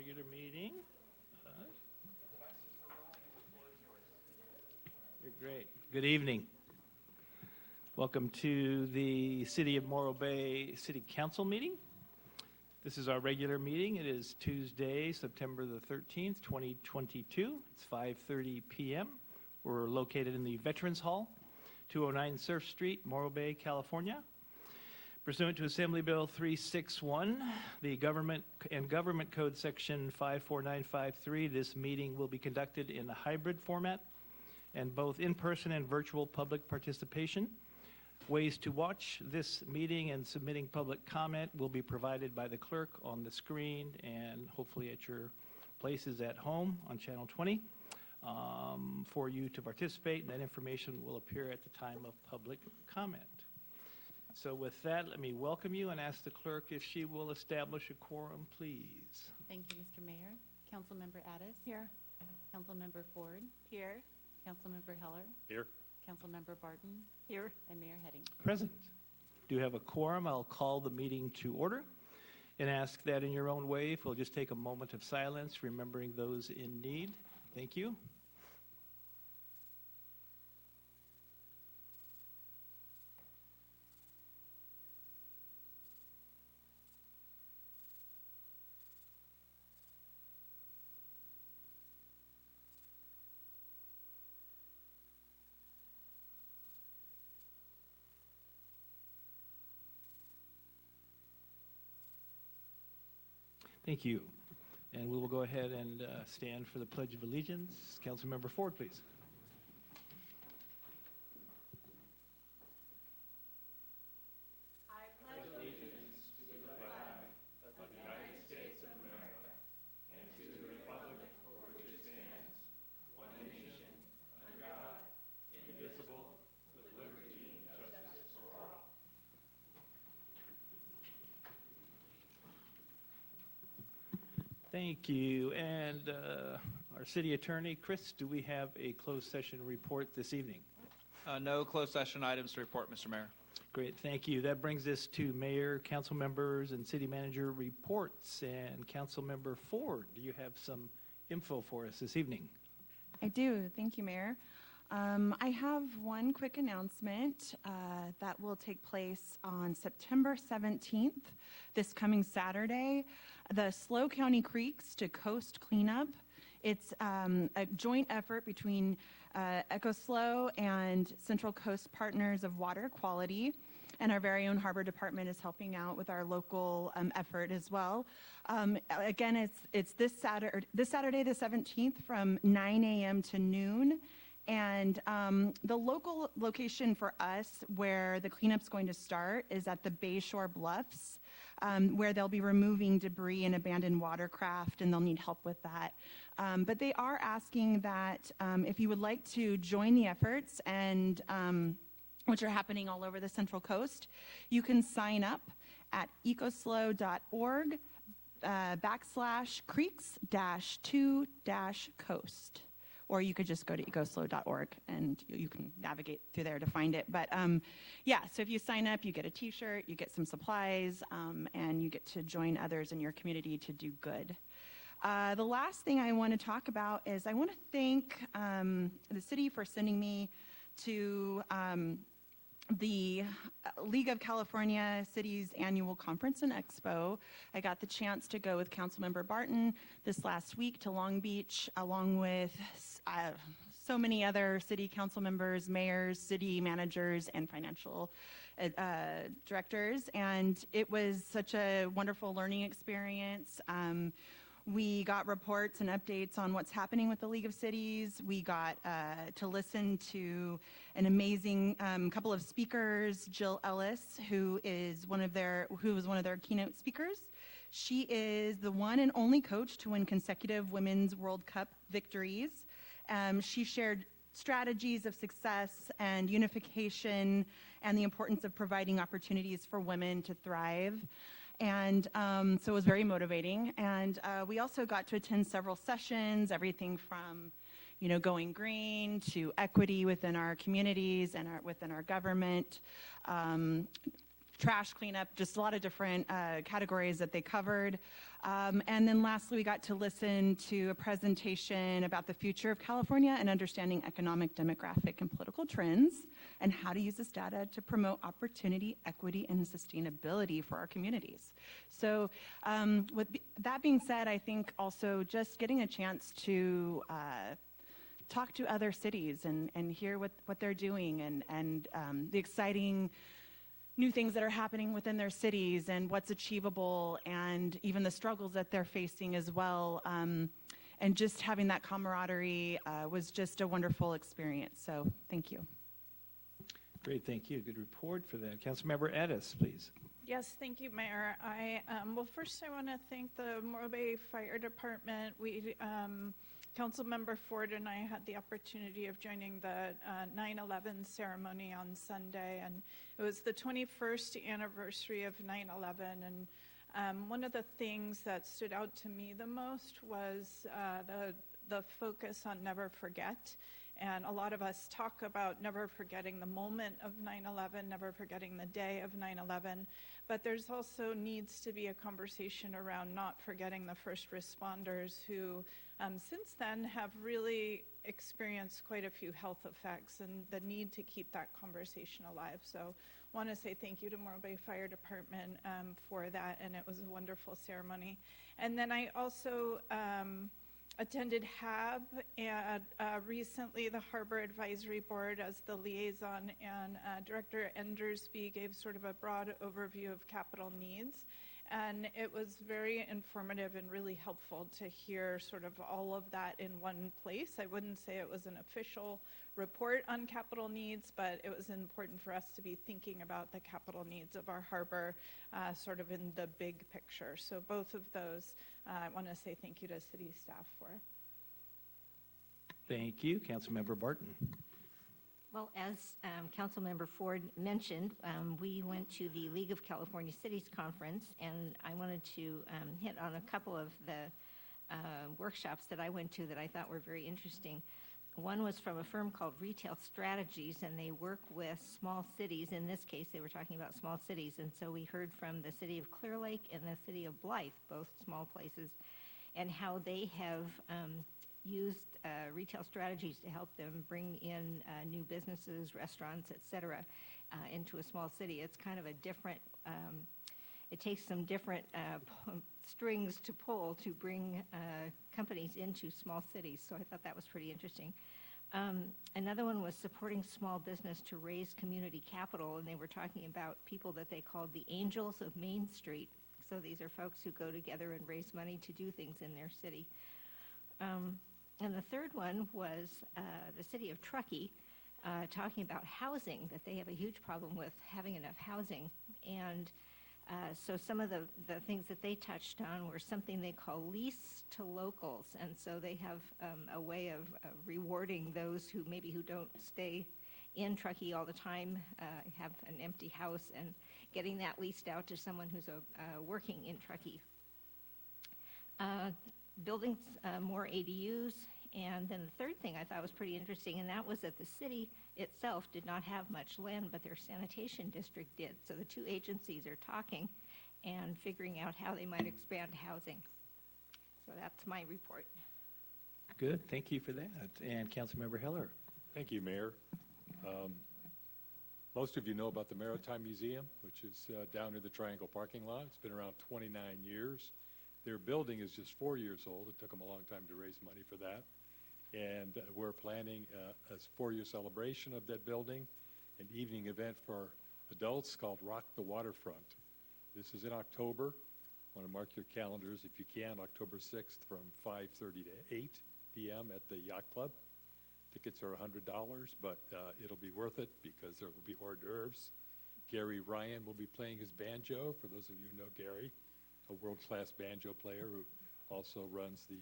regular meeting. You're great. Good evening. Welcome to the City of Morro Bay City Council meeting. This is our regular meeting. It is Tuesday, September the 13th, 2022. It's 5:30 p.m. We're located in the Veterans Hall, 209 Surf Street, Morro Bay, California. Pursuant to Assembly Bill 361, the Government Code Section 54953, this meeting will be conducted in a hybrid format and both in-person and virtual public participation. Ways to watch this meeting and submitting public comment will be provided by the clerk on the screen and hopefully at your places at home on Channel 20 for you to participate, and that information will appear at the time of public comment. So with that, let me welcome you and ask the clerk if she will establish a quorum, please. Thank you, Mr. Mayor. Councilmember Addis. Here. Councilmember Ford. Here. Councilmember Heller. Here. Councilmember Barton. Here. And Mayor Heading. Present. Do you have a quorum? I'll call the meeting to order and ask that in your own way, if we'll just take a moment of silence, remembering those in need. Thank you. Thank you. And we will go ahead and stand for the Pledge of Allegiance. Councilmember Ford, please. I pledge allegiance to the flag of the United States of America and to the republic for which it stands, one nation, under God, indivisible, with liberty and justice for all. Thank you. And our city attorney, Chris, do we have a closed session report this evening? No closed session items to report, Mr. Mayor. Great, thank you. That brings us to mayor, council members, and city manager reports. And Councilmember Ford, do you have some info for us this evening? I do. Thank you, Mayor. I have one quick announcement that will take place on September 17th, this coming Saturday. The Slow County Creeks to Coast Cleanup. It's a joint effort between EcoSlow and Central Coast Partners of Water Quality, and our very own Harbor Department is helping out with our local effort as well. Again, it's this Saturday the 17th from 9 a.m. to noon. And the local location for us where the cleanup's going to start is at the Bayshore Bluffs, where they'll be removing debris and abandoned watercraft, and they'll need help with that. But they are asking that if you would like to join the efforts, and which are happening all over the Central Coast, you can sign up at ecoslow.org /creeks-2-coast. Or you could just go to ecoslow.org and you can navigate through there to find it. But yeah, so if you sign up, you get a t-shirt, you get some supplies, and you get to join others in your community to do good. The last thing I want to talk about is I want to thank the city for sending me to the League of California Cities Annual Conference and Expo. I got the chance to go with Councilmember Barton this last week to Long Beach, along with so many other city council members, mayors, city managers, and financial directors. And it was such a wonderful learning experience. We got reports and updates on what's happening with the League of Cities. We got to listen to an amazing couple of speakers, Jill Ellis, who was one of their keynote speakers. She is the one and only coach to win consecutive Women's World Cup victories. She shared strategies of success and unification and the importance of providing opportunities for women to thrive. And so it was very motivating. And we also got to attend several sessions, everything from, going green to equity within our communities and within our government. trash cleanup, just a lot of different categories that they covered. And then lastly, we got to listen to a presentation about the future of California and understanding economic, demographic, and political trends, and how to use this data to promote opportunity, equity, and sustainability for our communities. So with that being said, I think also just getting a chance to talk to other cities and hear what they're doing and the exciting new things that are happening within their cities and what's achievable and even the struggles that they're facing as well. And just having that camaraderie was just a wonderful experience. So thank you. Great, thank you. Good report for that. Councilmember Addis, please. Yes, thank you, Mayor. Well, first I want to thank the Morro Bay Fire Department. Councilmember Ford and I had the opportunity of joining the 9/11 ceremony on Sunday, and it was the 21st anniversary of 9/11. And one of the things that stood out to me the most was the focus on never forget. And a lot of us talk about never forgetting the moment of 9/11, never forgetting the day of 9/11, but there's also needs to be a conversation around not forgetting the first responders who since then have really experienced quite a few health effects and the need to keep that conversation alive. So I want to say thank you to Morro Bay Fire Department for that, and it was a wonderful ceremony. And then I also attended HAB and recently the Harbor Advisory Board as the liaison, and Director Endersby gave sort of a broad overview of capital needs. And it was very informative and really helpful to hear sort of all of that in one place. I wouldn't say it was an official report on capital needs, but it was important for us to be thinking about the capital needs of our harbor sort of in the big picture. So both of those, I want to say thank you to city staff for. Thank you. Councilmember Barton. Well, as Councilmember Ford mentioned, we went to the League of California Cities Conference, and I wanted to hit on a couple of the workshops that I went to that I thought were very interesting. One was from a firm called Retail Strategies, and they work with small cities. In this case, they were talking about small cities, and so we heard from the city of Clear Lake and the city of Blythe, both small places, and how they have used retail strategies to help them bring in new businesses, restaurants, et cetera, into a small city. It's kind of a different, it takes some different strings to pull to bring companies into small cities. So I thought that was pretty interesting. Another one was supporting small business to raise community capital, and they were talking about people that they called the angels of Main Street. So these are folks who go together and raise money to do things in their city. And the third one was the city of Truckee talking about housing, that they have a huge problem with having enough housing. And so some of the things that they touched on were something they call lease to locals. And so they have a way of rewarding those who don't stay in Truckee all the time, have an empty house, and getting that leased out to someone who's working in Truckee. Building more ADUs, and then the third thing I thought was pretty interesting, and that was that the city itself did not have much land, but their sanitation district did. So the two agencies are talking and figuring out how they might expand housing. So that's my report. Good, thank you for that. And Councilmember Heller. Thank you, Mayor. Most of you know about the Maritime Museum, which is down near the Triangle parking lot. It's been around 29 years. Their building is just 4 years old. It took them a long time to raise money for that. And we're planning a 4-year celebration of that building, an evening event for adults called Rock the Waterfront. This is in October. I want to mark your calendars if you can, October 6th from 5:30 to 8 p.m. at the Yacht Club. Tickets are $100, but it'll be worth it because there will be hors d'oeuvres. Gary Ryan will be playing his banjo, for those of you who know Gary, a world-class banjo player who also runs the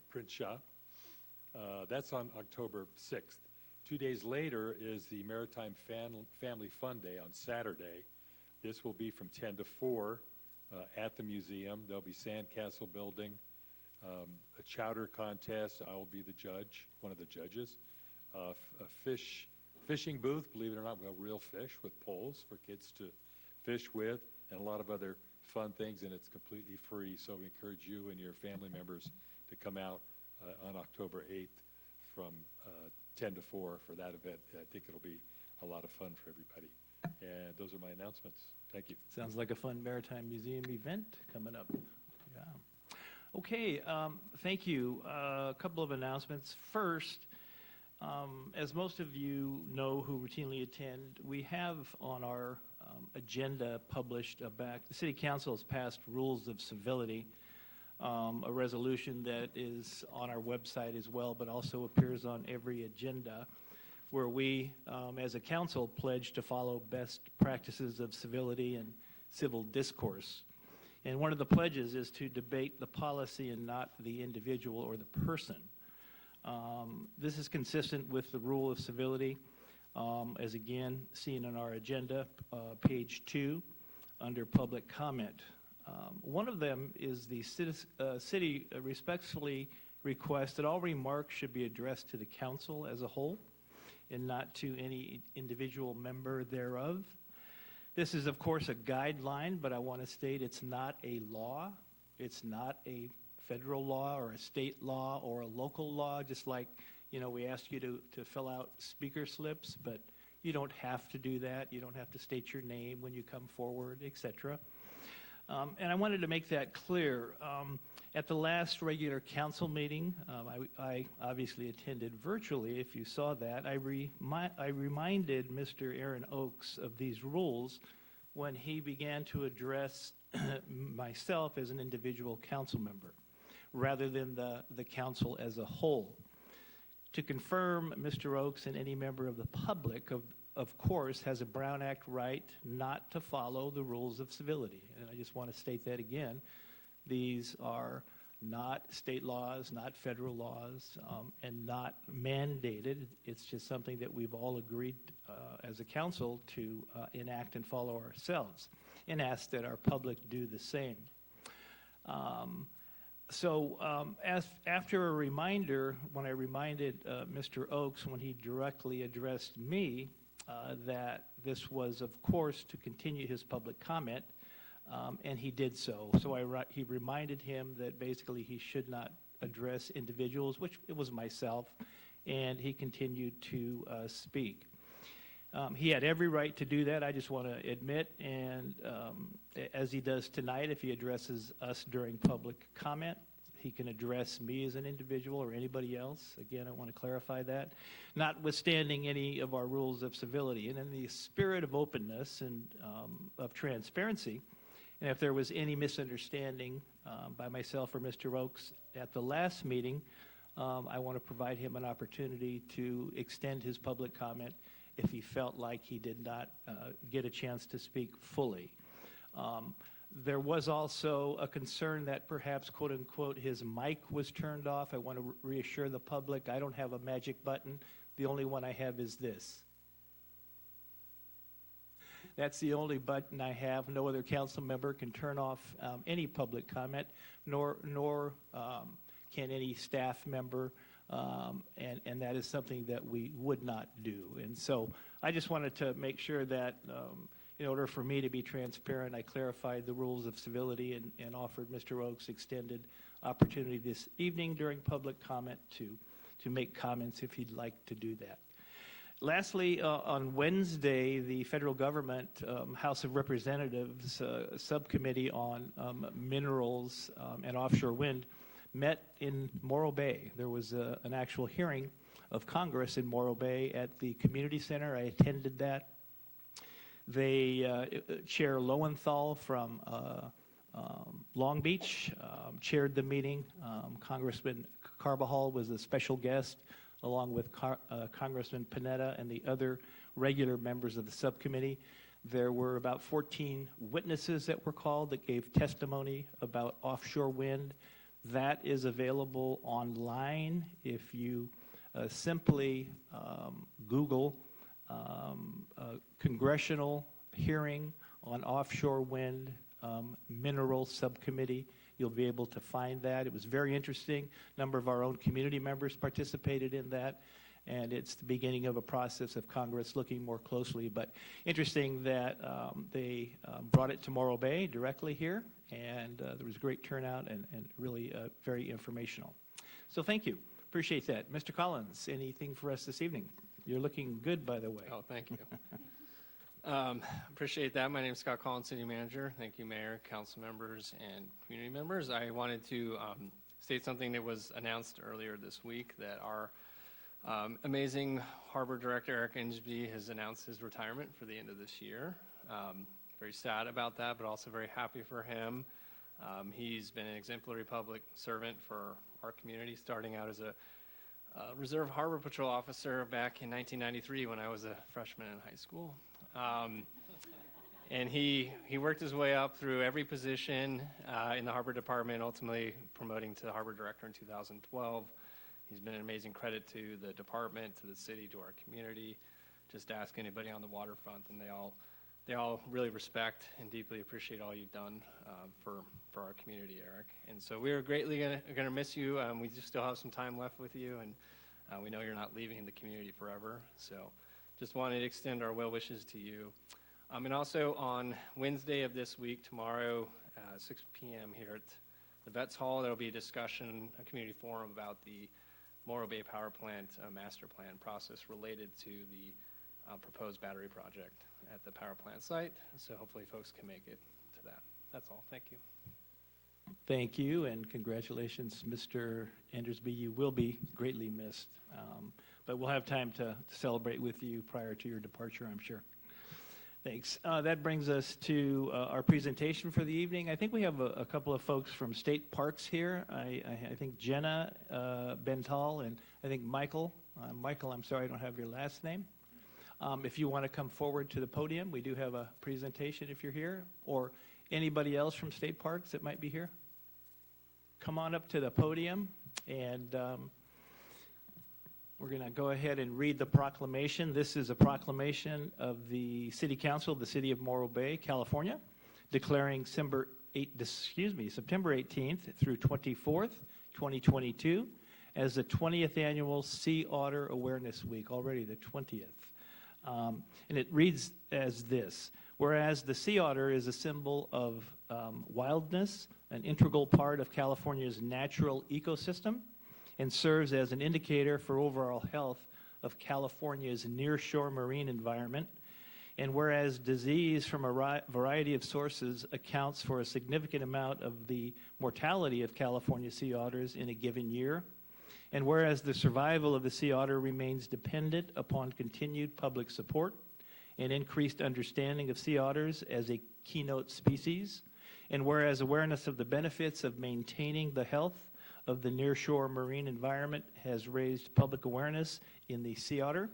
print shop. That's on October 6th. 2 days later is the Maritime Family Fun Day on Saturday. This will be from 10 to 4 at the museum. There'll be sandcastle building, a chowder contest. I will be the judge, one of the judges, a fish fishing booth, believe it or not, we have real fish with poles for kids to fish with, and a lot of other fun things, and it's completely free. So we encourage you and your family members to come out on October 8th from 10 to 4 for that event. I think it'll be a lot of fun for everybody. And those are my announcements. Thank you. Sounds like a fun Maritime Museum event coming up. Yeah. Okay, thank you. A couple of announcements. First, as most of you know who routinely attend, we have on our agenda published back, the City Council has passed rules of civility, a resolution that is on our website as well, but also appears on every agenda, where we, as a council, pledge to follow best practices of civility and civil discourse. And one of the pledges is to debate the policy and not the individual or the person. This is consistent with the rule of civility, as again seen on our agenda, page 2, under public comment. One of them is the city respectfully requests that all remarks should be addressed to the council as a whole and not to any individual member thereof. This is, of course, a guideline, but I want to state it's not a law. It's not a federal law or a state law or a local law, just like, you know, we ask you to fill out speaker slips, but you don't have to do that. You don't have to state your name when you come forward, etc. And I wanted to make that clear. At the last regular council meeting, I obviously attended virtually, if you saw that. I reminded Mr. Aaron Oakes of these rules when he began to address myself as an individual council member, rather than the council as a whole. To confirm, Mr. Oakes and any member of the public, of course, has a Brown Act right not to follow the rules of civility. And I just want to state that again. These are not state laws, not federal laws, and not mandated. It's just something that we've all agreed as a council to enact and follow ourselves, and ask that our public do the same. After a reminder, when I reminded Mr. Oakes when he directly addressed me that this was, of course, to continue his public comment, and he did so. So he reminded him that basically he should not address individuals, which it was myself, and he continued to speak. He had every right to do that, I just want to admit, and as he does tonight, if he addresses us during public comment, he can address me as an individual or anybody else. Again, I want to clarify that, notwithstanding any of our rules of civility. And in the spirit of openness and of transparency, and if there was any misunderstanding by myself or Mr. Oakes at the last meeting, I want to provide him an opportunity to extend his public comment if he felt like he did not get a chance to speak fully. There was also a concern that perhaps, quote unquote, his mic was turned off. I want to reassure the public, I don't have a magic button. The only one I have is this. That's the only button I have. No other council member can turn off any public comment, nor can any staff member, and that is something that we would not do. And so I just wanted to make sure that in order for me to be transparent, I clarified the rules of civility and offered Mr. Oakes extended opportunity this evening during public comment to make comments if he'd like to do that. Lastly, on Wednesday, the federal government House of Representatives subcommittee on minerals and offshore wind met in Morro Bay. There was an actual hearing of Congress in Morro Bay at the community center. I attended that. Chair Lowenthal from Long Beach chaired the meeting. Congressman Carbajal was a special guest, along with Congressman Panetta and the other regular members of the subcommittee. There were about 14 witnesses that were called that gave testimony about offshore wind. That is available online if you simply Google congressional hearing on offshore wind mineral subcommittee. You'll be able to find that. It was very interesting. A number of our own community members participated in that. and it's the beginning of a process of Congress looking more closely. But interesting that they brought it to Morro Bay directly here, and there was a great turnout and really very informational. So thank you. Appreciate that. Mr. Collins, anything for us this evening? You're looking good, by the way. Oh, thank you. Appreciate that. My name is Scott Collins, City Manager. Thank you, Mayor, council members, and community members. I wanted to state something that was announced earlier this week, that our amazing Harbor Director, Eric Ingesby, has announced his retirement for the end of this year. Very sad about that, but also very happy for him. He's been an exemplary public servant for our community, starting out as a Reserve Harbor Patrol officer back in 1993 when I was a freshman in high school. And he worked his way up through every position in the Harbor Department, ultimately promoting to Harbor Director in 2012. He's been an amazing credit to the department, to the city, to our community. Just ask anybody on the waterfront, and they all really respect and deeply appreciate all you've done for our community, Eric. And so we are greatly going to miss you. We just still have some time left with you, and we know you're not leaving the community forever. So just wanted to extend our well wishes to you. And also on Wednesday of this week, tomorrow, 6 p.m. here at the Vets Hall, there will be a discussion, a community forum about the Morro Bay Power Plant master plan process related to the proposed battery project at the power plant site. So hopefully folks can make it to that. That's all. Thank you. Thank you, and congratulations, Mr. Endersby. You will be greatly missed, but we'll have time to celebrate with you prior to your departure, I'm sure. Thanks. That brings us to our presentation for the evening. I think we have a couple of folks from State Parks here. I think Jenna Bental, and I think Michael. Michael, I'm sorry I don't have your last name. If you want to come forward to the podium, we do have a presentation if you're here, or anybody else from State Parks that might be here. Come on up to the podium, and we're going to go ahead and read the proclamation. This is a proclamation of the City Council of the City of Morro Bay, California, declaring September 18th through 24th, 2022, as the 20th Annual Sea Otter Awareness Week, already the 20th. And it reads as this: whereas the sea otter is a symbol of wildness, an integral part of California's natural ecosystem, and serves as an indicator for overall health of California's nearshore marine environment, and whereas disease from a variety of sources accounts for a significant amount of the mortality of California sea otters in a given year, and whereas the survival of the sea otter remains dependent upon continued public support and increased understanding of sea otters as a keynote species, and whereas awareness of the benefits of maintaining the health of the nearshore marine environment has raised public awareness in the sea otter,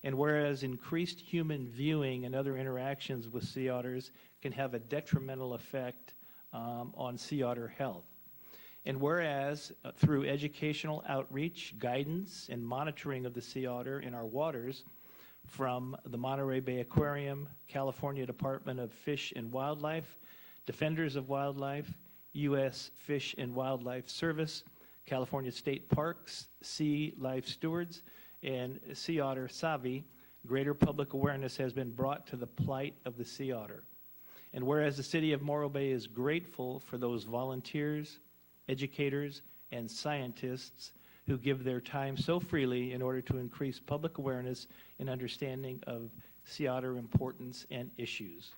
and whereas increased human viewing and other interactions with sea otters can have a detrimental effect on sea otter health. And whereas through educational outreach, guidance, and monitoring of the sea otter in our waters from the Monterey Bay Aquarium, California Department of Fish and Wildlife, Defenders of Wildlife, U.S. Fish and Wildlife Service, California State Parks, Sea Life Stewards, and Sea Otter Savvy, greater public awareness has been brought to the plight of the sea otter. And whereas the City of Morro Bay is grateful for those volunteers, educators, and scientists who give their time so freely in order to increase public awareness and understanding of sea otter importance and issues.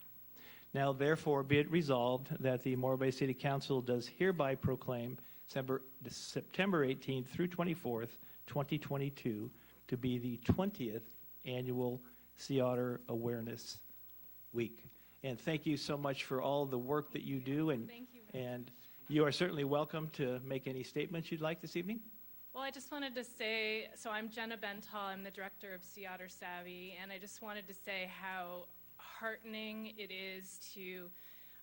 Now, therefore, be it resolved that the Morro Bay City Council does hereby proclaim September 18th through 24th, 2022, to be the 20th Annual Sea Otter Awareness Week. And thank you so much for all the work that you do. And Thank you. And you are certainly welcome to make any statements you'd like this evening. Well, I just wanted to say, so I'm Jenna Bental, I'm the director of Sea Otter Savvy, and I just wanted to say how heartening it is to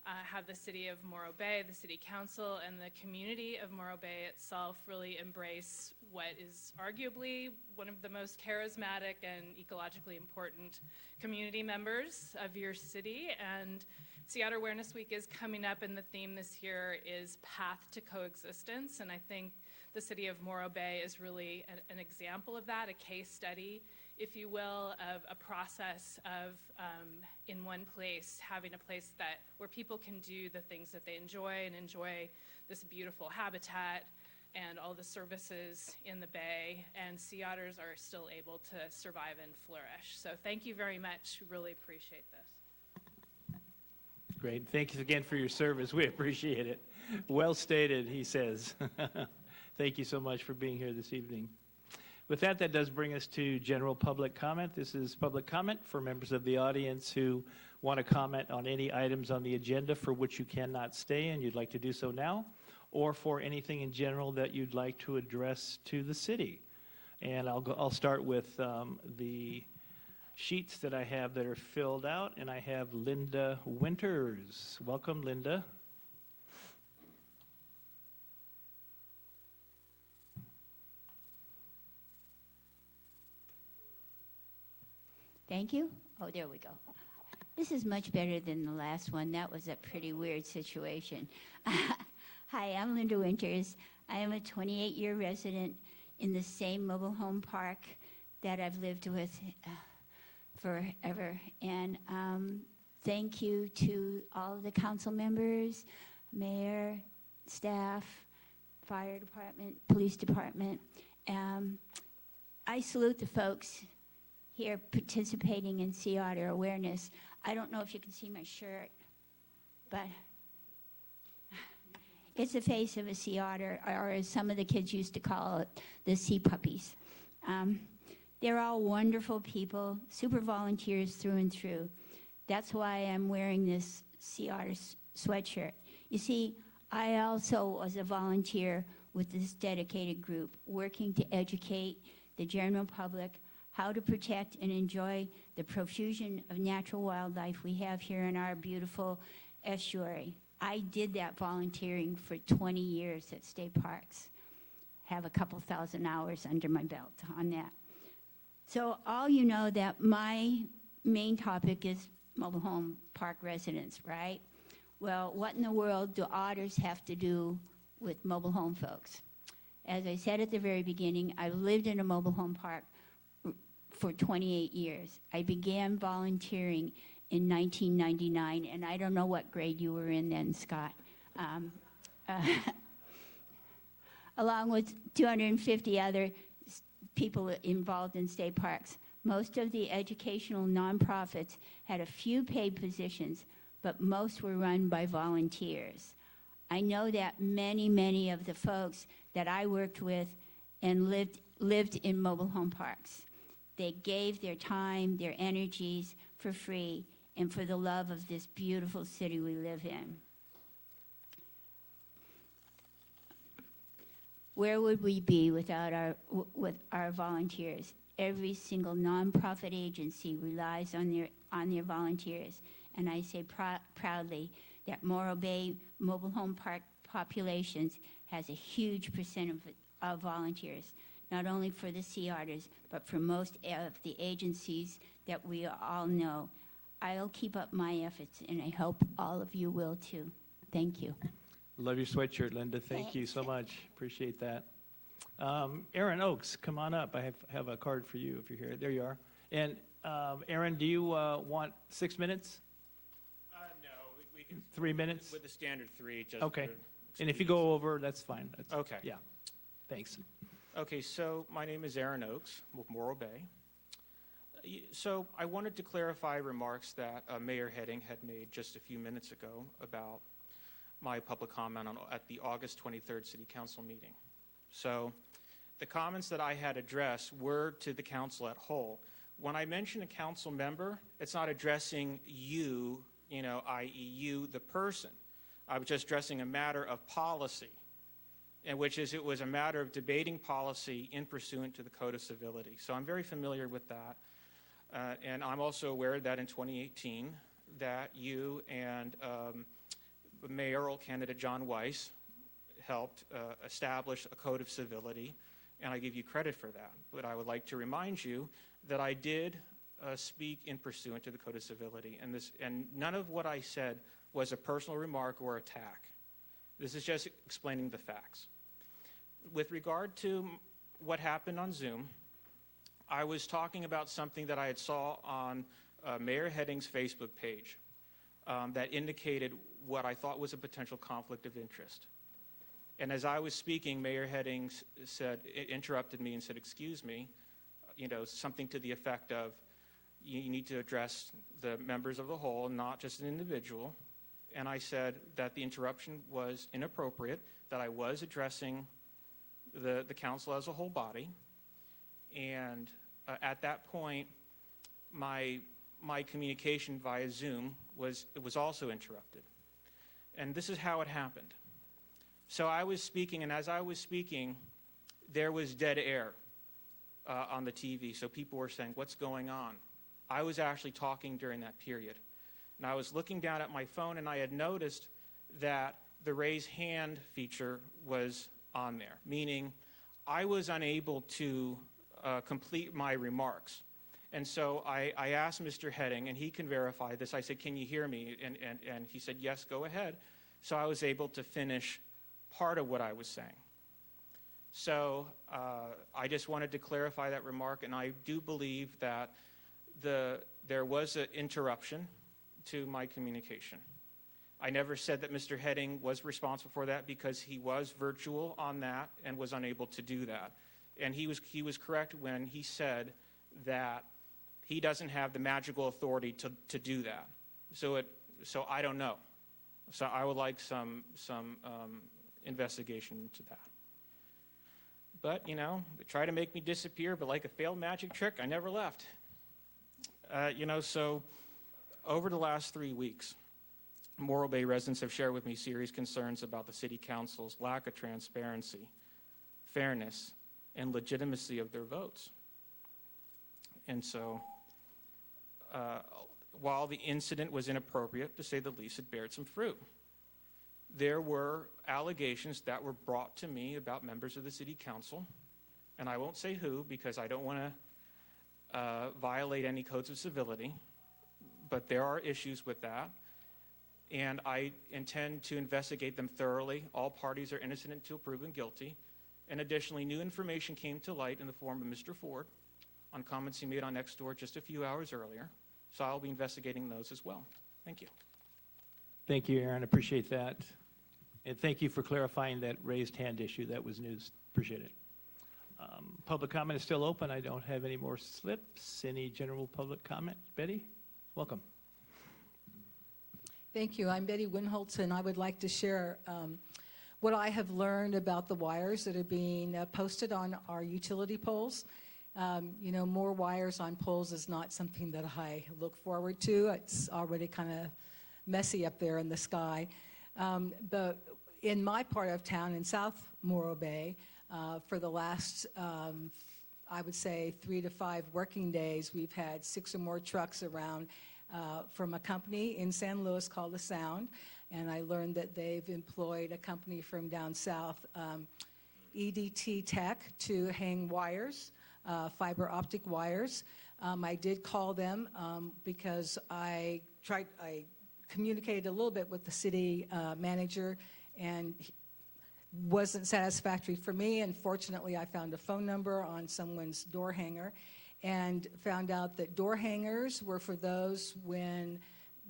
have the City of Morro Bay, the City Council, and the community of Morro Bay itself really embrace what is arguably one of the most charismatic and ecologically important community members of your city. And Sea Otter Awareness Week is coming up, and the theme this year is Path to Coexistence, and I think the city of Morro Bay is really an example of that, a case study, if you will, of a process of, in one place, having a place where people can do the things that they enjoy and enjoy this beautiful habitat and all the services in the bay, and sea otters are still able to survive and flourish. So thank you very much. Really appreciate this. Great. Thank you again for your service. We appreciate it. Well stated, he says. Thank you so much for being here this evening. With that, that does bring us to general public comment. This is public comment for members of the audience who want to comment on any items on the agenda for which you cannot stay and you'd like to do so now, or for anything in general that you'd like to address to the city. And I'll start with the sheets that I have that are filled out, and I have Linda Winters. Welcome, Linda. Thank you. Oh, there we go. This is much better than the last one. That was a pretty weird situation. Hi, I'm Linda Winters. I am a 28-year resident in the same mobile home park that I've lived with forever. And thank you to all of the council members, mayor, staff, fire department, police department. I salute the folks here participating in sea otter awareness. I don't know if you can see my shirt, but it's the face of a sea otter, or as some of the kids used to call it, the sea puppies. They're all wonderful people, super volunteers through and through. That's why I'm wearing this sea otter sweatshirt. You see, I also was a volunteer with this dedicated group, working to educate the general public how to protect and enjoy the profusion of natural wildlife we have here in our beautiful estuary. I did that volunteering for 20 years at state parks. Have a couple thousand hours under my belt on that. So all you know that my main topic is mobile home park residents, right? Well, what in the world do otters have to do with mobile home folks? As I said at the very beginning, I've lived in a mobile home park for 28 years. I began volunteering in 1999, and I don't know what grade you were in then, Scott. Along with 250 other people involved in state parks. Most of the educational nonprofits had a few paid positions, but most were run by volunteers. I know that many of the folks that I worked with and lived in mobile home parks. They gave their time, their energies for free, and for the love of this beautiful city we live in. Where would we be without our volunteers? Every single nonprofit agency relies on their volunteers, and I say proudly that Morro Bay mobile home park populations has a huge percent of volunteers, not only for the sea otters, but for most of the agencies that we all know. I'll keep up my efforts, and I hope all of you will too. Thank you. Love your sweatshirt, Linda. Thank you so much. Appreciate that. Aaron Oakes, come on up. I have a card for you if you're here. There you are. And Aaron, do you want 6 minutes? No, we can. 3 minutes? With the standard 3, just Okay. for And if you go over, that's fine. Okay. Yeah. Thanks. Okay, so my name is Aaron Oakes with Morro Bay. So I wanted to clarify remarks that Mayor Heading had made just a few minutes ago about my public comment at the August 23rd City Council meeting. So the comments that I had addressed were to the council at whole. When I mention a council member, it's not addressing you, i.e. you, the person. I was just addressing a matter of policy, and it was a matter of debating policy in pursuant to the Code of Civility. So I'm very familiar with that. And I'm also aware that in 2018 that you and mayoral candidate John Weiss helped establish a Code of Civility, and I give you credit for that. But I would like to remind you that I did speak in pursuant to the Code of Civility, and none of what I said was a personal remark or attack. This is just explaining the facts. with regard to what happened on Zoom, I was talking about something that I had saw on Mayor Heading's Facebook page that indicated what I thought was a potential conflict of interest. And as I was speaking, Mayor Heading interrupted me and said, "Excuse me," something to the effect of, "You need to address the members of the whole, not just an individual." And I said that the interruption was inappropriate, that I was addressing the council as a whole body. And at that point, my communication via Zoom was also interrupted. And this is how it happened. So I was speaking, and as I was speaking, there was dead air on the TV. So people were saying, "What's going on?" I was actually talking during that period. And I was looking down at my phone, and I had noticed that the raise hand feature was on there, meaning I was unable to complete my remarks. And so I asked Mr. Heading, and he can verify this. I said, "Can you hear me?" And he said, "Yes, go ahead." So I was able to finish part of what I was saying. So I just wanted to clarify that remark, and I do believe that there was an interruption to my communication. I never said that Mr. Heading was responsible for that, because he was virtual on that and was unable to do that. And he was correct when he said that he doesn't have the magical authority to do that. So I don't know. So I would like some investigation into that. But, they try to make me disappear, but like a failed magic trick, I never left. So over the last 3 weeks, Morro Bay residents have shared with me serious concerns about the City Council's lack of transparency, fairness, and legitimacy of their votes. And so, while the incident was inappropriate, to say the least, it bared some fruit. There were allegations that were brought to me about members of the City Council, and I won't say who, because I don't want to violate any codes of civility, but there are issues with that, and I intend to investigate them thoroughly. All parties are innocent until proven guilty. And additionally, new information came to light in the form of Mr. Ford on comments he made on Nextdoor just a few hours earlier. So I'll be investigating those as well. Thank you. Thank you, Aaron. Appreciate that. And thank you for clarifying that raised hand issue. That was news. Appreciate it. Public comment is still open. I don't have any more slips. Any general public comment? Betty, welcome. Thank you. I'm Betty Winholtz, and I would like to share what I have learned about the wires that are being posted on our utility poles. More wires on poles is not something that I look forward to. It's already kind of messy up there in the sky. But in my part of town, in South Morro Bay, for the last, I would say, 3 to 5 working days, we've had 6 or more trucks around from a company in San Luis called The Sound. And I learned that they've employed a company from down south, EDT Tech, to hang wires, fiber optic wires. I did call them because I communicated a little bit with the city manager, and wasn't satisfactory for me. Unfortunately, I found a phone number on someone's door hanger and found out that door hangers were for those when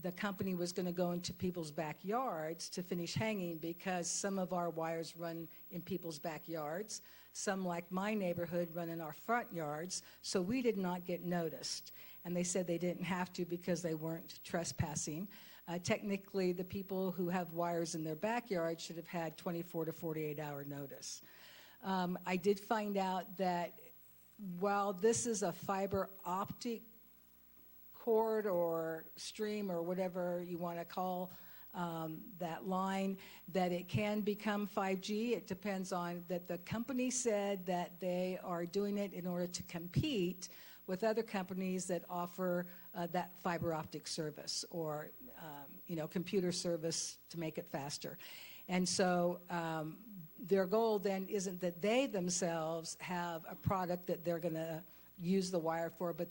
the company was going to go into people's backyards to finish hanging, because some of our wires run in people's backyards. Some, like my neighborhood, run in our front yards, so we did not get noticed. And they said they didn't have to because they weren't trespassing. Technically, the people who have wires in their backyard should have had 24 to 48-hour notice. I did find out that while this is a fiber optic cord or stream or whatever you want to call that line, that it can become 5G. It depends on that. The company said that they are doing it in order to compete with other companies that offer that fiber optic service, or computer service to make it faster. And so their goal then isn't that they themselves have a product that they're going to use the wire for, but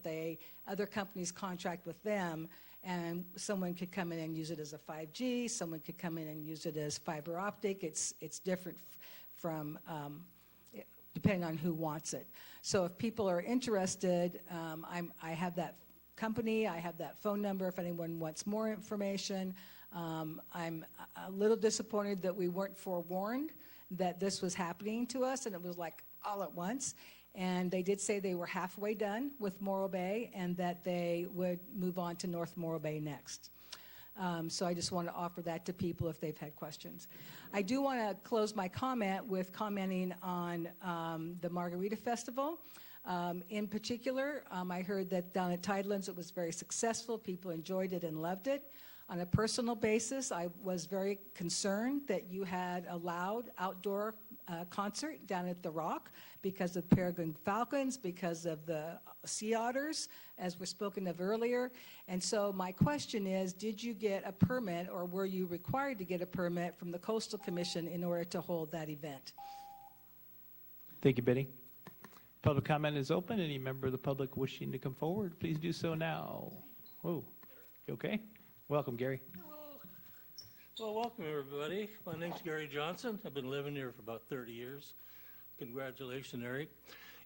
other companies contract with them, and someone could come in and use it as a 5G, someone could come in and use it as fiber optic. It's different from depending on who wants it. So if people are interested, I have that company, I have that phone number if anyone wants more information. I'm a little disappointed that we weren't forewarned that this was happening to us, and it was like all at once. And they did say they were halfway done with Morro Bay and that they would move on to North Morro Bay next. So I just want to offer that to people if they've had questions. I do want to close my comment with commenting on the Margarita Festival. In particular, I heard that down at Tidelands it was very successful. People enjoyed it and loved it. On a personal basis, I was very concerned that you had a loud outdoor concert down at the Rock because of peregrine falcons, because of the sea otters, as was spoken of earlier. And so my question is, did you get a permit, or were you required to get a permit from the Coastal Commission in order to hold that event? Thank you, Betty. Public comment is open. Any member of the public wishing to come forward, please do so now. Whoa, you okay? Welcome, Gary. Well, welcome, everybody. My name's Gary Johnson. I've been living here for about 30 years. Congratulations, Eric.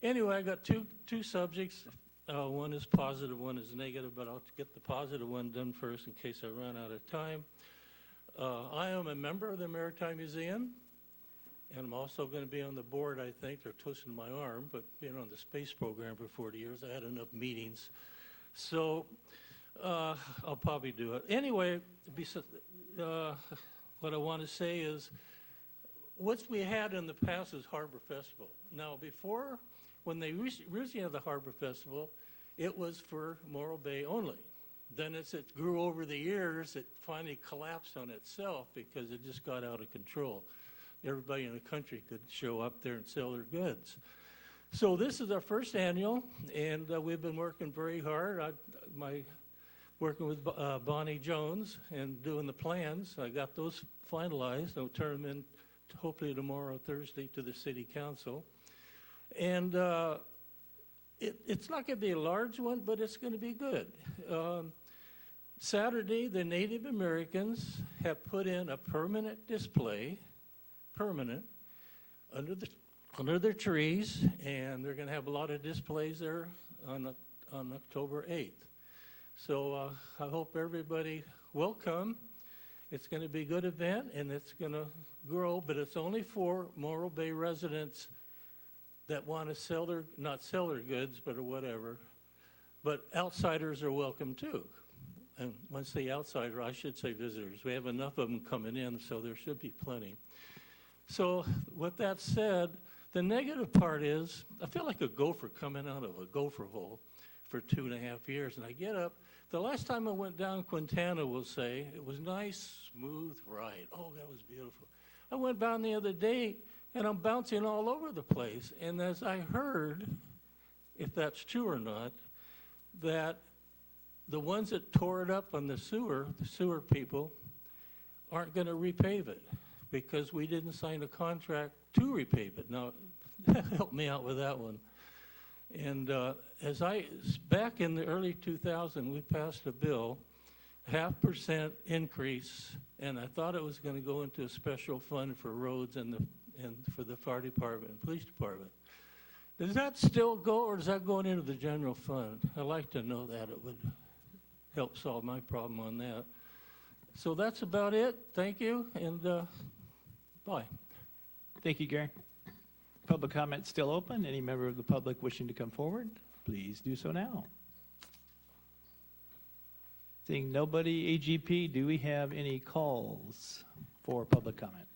Anyway, I got two subjects. One is positive, one is negative, but I'll get the positive one done first in case I run out of time. I am a member of the Maritime Museum, and I'm also going to be on the board, I think. They're twisting my arm, but being on the space program for 40 years, I had enough meetings. So I'll probably do it. Anyway, what I want to say is what we had in the past is Harbor Festival. Now, before, when they originally had the Harbor Festival, it was for Morro Bay only. Then as it grew over the years, it finally collapsed on itself because it just got out of control. Everybody in the country could show up there and sell their goods. So this is our first annual, and we've been working very hard. Working with Bonnie Jones and doing the plans. I got those finalized. I'll turn them in hopefully tomorrow, Thursday, to the city council. And it's not going to be a large one, but it's going to be good. Saturday, the Native Americans have put in a permanent display, under their trees, and they're going to have a lot of displays there on October 8th. So I hope everybody will come. It's going to be a good event, and it's going to grow, but it's only for Morro Bay residents that want to not sell their goods, but or whatever. But outsiders are welcome too. And when I say outsider, I should say visitors. We have enough of them coming in, so there should be plenty. So with that said, the negative part is I feel like a gopher coming out of a gopher hole for 2.5 years, and I get up. The last time I went down Quintana, we'll say, it was nice, smooth ride. Oh, that was beautiful. I went down the other day, and I'm bouncing all over the place. And as I heard, if that's true or not, that the ones that tore it up on the sewer people, aren't going to repave it because we didn't sign a contract to repave it. Now, help me out with that one. And back in the early 2000s, we passed a bill, 0.5% increase, and I thought it was going to go into a special fund for roads and for the fire department and police department. Does that still go, or is that going into the general fund? I'd like to know that. It would help solve my problem on that. So that's about it. Thank you, and bye. Thank you, Gary. Public comment still open. Any member of the public wishing to come forward, please do so now. Seeing nobody, AGP, do we have any calls for public comment?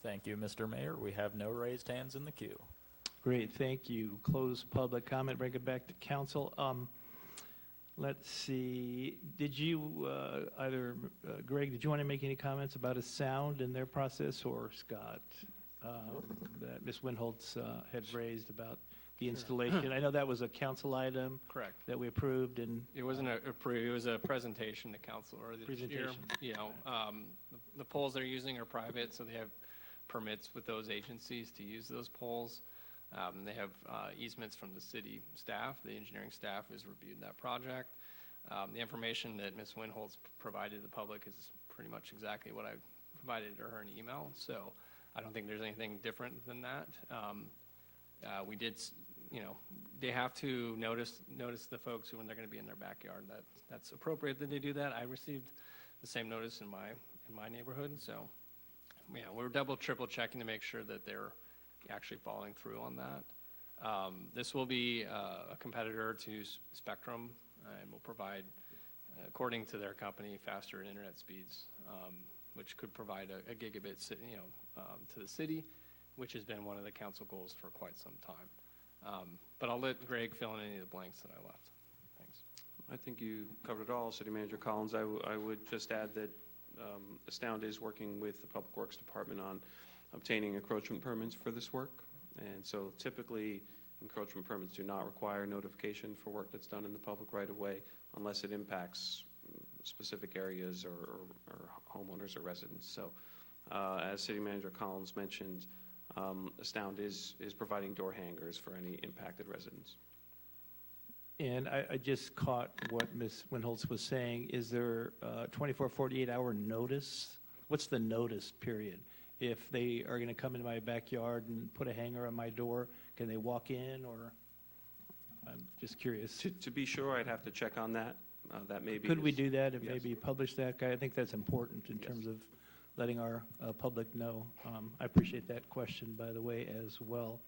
Thank you, Mr. Mayor. We have no raised hands in the queue. Great, thank you. Close public comment, bring it back to council. Let's see, did you, Greg, did you want to make any comments about a sound in their process, or Scott? That Ms. Winholtz had raised about the installation. I know that was a council item. Correct. That we approved, and It wasn't approved, it was a presentation to council earlier this year. Presentation. You know, the poles they're using are private, so they have permits with those agencies to use those poles. They have easements from the city staff. The engineering staff has reviewed that project. The information that Ms. Winholtz provided the public is pretty much exactly what I provided to her in email. So I don't think there's anything different than that. We did, they have to notice the folks when they're going to be in their backyard. That's appropriate that they do that. I received the same notice in my neighborhood, so we're double, triple checking to make sure that they're actually following through on that. This will be a competitor to Spectrum and will provide, according to their company, faster internet speeds, which could provide a gigabit, to the city, which has been one of the council goals for quite some time. But I'll let Greg fill in any of the blanks that I left. Thanks. I think you covered it all, City Manager Collins. I would just add that Astound is working with the Public Works Department on obtaining encroachment permits for this work. And so typically, encroachment permits do not require notification for work that's done in the public right-of-way unless it impacts specific areas or homeowners or residents. So as City Manager Collins mentioned, Astound is providing door hangers for any impacted residents. And I just caught what Ms. Winholtz was saying. Is there a 24, 48-hour notice? What's the notice period? If they are going to come into my backyard and put a hanger on my door, can they walk in, or? I'm just curious. To be sure, I'd have to check on that. That may be. Could we do that and yes. maybe publish that? I think that's important in Yes. terms of letting our public know. I appreciate that question, by the way, as well.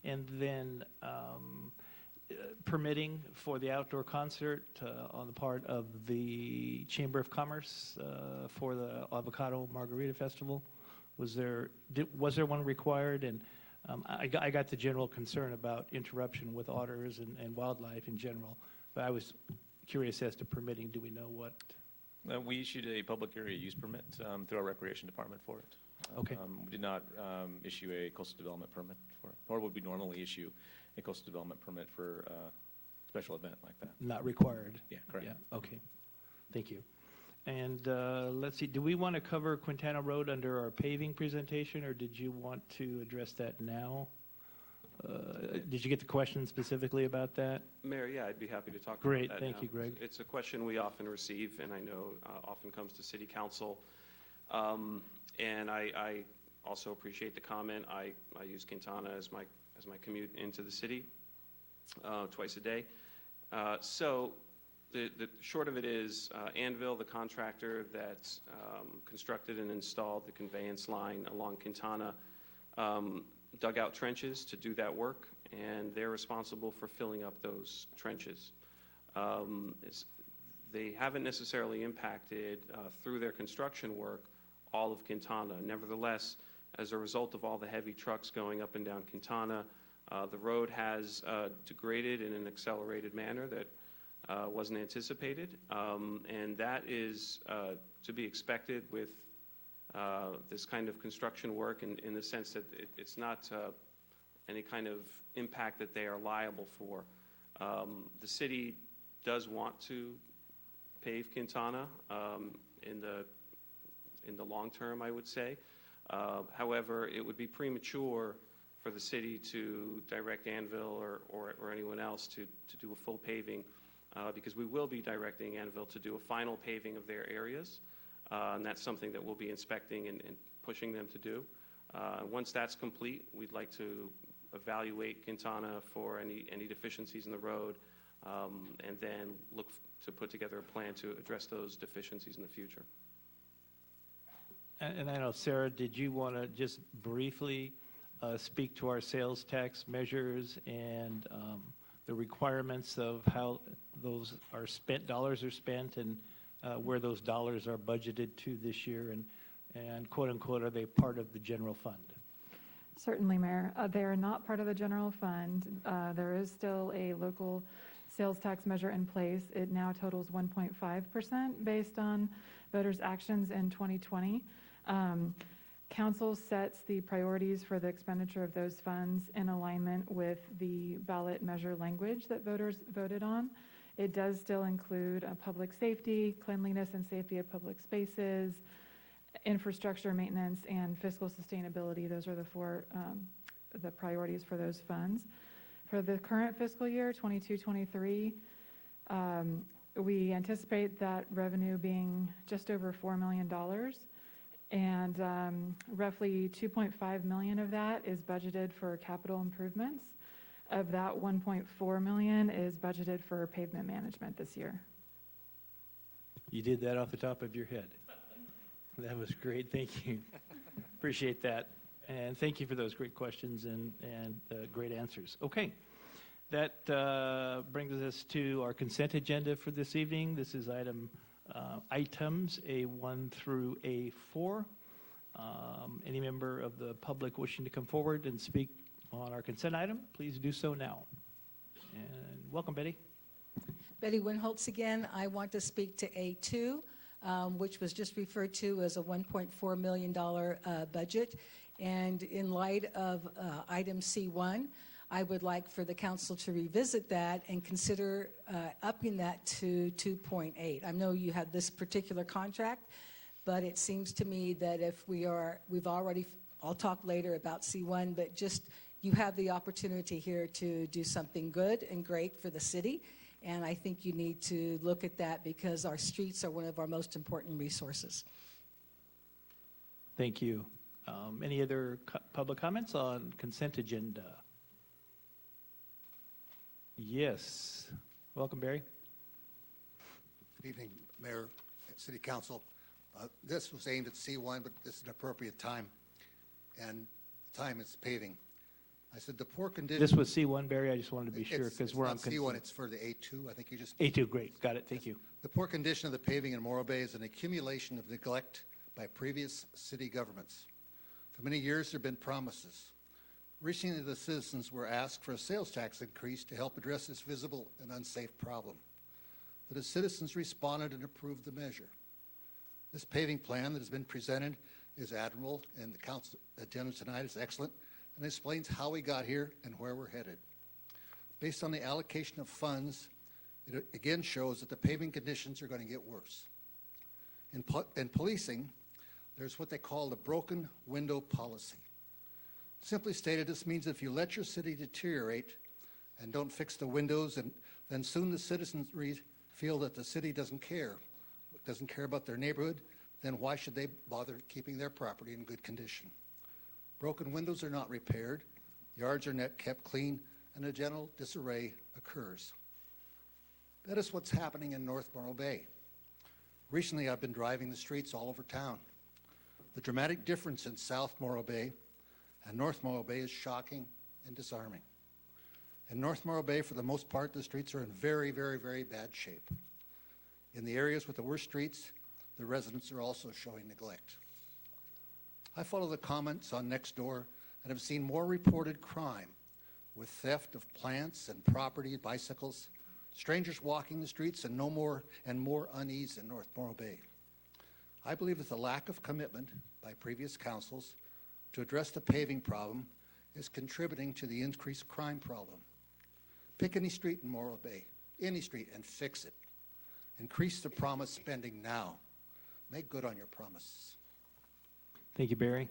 And then permitting for the outdoor concert on the part of the Chamber of Commerce for the Avocado Margarita Festival. Was there one required? And I got the general concern about interruption with otters and wildlife in general, but I was curious as to permitting. Do we know what? We issued a public area use permit through our recreation department for it. Okay. We did not issue a coastal development permit for it, nor would we normally issue a coastal development permit for a special event like that. Not required? Yeah, correct. Yeah, okay. Thank you. And let's see, do we want to cover Quintana Road under our paving presentation, or did you want to address that now? Did you get the question specifically about that? Mayor, yeah, I'd be happy to talk Great, about that thank now. you, Greg. It's a question we often receive, and I know often comes to City Council. And I also appreciate the comment. I use Quintana as my commute into the city twice a day. So the short of it is Anvil, the contractor that constructed and installed the conveyance line along Quintana, dug out trenches to do that work, and they're responsible for filling up those trenches. They haven't necessarily impacted through their construction work all of Quintana. Nevertheless, as a result of all the heavy trucks going up and down Quintana, the road has degraded in an accelerated manner that wasn't anticipated, and that is to be expected with this kind of construction work in the sense that it's not any kind of impact that they are liable for. The city does want to pave Quintana in the long term, I would say. However, it would be premature for the city to direct Anvil or anyone else to do a full paving because we will be directing Anvil to do a final paving of their areas. And that's something that we'll be inspecting and pushing them to do. Once that's complete, we'd like to evaluate Quintana for any deficiencies in the road and then look to put together a plan to address those deficiencies in the future. And I know, Sarah, did you want to just briefly speak to our sales tax measures and the requirements of how those are spent, dollars are spent, and where those dollars are budgeted to this year, and quote unquote, are they part of the general fund? Certainly, Mayor. They are not part of the general fund. There is still a local sales tax measure in place. It now totals 1.5% based on voters' actions in 2020. Council sets the priorities for the expenditure of those funds in alignment with the ballot measure language that voters voted on. It does still include public safety, cleanliness and safety of public spaces, infrastructure maintenance, and fiscal sustainability. Those are the four the priorities for those funds. For the current fiscal year, 22-23, we anticipate that revenue being just over $4 million. And roughly 2.5 million of that is budgeted for capital improvements. Of that, 1.4 million is budgeted for pavement management this year. You did that off the top of your head. That was great. Thank you. Appreciate that. And thank you for those great questions and great answers. Okay. That brings us to our consent agenda for this evening. This is items A1 through A4. Any member of the public wishing to come forward and speak on our consent item, please do so now. And welcome, Betty. Betty Winholtz again. I want to speak to A2, which was just referred to as a $1.4 million budget. And in light of item C1, I would like for the council to revisit that and consider upping that to 2.8. I know you have this particular contract, but it seems to me that if we've already, I'll talk later about C1, but just you have the opportunity here to do something good and great for the city. And I think you need to look at that because our streets are one of our most important resources. Thank you. Any other public comments on consent agenda? Yes. Welcome, Barry. Good evening, Mayor, City Council. This was aimed at C1, but this is an appropriate time, and the time is paving. I said the poor condition. This was C1, Barry. I just wanted to be sure because we're on consent. C1, it's for the A2. I think you just. A2, great. Got it. Thank you. The poor condition of the paving in Morro Bay is an accumulation of neglect by previous city governments. For many years, there have been promises. Recently, the citizens were asked for a sales tax increase to help address this visible and unsafe problem. The citizens responded and approved the measure. This paving plan that has been presented is admirable, and the council agenda tonight is excellent and explains how we got here and where we're headed. Based on the allocation of funds, it again shows that the paving conditions are going to get worse. In policing, there's what they call the broken window policy. Simply stated, this means if you let your city deteriorate and don't fix the windows, then soon the citizens feel that the city doesn't care about their neighborhood, then why should they bother keeping their property in good condition? Broken windows are not repaired, yards are not kept clean, and a general disarray occurs. That is what's happening in North Morro Bay. Recently, I've been driving the streets all over town. The dramatic difference in South Morro Bay and North Morro Bay is shocking and disarming. In North Morro Bay, for the most part, the streets are in very, very, very bad shape. In the areas with the worst streets, the residents are also showing neglect. I follow the comments on Nextdoor and have seen more reported crime with theft of plants and property, bicycles, strangers walking the streets, and more unease in North Morro Bay. I believe that the lack of commitment by previous councils to address the paving problem is contributing to the increased crime problem. Pick any street in Morro Bay, any street, and fix it. Increase the promised spending now. Make good on your promises. Thank you, Barry.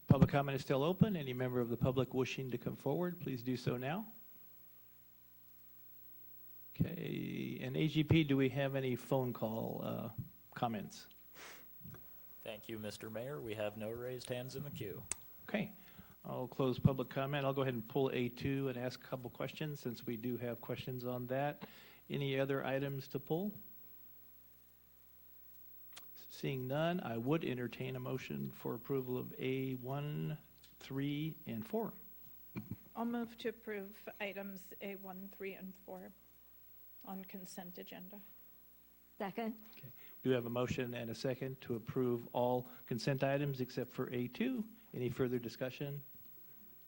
Public comment is still open. Any member of the public wishing to come forward, please do so now. Okay, and AGP, do we have any phone call comments? Thank you, Mr. Mayor. We have no raised hands in the queue. Okay, I'll close public comment. I'll go ahead and pull A2 and ask a couple questions since we do have questions on that. Any other items to pull? Seeing none, I would entertain a motion for approval of A1, 3, and 4. I'll move to approve items A1, 3, and 4 on consent agenda. Second. Okay. Do we have a motion and a second to approve all consent items except for A2? Any further discussion?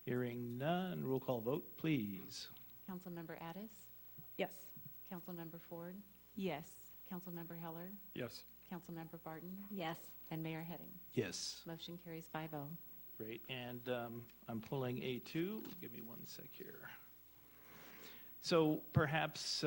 Hearing none, roll call vote, please. Councilmember Addis? Yes. Councilmember Ford? Yes. Councilmember Heller? Yes. Councilmember Barton? Yes. And Mayor Heading? Yes. Motion carries 5-0. Great, and I'm pulling A2. Give me one sec here. So perhaps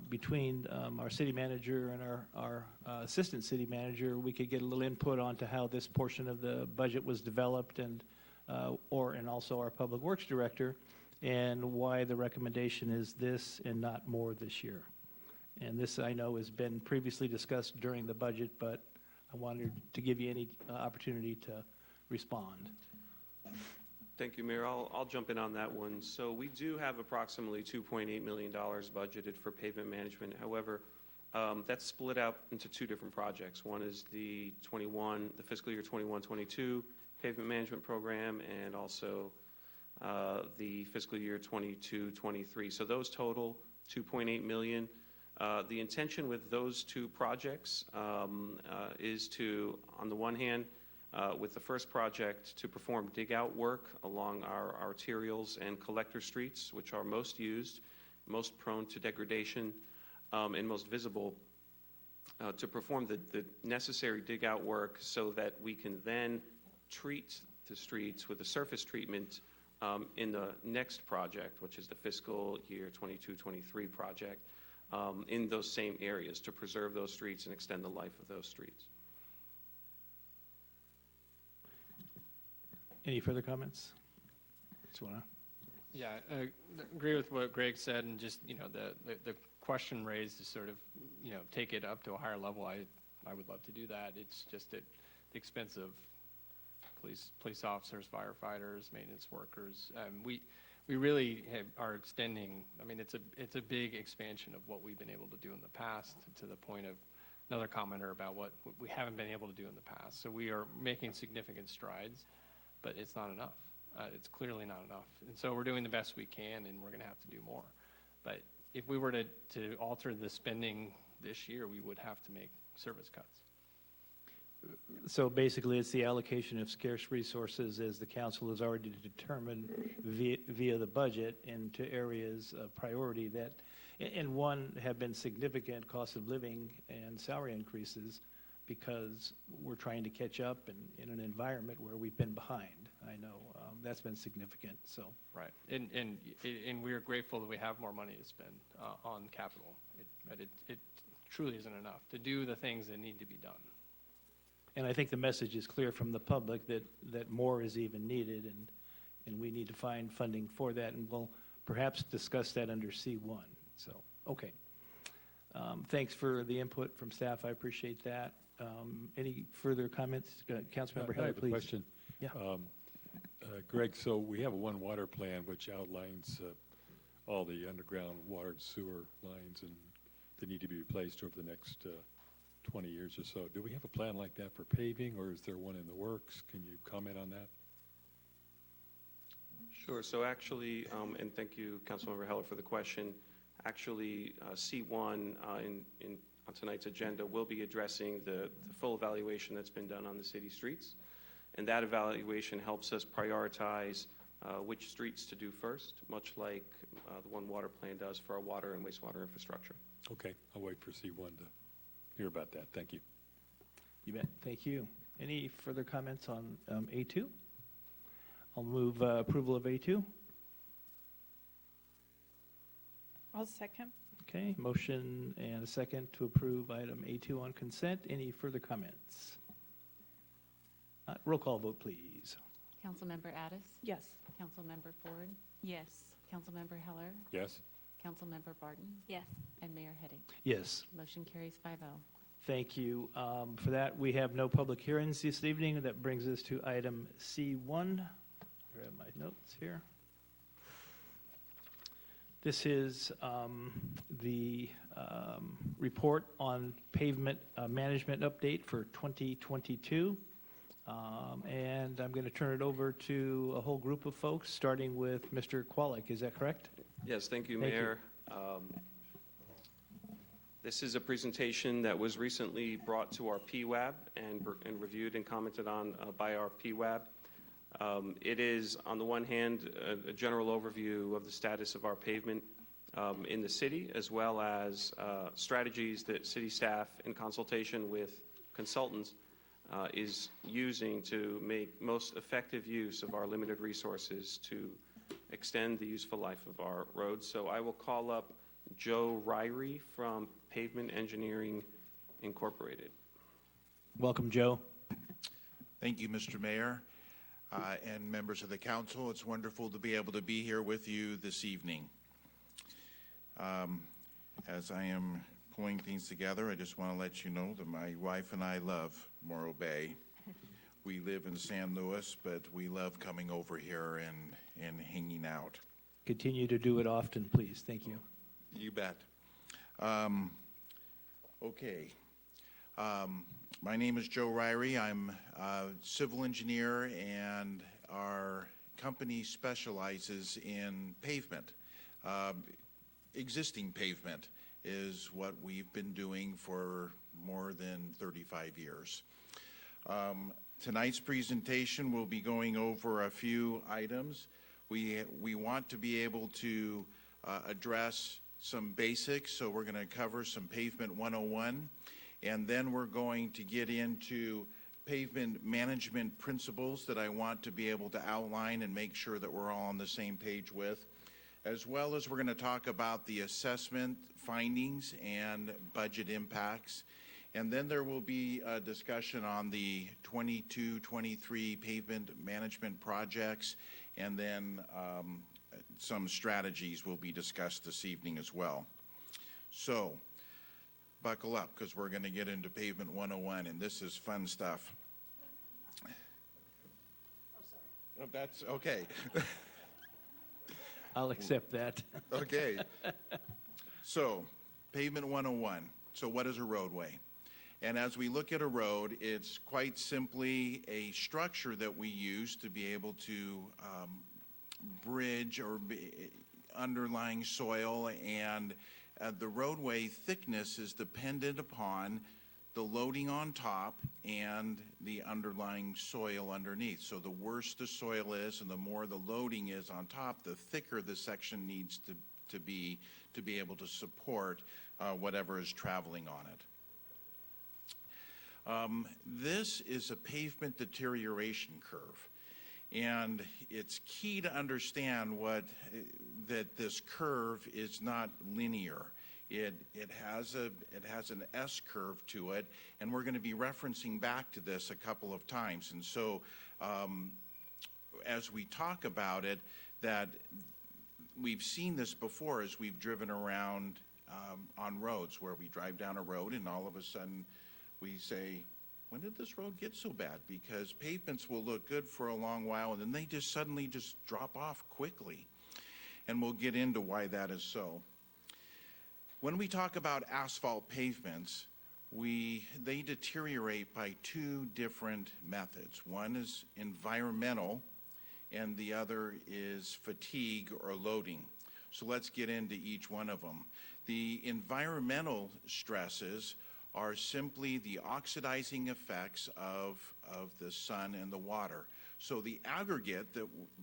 between our city manager and our assistant city manager, we could get a little input onto how this portion of the budget was developed, and also our public works director, and why the recommendation is this and not more this year. And this, I know, has been previously discussed during the budget, but I wanted to give you any opportunity to respond. Thank you, Mayor. I'll jump in on that one. So we do have approximately $2.8 million budgeted for pavement management. However, that's split out into two different projects. One is the fiscal year 21-22 pavement management program, and also the fiscal year 22-23. So those total $2.8 million. The intention with those two projects is to, on the one hand, with the first project, to perform dig-out work along our arterials and collector streets, which are most used, most prone to degradation, and most visible, to perform the necessary dig-out work so that we can then treat the streets with a surface treatment in the next project, which is the fiscal year 22-23 project, in those same areas to preserve those streets and extend the life of those streets. Any further comments? Yeah, I agree with what Greg said, and just, the question raised to sort of, take it up to a higher level. I would love to do that. It's just at the expense of police officers, firefighters, maintenance workers. We really are extending. I mean, it's a big expansion of what we've been able to do in the past, to the point of another commenter about what we haven't been able to do in the past. So we are making significant strides, but it's not enough. It's clearly not enough. And so we're doing the best we can, and we're going to have to do more. But if we were to alter the spending this year, we would have to make service cuts. So basically, it's the allocation of scarce resources, as the council has already determined via the budget, into areas of priority that, and one, have been significant cost of living and salary increases, because we're trying to catch up in an environment where we've been behind. I know that's been significant. So right, and we're grateful that we have more money to spend on capital, but it truly isn't enough to do the things that need to be done. And I think the message is clear from the public that more is even needed, and we need to find funding for that, and we'll perhaps discuss that under C1. So, okay. Thanks for the input from staff. I appreciate that. Any further comments? Councilmember Heller, please. I have a question. Yeah. Greg, so we have a One Water plan which outlines all the underground water and sewer lines and that need to be replaced over the next 20 years or so. Do we have a plan like that for paving, or is there one in the works? Can you comment on that? Sure. So actually, and thank you, Councilmember Heller, for the question. Actually, C1 on tonight's agenda will be addressing the full evaluation that's been done on the city streets. And that evaluation helps us prioritize which streets to do first, much like the One Water plan does for our water and wastewater infrastructure. Okay. I'll wait for C1 to hear about that. Thank you. You bet. Thank you. Any further comments on A2? I'll move approval of A2. I'll second. Okay, motion and a second to approve item A2 on consent. Any further comments? Roll call vote, please. Councilmember Addis? Yes. Councilmember Ford? Yes. Councilmember Heller? Yes? Councilmember Barton? Yes. And Mayor Heading? Yes. Motion carries 5-0. Thank you. For that, we have no public hearings this evening. That brings us to item C1. Grab my notes here. This is the report on pavement management update for 2022. And I'm going to turn it over to a whole group of folks, starting with Mr. Kwalik. Is that correct? Yes, thank you, Thank you. Mayor. This is a presentation that was recently brought to our PWAB and reviewed and commented on by our PWAB. It is, on the one hand, a general overview of the status of our pavement in the city, as well as strategies that city staff, in consultation with consultants, is using to make most effective use of our limited resources to extend the useful life of our roads. So I will call up Joe Ryrie from Pavement Engineering Incorporated. Welcome, Joe. Thank you, Mr. Mayor, and members of the council. It's wonderful to be able to be here with you this evening. As I am pulling things together, I just want to let you know that my wife and I love Morro Bay. We live in San Luis, but we love coming over here and hanging out. Continue to do it often, please. Thank you. You bet. Okay. My name is Joe Ryrie. I'm a civil engineer, and our company specializes in pavement. Existing pavement is what we've been doing for more than 35 years. Tonight's presentation will be going over a few items. We want to be able to address some basics, so we're going to cover some Pavement 101, and then we're going to get into pavement management principles that I want to be able to outline and make sure that we're all on the same page with, as well as we're going to talk about the assessment findings and budget impacts. And then there will be a discussion on the 22-23 pavement management projects, and then some strategies will be discussed this evening as well. So buckle up, because we're going to get into Pavement 101, and this is fun stuff. Oh, sorry. Oh, that's okay. I'll accept that. Okay. So, Pavement 101. So what is a roadway? And as we look at a road, it's quite simply a structure that we use to be able to bridge or underlying soil, and the roadway thickness is dependent upon the loading on top and the underlying soil underneath. So the worse the soil is and the more the loading is on top, the thicker the section needs to be able to support whatever is traveling on it. This is a pavement deterioration curve, and it's key to understand that this curve is not linear. It has an S curve to it, and we're going to be referencing back to this a couple of times. And so, as we talk about it, that we've seen this before as we've driven around on roads, where we drive down a road and all of a sudden we say, when did this road get so bad? Because pavements will look good for a long while, and then they just suddenly just drop off quickly. And we'll get into why that is so. When we talk about asphalt pavements, they deteriorate by two different methods. One is environmental, and the other is fatigue or loading. So let's get into each one of them. The environmental stresses are simply the oxidizing effects of the sun and the water. So the aggregate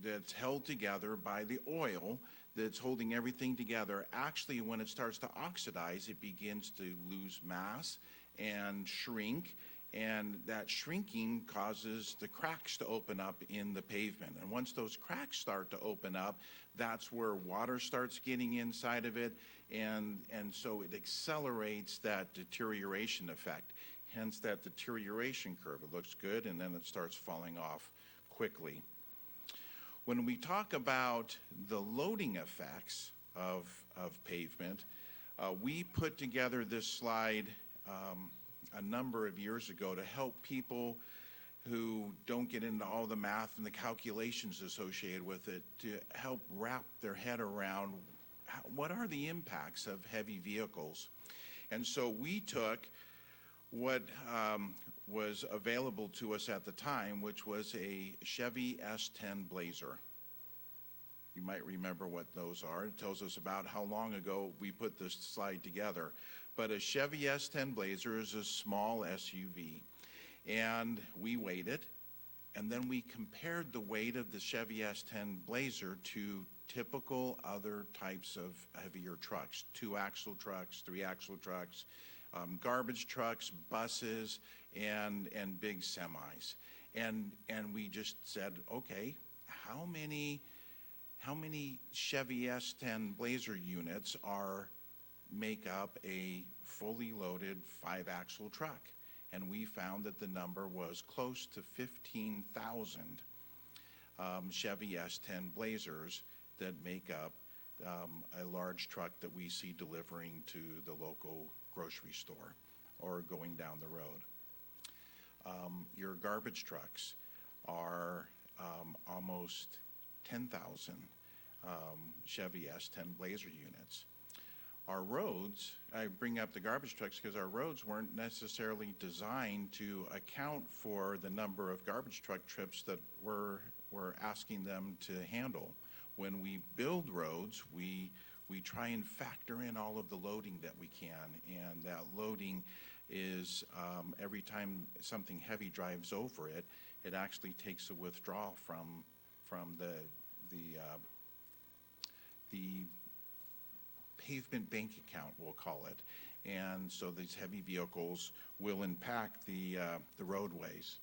that's held together by the oil that's holding everything together, actually when it starts to oxidize, it begins to lose mass and shrink, and that shrinking causes the cracks to open up in the pavement. And once those cracks start to open up, that's where water starts getting inside of it, and so it accelerates that deterioration effect. Hence that deterioration curve. It looks good, and then it starts falling off quickly. When we talk about the loading effects of pavement, we put together this slide a number of years ago to help people who don't get into all the math and the calculations associated with it, to help wrap their head around what are the impacts of heavy vehicles. And so we took what was available to us at the time, which was a Chevy S10 Blazer. You might remember what those are. It tells us about how long ago we put this slide together. But a Chevy S10 Blazer is a small SUV. And we weighed it, and then we compared the weight of the Chevy S10 Blazer to typical other types of heavier trucks, 2-axle trucks, 3-axle trucks, garbage trucks, buses, and big semis. And we just said, okay, how many Chevy S10 Blazer units make up a fully loaded 5-axle truck? And we found that the number was close to 15,000 Chevy S10 Blazers that make up a large truck that we see delivering to the local grocery store or going down the road. Your garbage trucks are almost 10,000 Chevy S10 Blazer units. Our roads, I bring up the garbage trucks because our roads weren't necessarily designed to account for the number of garbage truck trips that we're asking them to handle. When we build roads, we try and factor in all of the loading that we can, and that loading is every time something heavy drives over it, it actually takes a withdrawal from the pavement bank account, we'll call it. And so these heavy vehicles will impact the roadways.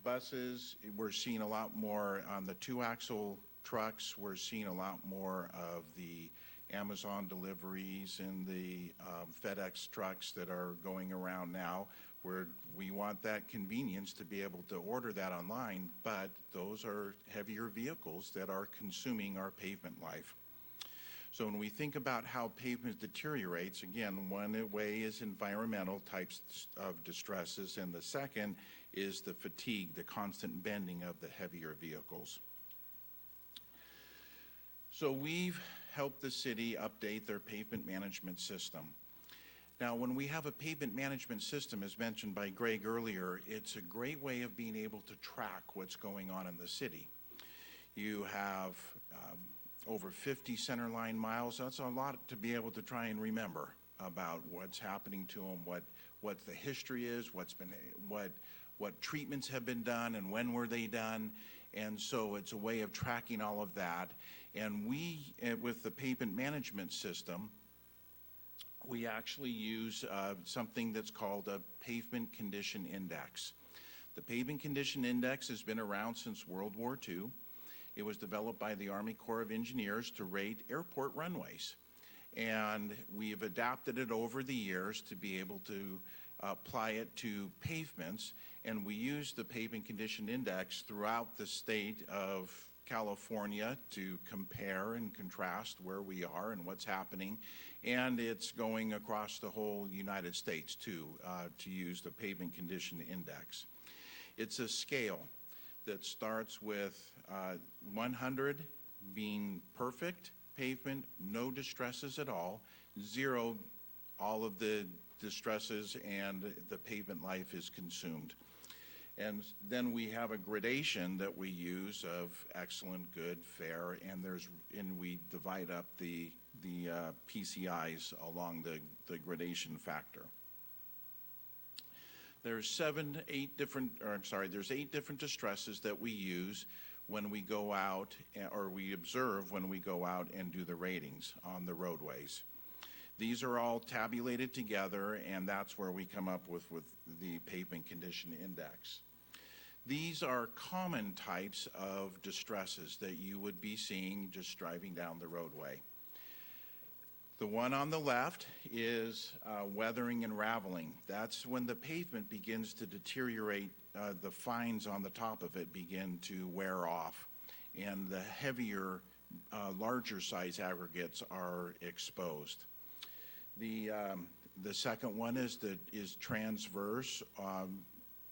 Buses, we're seeing a lot more on the 2-axle trucks. We're seeing a lot more of the Amazon deliveries and the FedEx trucks that are going around now, where we want that convenience to be able to order that online, but those are heavier vehicles that are consuming our pavement life. So when we think about how pavement deteriorates, again, one way is environmental types of distresses, and the second is the fatigue, the constant bending of the heavier vehicles. So we've helped the city update their pavement management system. Now, when we have a pavement management system, as mentioned by Greg earlier, it's a great way of being able to track what's going on in the city. You have over 50 centerline miles. That's a lot to be able to try and remember about what's happening to them, what the history is, what treatments have been done and when were they done. And so it's a way of tracking all of that. And we, with the pavement management system, we actually use something that's called a pavement condition index. The pavement condition index has been around since World War II. It was developed by the Army Corps of Engineers to rate airport runways. And we've adapted it over the years to be able to apply it to pavements. And we use the pavement condition index throughout the state of California to compare and contrast where we are and what's happening. And it's going across the whole United States too, to use the pavement condition index. It's a scale that starts with 100 being perfect pavement, no distresses at all, 0, all of the distresses and the pavement life is consumed. And then we have a gradation that we use of excellent, good, fair, and we divide up the PCIs along the gradation factor. There's 8 different distresses that we use when we go out, or we observe when we go out and do the ratings on the roadways. These are all tabulated together, and that's where we come up with the pavement condition index. These are common types of distresses that you would be seeing just driving down the roadway. The one on the left is weathering and raveling. That's when the pavement begins to deteriorate, the fines on the top of it begin to wear off, and the heavier, larger size aggregates are exposed. The second one is transverse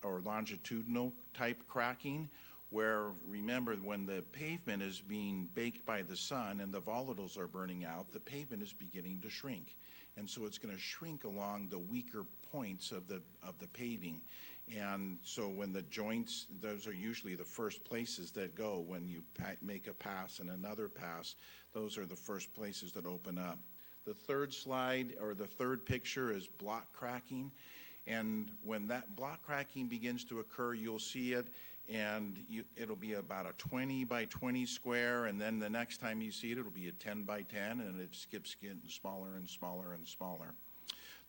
or longitudinal type cracking, where, remember, when the pavement is being baked by the sun and the volatiles are burning out, the pavement is beginning to shrink. And so it's going to shrink along the weaker points of the paving. And so when the joints, those are usually the first places that go when you make a pass and another pass. Those are the first places that open up. The third slide, or the third picture, is block cracking. And when that block cracking begins to occur, you'll see it, and it'll be about a 20 by 20 square, and then the next time you see it, it'll be a 10 by 10, and it keeps getting smaller and smaller and smaller.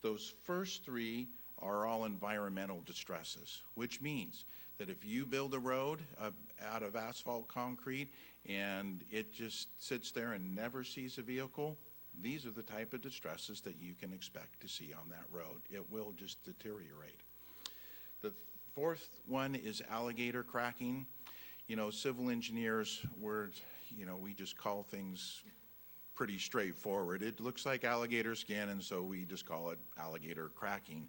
Those first 3 are all environmental distresses, which means that if you build a road out of asphalt concrete and it just sits there and never sees a vehicle, these are the type of distresses that you can expect to see on that road. It will just deteriorate. The fourth one is alligator cracking. You know, civil engineers, we just call things pretty straightforward. It looks like alligator skin, and so we just call it alligator cracking.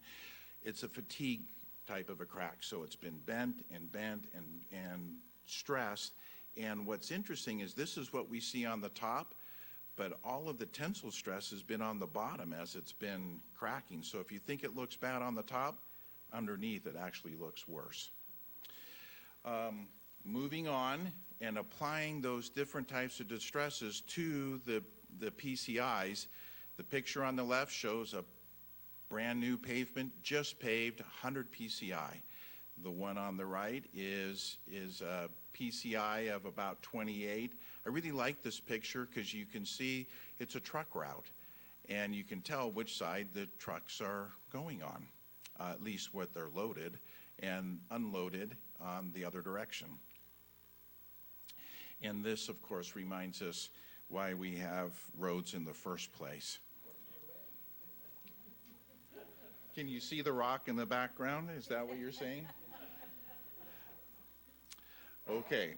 It's a fatigue type of a crack, so it's been bent and stressed. And what's interesting is this is what we see on the top, but all of the tensile stress has been on the bottom as it's been cracking. So if you think it looks bad on the top, underneath it actually looks worse. Moving on and applying those different types of distresses to the PCIs, the picture on the left shows a brand new pavement, just paved, 100 PCI. The one on the right is a PCI of about 28. I really like this picture because you can see it's a truck route, and you can tell which side the trucks are going on, at least what they're loaded, and unloaded on the other direction. And this, of course, reminds us why we have roads in the first place. Can you see the rock in the background? Is that what you're saying? Okay,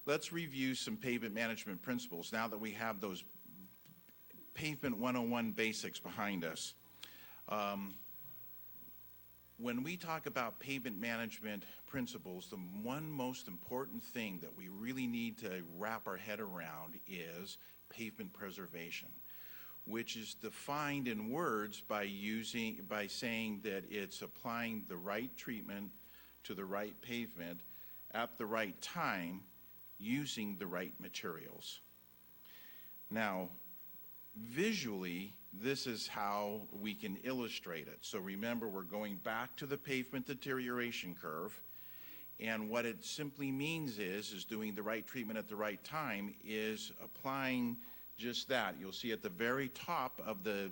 let's review some pavement management principles now that we have those pavement 101 basics behind us. When we talk about pavement management principles, the one most important thing that we really need to wrap our head around is pavement preservation, which is defined in words by saying that it's applying the right treatment to the right pavement at the right time using the right materials. Now, visually, this is how we can illustrate it. So remember, we're going back to the pavement deterioration curve, and what it simply means is doing the right treatment at the right time is applying just that. You'll see at the very top of the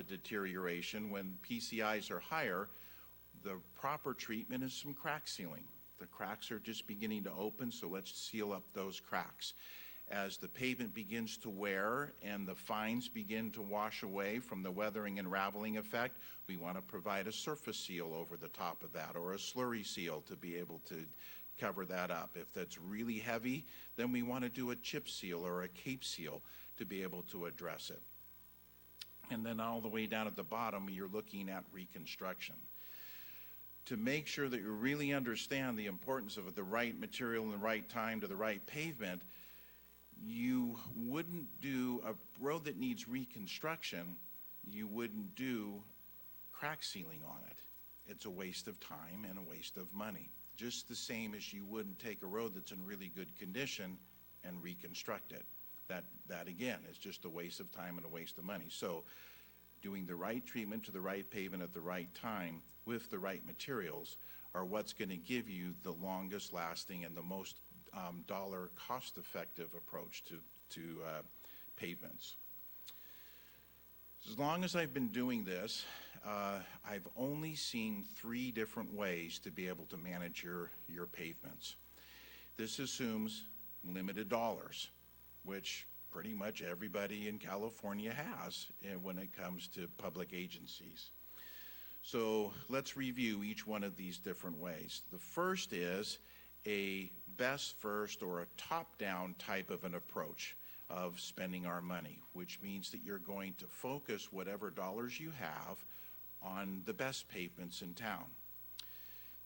deterioration, when PCIs are higher, the proper treatment is some crack sealing. The cracks are just beginning to open, so let's seal up those cracks. As the pavement begins to wear and the fines begin to wash away from the weathering and raveling effect, we want to provide a surface seal over the top of that, or a slurry seal to be able to cover that up. If that's really heavy, then we want to do a chip seal or a cape seal to be able to address it. And then all the way down at the bottom, you're looking at reconstruction. To make sure that you really understand the importance of the right material in the right time to the right pavement, you wouldn't do a road that needs reconstruction, you wouldn't do crack sealing on it. It's a waste of time and a waste of money. Just the same as you wouldn't take a road that's in really good condition and reconstruct it. That again is just a waste of time and a waste of money. So doing the right treatment to the right pavement at the right time with the right materials are what's going to give you the longest lasting and the most dollar cost-effective approach to pavements. As long as I've been doing this, I've only seen 3 different ways to be able to manage your pavements. This assumes limited dollars, which pretty much everybody in California has when it comes to public agencies. So let's review each one of these different ways. The first is a best first or a top-down type of an approach of spending our money, which means that you're going to focus whatever dollars you have on the best pavements in town.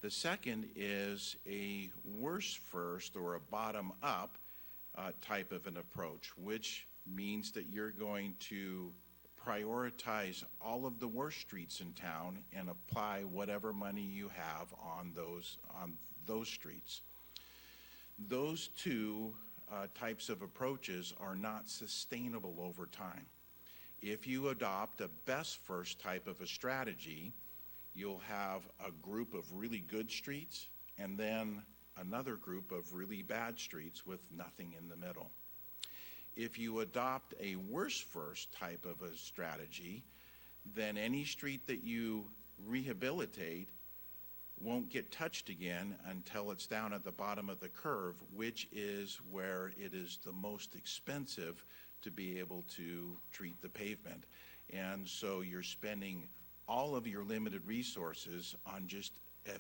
The second is a worst first or a bottom-up type of an approach, which means that you're going to prioritize all of the worst streets in town and apply whatever money you have on those streets. Those 2 types of approaches are not sustainable over time. If you adopt a best first type of a strategy, you'll have a group of really good streets and then another group of really bad streets with nothing in the middle. If you adopt a worst first type of a strategy, then any street that you rehabilitate won't get touched again until it's down at the bottom of the curve, which is where it is the most expensive to be able to treat the pavement. And so you're spending all of your limited resources on just a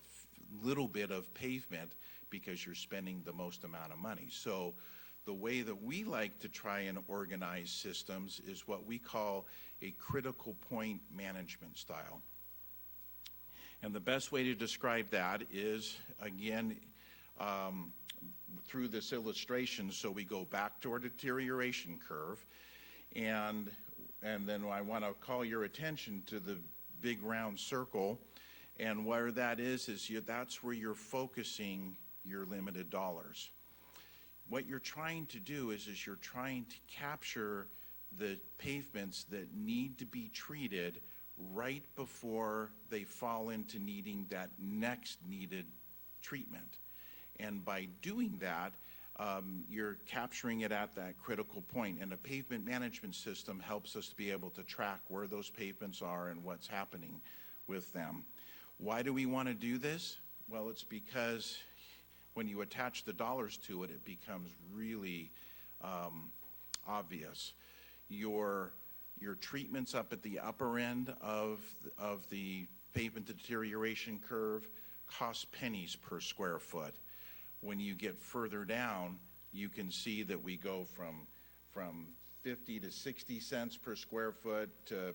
little bit of pavement because you're spending the most amount of money. So The way that we like to try and organize systems is what we call a critical point management style. And the best way to describe that is, again, through this illustration. So we go back to our deterioration curve, and then I want to call your attention to the big round circle, and where that is that's where you're focusing your limited dollars. What you're trying to do is you're trying to capture the pavements that need to be treated right before they fall into needing that next needed treatment. And by doing that, you're capturing it at that critical point. And a pavement management system helps us to be able to track where those pavements are and what's happening with them. Why do we want to do this? Well, it's because when you attach the dollars to it, it becomes really obvious. Your treatments up at the upper end of the pavement deterioration curve cost pennies per square foot. When you get further down, you can see that we go from 50 to 60 cents per square foot to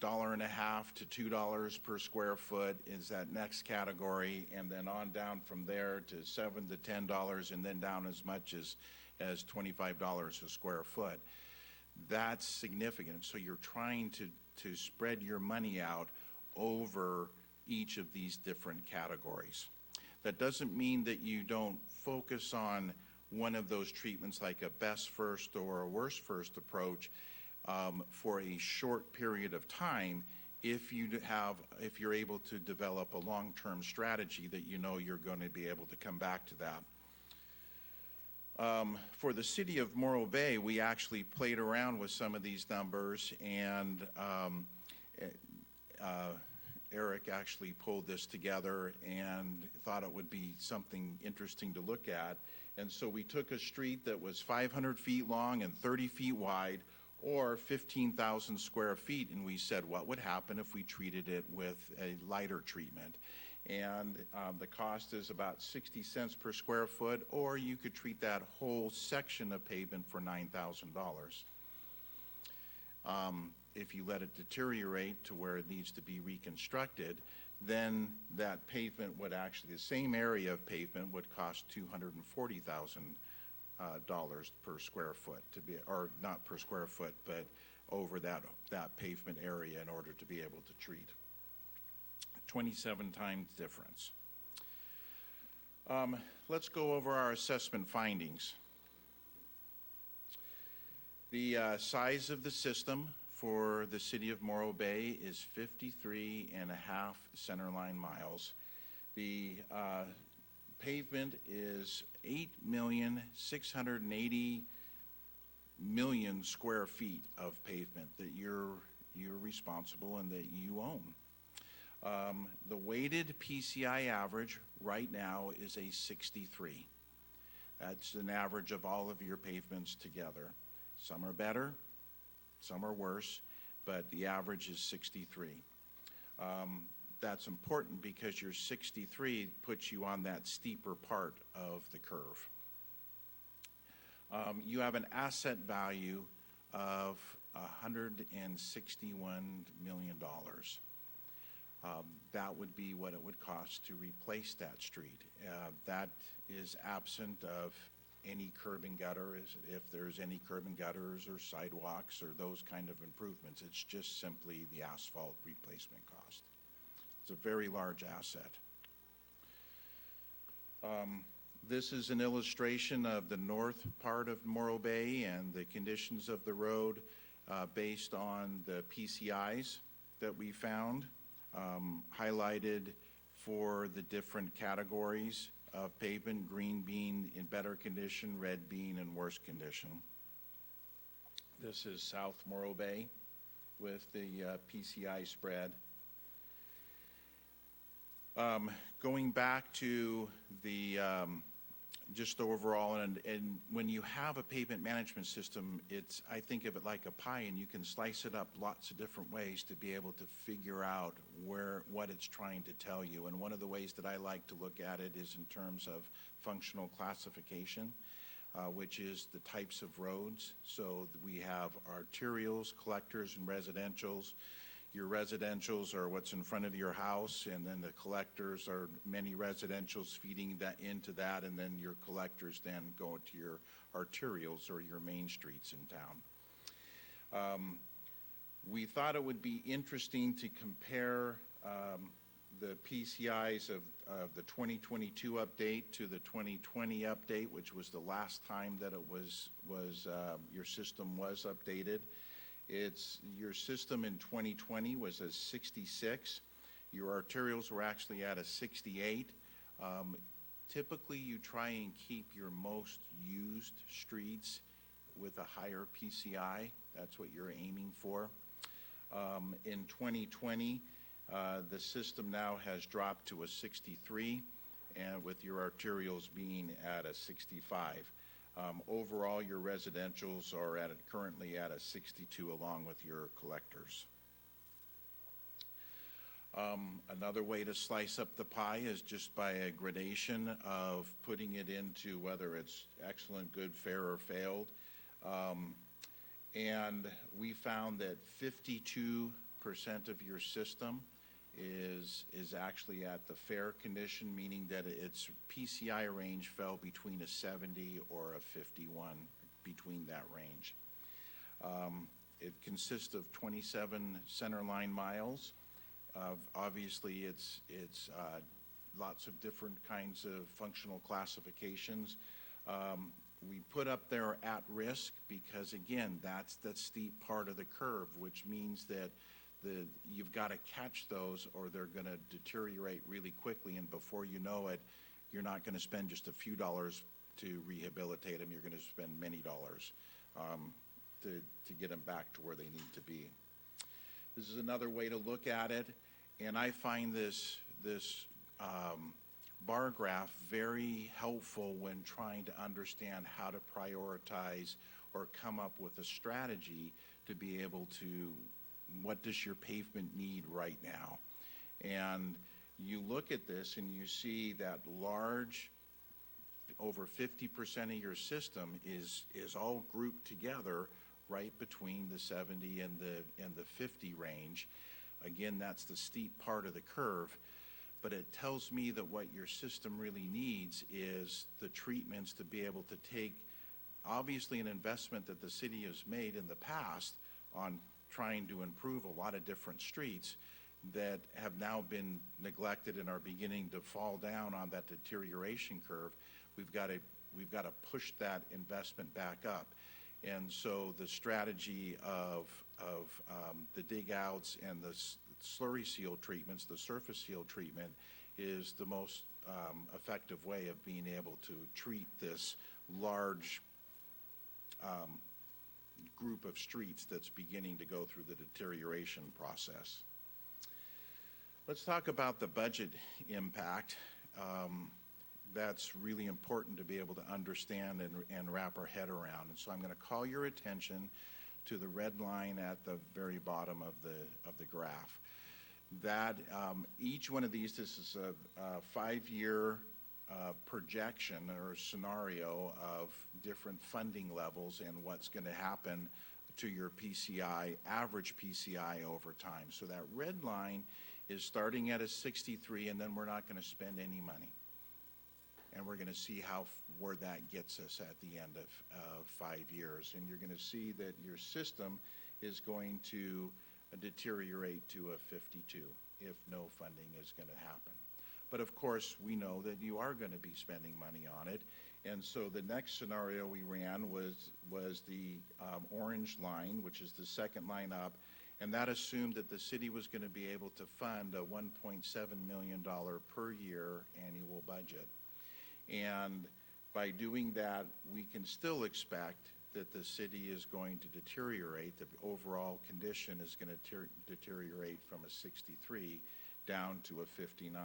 $1.50 to $2 per square foot is that next category, and then on down from there to $7 to $10, and then down as much as $25 a square foot. That's significant. So you're trying to spread your money out over each of these different categories. That doesn't mean that you don't focus on one of those treatments like a best first or a worst first approach for a short period of time if you're able to develop a long-term strategy that you know you're going to be able to come back to that. For the city of Morro Bay, we actually played around with some of these numbers, and Eric actually pulled this together and thought it would be something interesting to look at. And so we took a street that was 500 feet long and 30 feet wide, or 15,000 square feet, and we said, what would happen if we treated it with a lighter treatment? And the cost is about 60 cents per square foot, or you could treat that whole section of pavement for $9,000. If you let it deteriorate to where it needs to be reconstructed, then that pavement would actually, the same area of pavement would cost $240,000 per square foot to be, or not per square foot, but over that pavement area in order to be able to treat. 27 times difference. Let's go over our assessment findings. The size of the system for the city of Morro Bay is 53.5 centerline miles. The pavement is 8,680,000 square feet of pavement that you're responsible and that you own. The weighted PCI average right now is a 63. That's an average of all of your pavements together. Some are better, some are worse, but the average is 63. That's important because your 63 puts you on that steeper part of the curve. You have an asset value of $161 million. That would be what it would cost to replace that street. That is absent of any curb and gutter, if there's any curb and gutters or sidewalks or those kind of improvements. It's just simply the asphalt replacement cost. It's a very large asset. This is an illustration of the north part of Morro Bay and the conditions of the road based on the PCIs that we found, highlighted for the different categories of pavement: green being in better condition, red being in worse condition. This is South Morro Bay with the PCI spread. Going back to the just overall, and when you have a pavement management system, I think of it like a pie, and you can slice it up lots of different ways to be able to figure out what it's trying to tell you. And one of the ways that I like to look at it is in terms of functional classification. which is the types of roads. So we have arterials, collectors, and residentials. Your residentials are what's in front of your house, and then the collectors are many residentials feeding that into that, and then your collectors then go to your arterials or your main streets in town. We thought it would be interesting to compare the PCIs of the 2022 update to the 2020 update, which was the last time that it was your system was updated. Your system in 2020 was a 66. Your arterials were actually at a 68. Typically, you try and keep your most used streets with a higher PCI. That's what you're aiming for. In 2020, the system now has dropped to a 63, and with your arterials being at a 65. Overall, your residentials are currently at a 62 along with your collectors. Another way to slice up the pie is just by a gradation of putting it into whether it's excellent, good, fair, or failed. And we found that 52% of your system is actually at the fair condition, meaning that its PCI range fell between a 70 or a 51, between that range. It consists of 27 centerline miles. Obviously, it's lots of different kinds of functional classifications. We put up there at risk because, again, that's the steep part of the curve, which means that you've got to catch those or they're going to deteriorate really quickly, and before you know it, you're not going to spend just a few dollars to rehabilitate them. You're going to spend many dollars to get them back to where they need to be. This is another way to look at it, and I find this bar graph very helpful when trying to understand how to prioritize or come up with a strategy to be able to, what does your pavement need right now? And you look at this and you see that large, over 50% of your system is all grouped together right between the 70 and the 50 range. Again, that's the steep part of the curve, but it tells me that what your system really needs is the treatments to be able to take, obviously, an investment that the city has made in the past on trying to improve a lot of different streets that have now been neglected and are beginning to fall down on that deterioration curve. We've got to push that investment back up. And so the strategy of the dig outs and the slurry seal treatments, the surface seal treatment, is the most effective way of being able to treat this large group of streets that's beginning to go through the deterioration process. Let's talk about the budget impact. That's really important to be able to understand and wrap our head around. And so I'm going to call your attention to the red line at the very bottom of the graph. That each one of these, this is a 5-year projection or scenario of different funding levels and what's going to happen to your PCI, average PCI over time. So that red line is starting at a 63, and then we're not going to spend any money. And we're going to see where that gets us at the end of 5 years. And you're going to see that your system is going to deteriorate to a 52 if no funding is going to happen. But of course, we know that you are going to be spending money on it. And so the next scenario we ran was the orange line, which is the second line up. And that assumed that the city was going to be able to fund a $1.7 million per year annual budget. And by doing that, we can still expect that the city is going to deteriorate. The overall condition is going to deteriorate from a 63 down to a 59.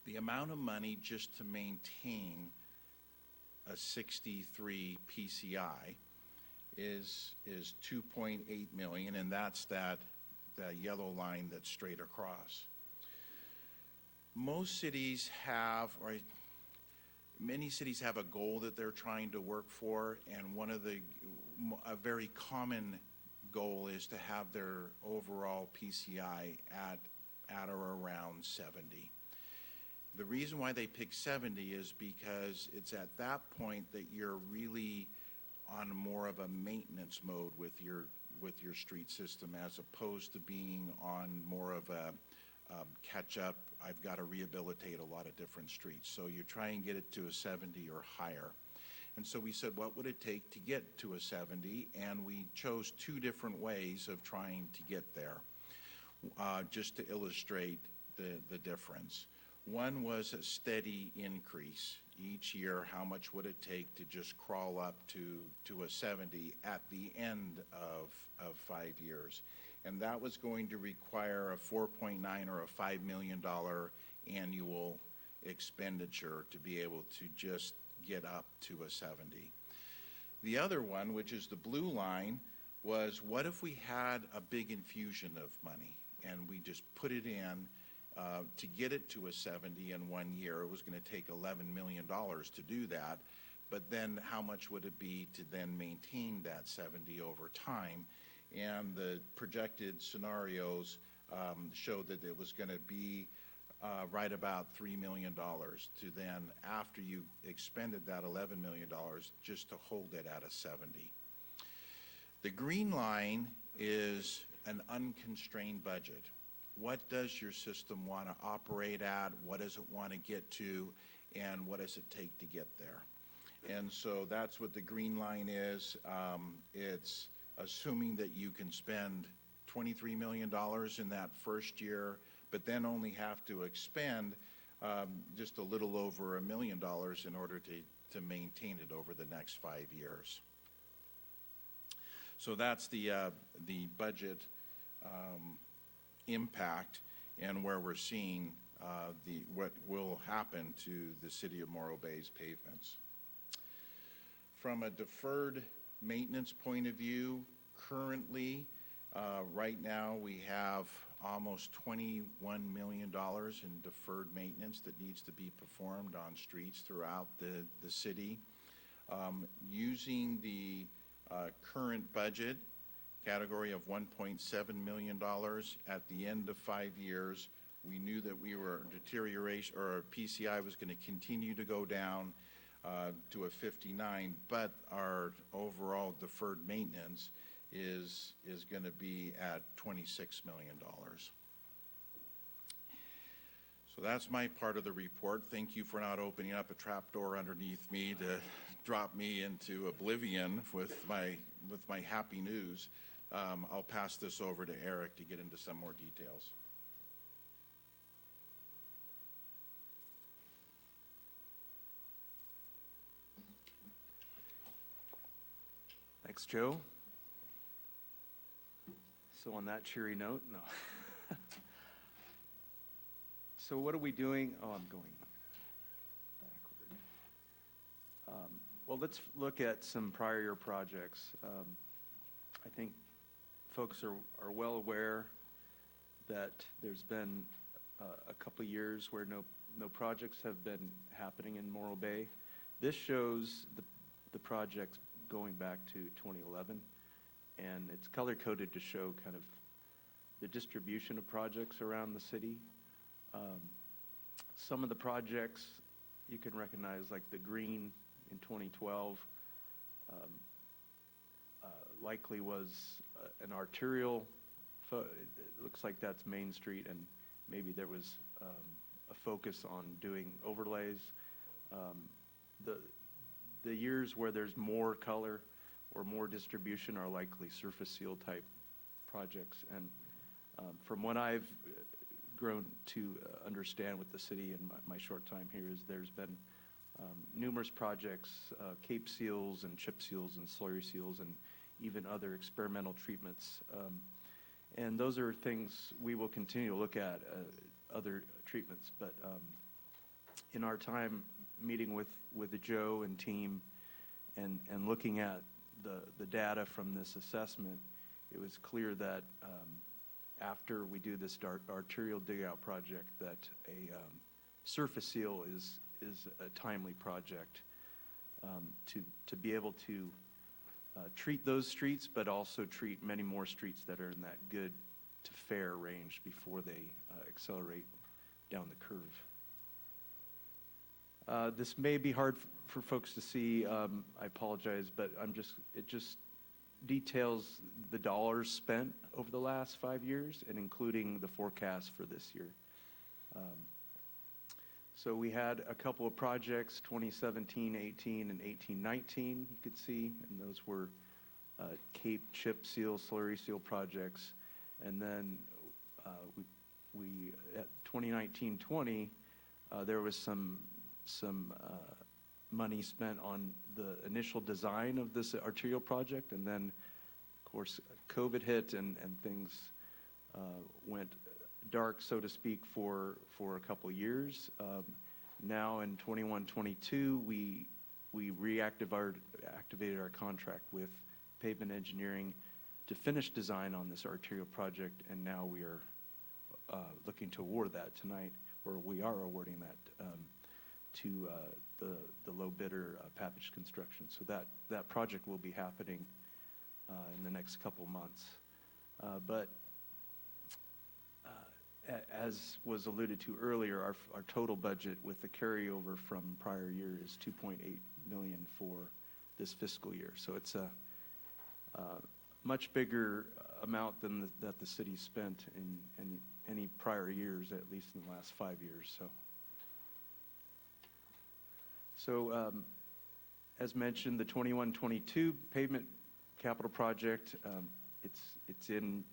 The amount of money just to maintain a 63 PCI is $2.8 million, and that's that yellow line that's straight across. Most cities have, or many cities have a goal that they're trying to work for, and a very common goal is to have their overall PCI at or around 70. The reason why they pick 70 is because it's at that point that you're really on more of a maintenance mode with your street system, as opposed to being on more of a catch up. I've got to rehabilitate a lot of different streets. So you try and get it to a 70 or higher. And so we said, what would it take to get to a 70? And we chose two different ways of trying to get there, just to illustrate the difference. One was a steady increase. Each year, how much would it take to just crawl up to a 70 at the end of 5 years? And that was going to require a 4.9 or a $5 million annual expenditure to be able to just get up to a 70. The other one, which is the blue line, was what if we had a big infusion of money and we just put it in to get it to a 70 in 1 year? It was going to take $11 million to do that, but then how much would it be to then maintain that 70 over time? And the projected scenarios showed that it was going to be right about $3 million to then, after you expended that $11 million, just to hold it at a 70. The green line is an unconstrained budget. What does your system want to operate at? What does it want to get to? And what does it take to get there? And so that's what the green line is. It's assuming that you can spend $23 million in that first year, but then only have to expend just a little over $1 million in order to maintain it over the next 5 years. So that's the budget impact, and where we're seeing what will happen to the City of Morro Bay's pavements. From a deferred maintenance point of view, currently, right now, we have almost $21 million in deferred maintenance that needs to be performed on streets throughout the city. Using the current budget category of $1.7 million, at the end of 5 years, we knew that we were deterioration, or our PCI was going to continue to go down to a 59, but our overall deferred maintenance is going to be at $26 million. So that's my part of the report. Thank you for not opening up a trapdoor underneath me to drop me into oblivion with my happy news. I'll pass this over to Eric to get into some more details. Thanks, Joe. So on that cheery note, no. So what are we doing? Oh, I'm going backward. Well, let's look at some prior year projects. I think folks are well aware that there's been a couple of years where no projects have been happening in Morro Bay. This shows the projects going back to 2011, and it's color-coded to show kind of the distribution of projects around the city. Some of the projects you can recognize, like the green in 2012, likely was an arterial. It looks like that's Main Street, and maybe there was a focus on doing overlays. The years where there's more color or more distribution are likely surface seal type projects. And from what I've grown to understand with the city in my short time here is there's been numerous projects, cape seals and chip seals and slurry seals and even other experimental treatments. And those are things we will continue to look at, other treatments. But in our time meeting with Joe and team and looking at the data from this assessment, it was clear that after we do this arterial dig out project, that a surface seal is is a timely project to be able to treat those streets, but also treat many more streets that are in that good to fair range before they accelerate down the curve. This may be hard for folks to see. I apologize, but it just details the dollars spent over the last 5 years and including the forecast for this year. So we had a couple of projects, 2017-18 and 18-19, you could see, and those were Cape chip seal, slurry seal projects. And then we at 2019-20, there was some money spent on the initial design of this arterial project, and then, of course, COVID hit and things went dark, so to speak, for a couple of years. Now in 21-22, we activated our contract with Pavement Engineering to finish design on this arterial project, and now we are looking to award that tonight, or we are awarding that to the low bidder, Papich Construction. So that project will be happening in the next couple months. But as was alluded to earlier, our total budget with the carryover from prior year is $2.8 million for this fiscal year. So it's a much bigger amount than that the city spent in any prior years, at least in the last 5 years. So as mentioned, the 21-22 pavement capital project, it's in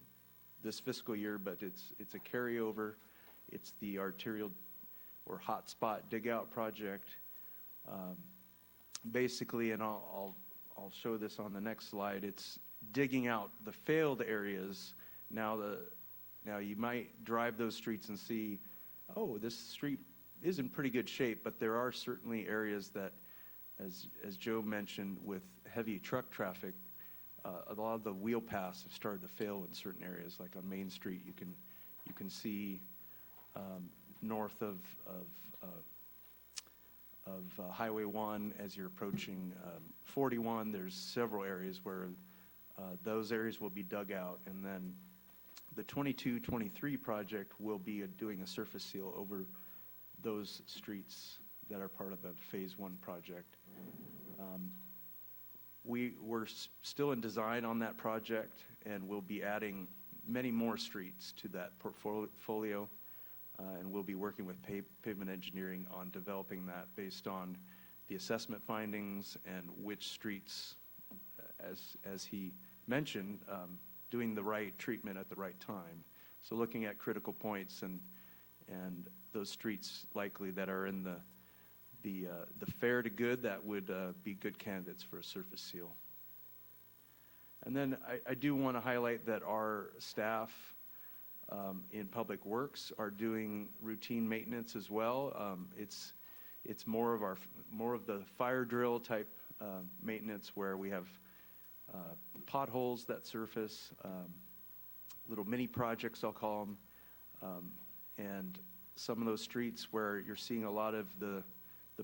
this fiscal year, but it's a carryover. It's the arterial or hotspot dig out project. Basically, and I'll show this on the next slide, it's digging out the failed areas. Now you might drive those streets and see, oh, this street is in pretty good shape, but there are certainly areas that, as Joe mentioned, with heavy truck traffic, a lot of the wheel paths have started to fail in certain areas. Like on Main Street, you can see north of Highway 1 as you're approaching 41. There's several areas where those areas will be dug out, and then the 22-23 project will be doing a surface seal over those streets that are part of the Phase 1 project. We're still in design on that project, and we'll be adding many more streets to that portfolio, and we'll be working with Pavement Engineering on developing that based on the assessment findings and which streets, as he mentioned, doing the right treatment at the right time. So looking at critical points and those streets likely that are in the fair to good that would be good candidates for a surface seal. And then I do want to highlight that our staff in Public Works are doing routine maintenance as well. It's more of the fire drill type maintenance where we have potholes that surface, little mini projects I'll call them, and some of those streets where you're seeing a lot of the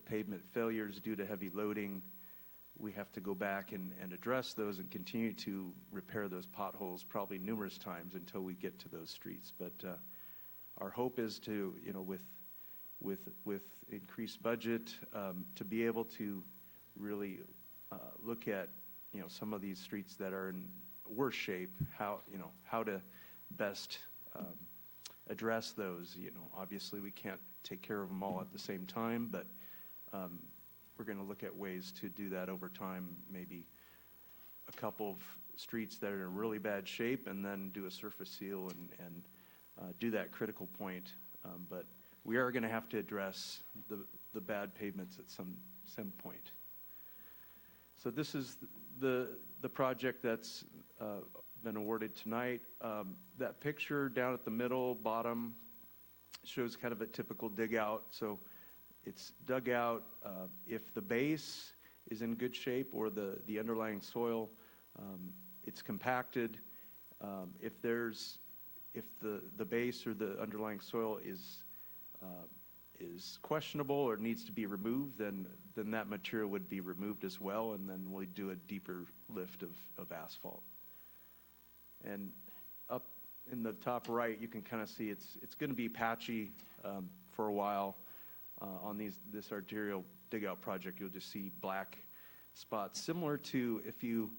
pavement failures due to heavy loading, we have to go back and address those and continue to repair those potholes probably numerous times until we get to those streets. But our hope is to, with increased budget, to be able to really look at, some of these streets that are in worse shape, how to best address those. Obviously we can't take care of them all at the same time, but we're going to look at ways to do that over time, maybe a couple of streets that are in really bad shape and then do a surface seal and do that critical point. But we are going to have to address the bad pavements at some point. So this is the project that's been awarded tonight. That picture down at the middle, bottom, shows kind of a typical dig out. So it's dug out if the base is in good shape or the underlying soil, it's compacted. If the base or the underlying soil is is questionable or needs to be removed, then that material would be removed as well, and then we do a deeper lift of asphalt. And up in the top right, you can kind of see it's going to be patchy for a while. On this arterial dig-out project, you'll just see black spots, similar to, if you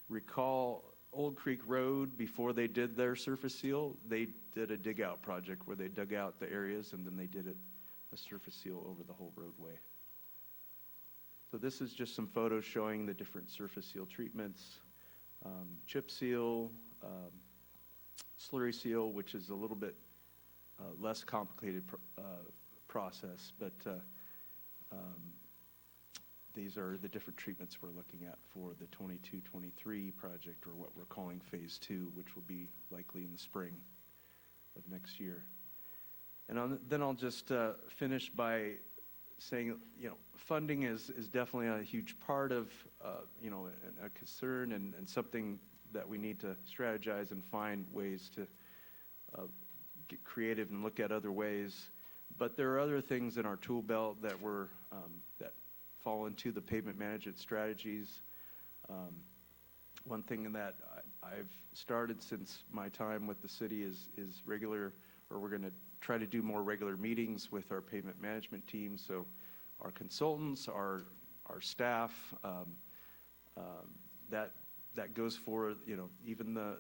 recall, Old Creek Road. Before they did their surface seal, they did a dig-out project where they dug out the areas and then they did a surface seal over the whole roadway. So this is just some photos showing the different surface seal treatments. Chip seal, slurry seal, which is a little bit less complicated process, but these are the different treatments we're looking at for the 22-23 project, or what we're calling Phase 2, which will be likely in the spring of next year. And then I'll just finish by saying, funding is definitely a huge part of, a concern and something that we need to strategize and find ways to get creative and look at other ways. But there are other things in our tool belt that that fall into the pavement management strategies. One thing that I've started since my time with the city is we're going to try to do more regular meetings with our pavement management team. So our consultants, our staff, that goes for, even the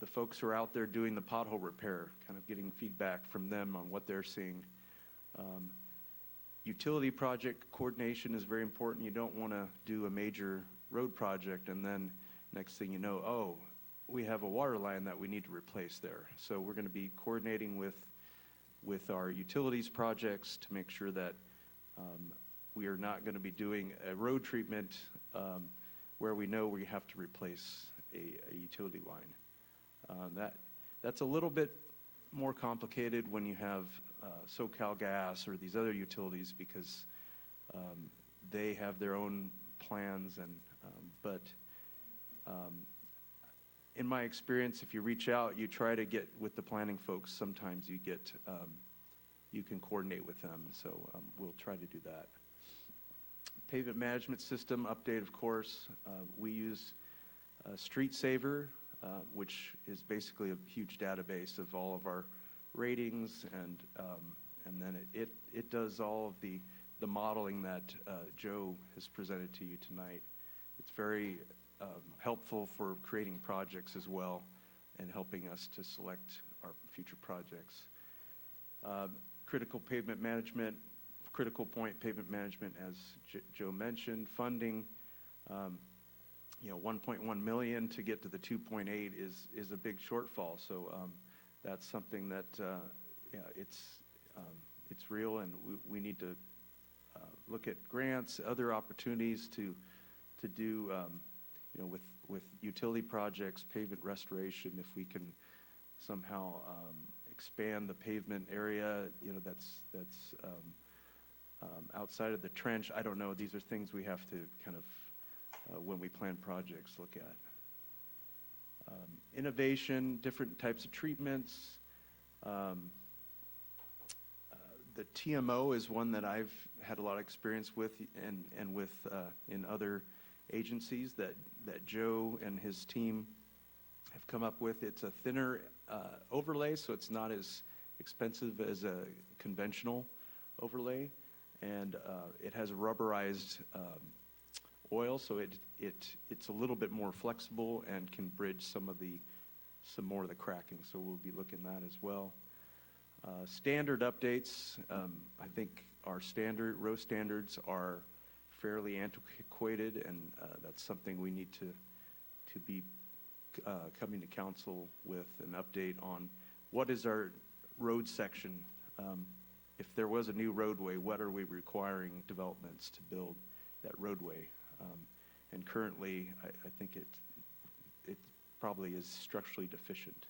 folks who are out there doing the pothole repair, kind of getting feedback from them on what they're seeing. Utility project coordination is very important. You don't want to do a major road project and then next thing you know, oh, we have a water line that we need to replace there. So we're going to be coordinating with our utilities projects to make sure that we are not going to be doing a road treatment where we know we have to replace a utility line. That's a little bit more complicated when you have SoCal Gas or these other utilities, because they have their own plans, but in my experience, if you reach out, you try to get with the planning folks, sometimes you can coordinate with them, so we'll try to do that. Pavement management system update, of course. We use Street Saver, which is basically a huge database of all of our ratings, and then it does all of the modeling that Joe has presented to you tonight. It's very helpful for creating projects as well and helping us to select our future projects. Critical pavement management, critical point pavement management, as Joe mentioned. Funding, 1.1 million to get to the 2.8 is a big shortfall. So that's something that it's real, and we need to look at grants, other opportunities to do with utility projects, pavement restoration. If we can somehow expand the pavement area, that's outside of the trench. I don't know. These are things we have to kind of, when we plan projects, look at. Innovation, different types of treatments. The TMO is one that I've had a lot of experience with, and with in other agencies that Joe and his team have come up with. It's a thinner overlay, so it's not as expensive as a conventional overlay, and it has a rubberized oil, so it's a little bit more flexible and can bridge some more of the cracking. So we'll be looking at that as well. Standard updates. I think our row standards are fairly antiquated, and that's something we need to be coming to council with an update on. What is our road section? If there was a new roadway, what are we requiring developments to build that roadway? And currently, I think it probably is structurally deficient.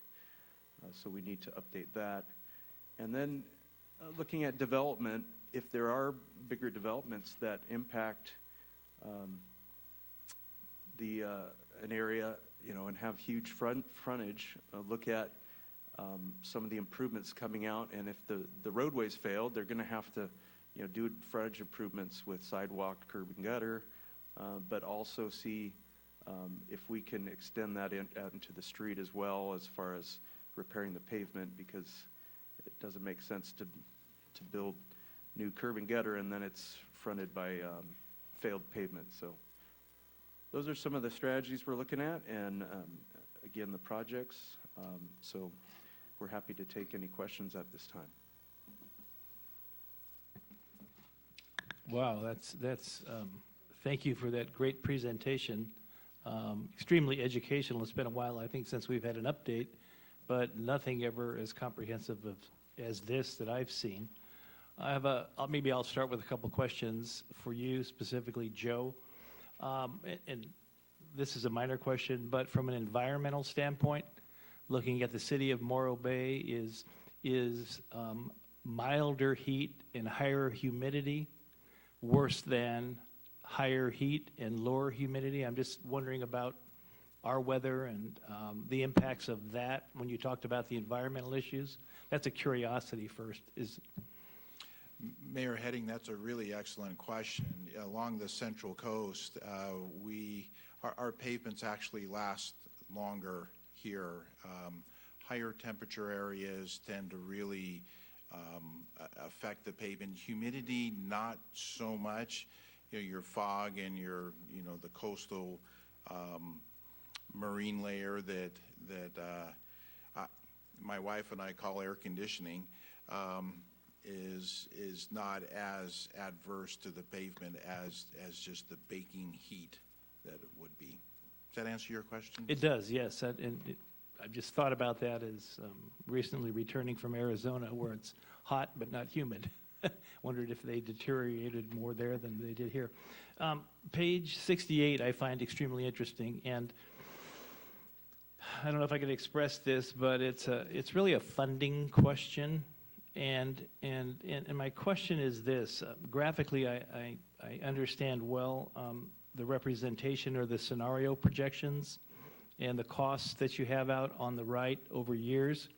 So we need to update that. And then looking at development, if there are bigger developments that impact an area, and have huge frontage, look at some of the improvements coming out. And if the roadways failed, they're going to have to, do frontage improvements with sidewalk, curb and gutter, but also see if we can extend that out into the street as well, as far as repairing the pavement, because it doesn't make sense to build new curb and gutter and then it's fronted by failed pavement. So those are some of the strategies we're looking at, and again, the projects. So we're happy to take any questions at this time. Wow, that's thank you for that great presentation. Extremely educational. It's been a while, I think, since we've had an update, but nothing ever as comprehensive as this that I've seen. Maybe I'll start with a couple questions for you, specifically, Joe. And this is a minor question, but from an environmental standpoint, looking at the city of Morro Bay, is milder heat and higher humidity worse than higher heat and lower humidity? I'm just wondering about our weather and the impacts of that when you talked about the environmental issues. That's a curiosity first. Mayor Heading, that's a really excellent question. Along the Central Coast, our pavements actually last longer here. Higher temperature areas tend to really affect the pavement. Humidity, not so much. Your fog and your, the coastal marine layer that my wife and I call air conditioning, is not as adverse to the pavement as just the baking heat that it would be. Does that answer your question? It does, yes. I've just thought about that as recently returning from Arizona, where it's hot but not humid. Wondered if they deteriorated more there than they did here. Page 68 I find extremely interesting, and I don't know if I could express this, but it's really a funding question. And my question is this. Graphically, I understand well the representation or the scenario projections and the costs that you have out on the right over years.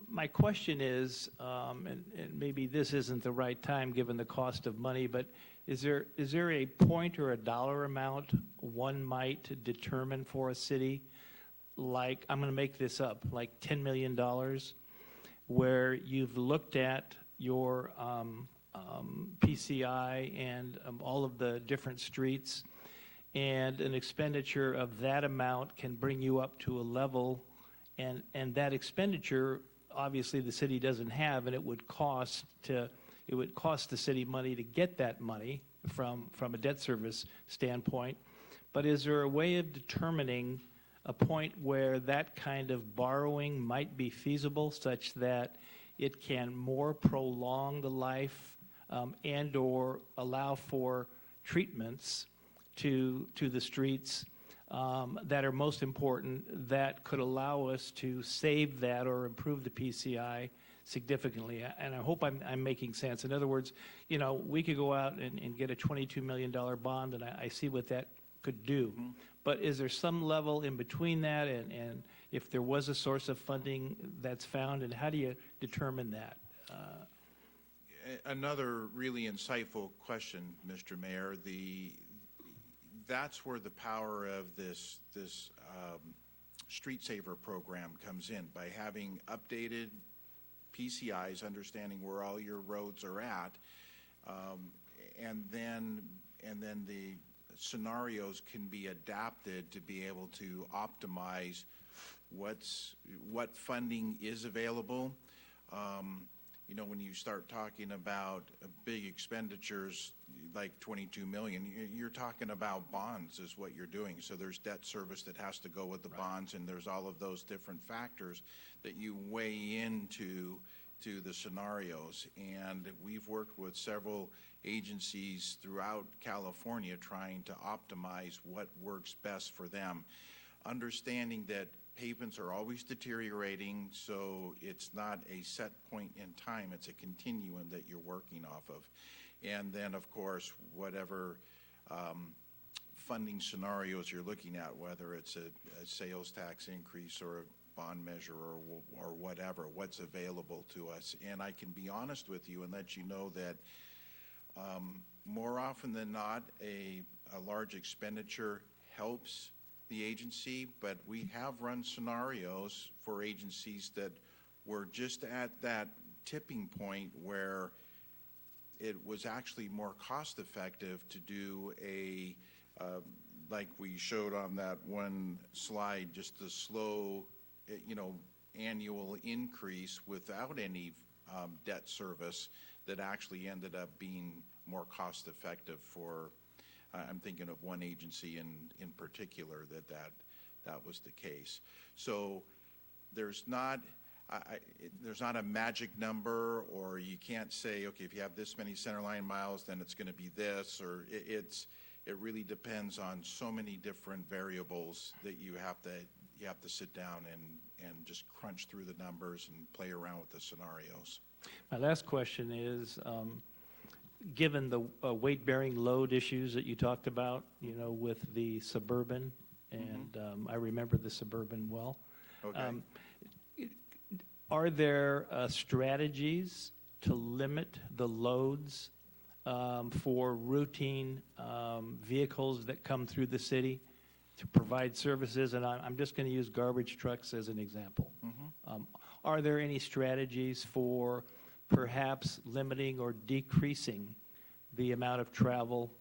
My question is, and maybe this isn't the right time given the cost of money, but is there a point or a dollar amount one might determine for a city, like, I'm going to make this up, like $10 million, where you've looked at your PCI and all of the different streets, and an expenditure of that amount can bring you up to a level, and that expenditure, obviously, the city doesn't have, and it would cost the city money to get that money from a debt service standpoint. But is there a way of determining a point where that kind of borrowing might be feasible, such that it can more prolong the life and or allow for treatments to the streets that are most important, that could allow us to save that or improve the PCI significantly? And I hope I'm making sense. In other words, we could go out and get a $22 million bond, and I see what that could do. Mm-hmm. But is there some level in between that, and if there was a source of funding that's found, and how do you determine that? Another really insightful question, Mr. Mayor. That's where the power of this Street Saver program comes in, by having updated PCIs, understanding where all your roads are at, and then the scenarios can be adapted to be able to optimize what funding is available. When you start talking about big expenditures like 22 million, you're talking about bonds is what you're doing. So there's debt service that has to go with the bonds, and there's all of those different factors that you weigh into the scenarios. And we've worked with several agencies throughout California trying to optimize what works best for them, understanding that pavements are always deteriorating, so it's not a set point in time, it's a continuum that you're working off of. And then, of course, whatever funding scenarios you're looking at, whether it's a sales tax increase or a bond measure or whatever, what's available to us. And I can be honest with you and let you know that more often than not, a large expenditure helps the agency, but we have run scenarios for agencies that were just at that tipping point where it was actually more cost effective to do like we showed on that one slide, just the slow, annual increase without any debt service that actually ended up being more cost effective for, I'm thinking of one agency in particular that was the case. So there's not a magic number, or you can't say, okay, if you have this many centerline miles, then it's going to be this, or it really depends on so many different variables that you have to sit down and just crunch through the numbers and play around with the scenarios. My last question is, given the weight-bearing load issues that you talked about, with the Suburban, and I remember the Suburban well. Okay. Are there strategies to limit the loads for routine vehicles that come through the city to provide services? And I'm just going to use garbage trucks as an example. Are there any strategies for perhaps limiting or decreasing the amount of travel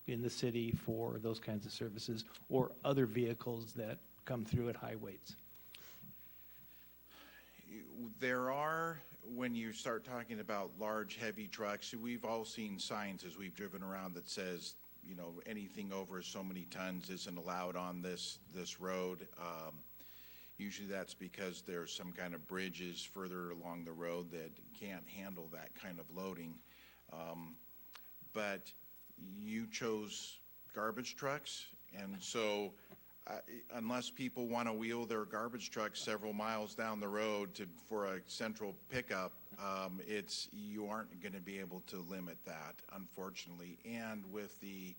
in the city for those kinds of services or other vehicles that come through at high weights? There are, when you start talking about large, heavy trucks, we've all seen signs as we've driven around that says, anything over so many tons isn't allowed on this road. Usually that's because there's some kind of bridges further along the road that can't handle that kind of loading. But you chose garbage trucks, and so unless people want to wheel their garbage truck several miles down the road for a central pickup, you aren't going to be able to limit that, unfortunately. And with the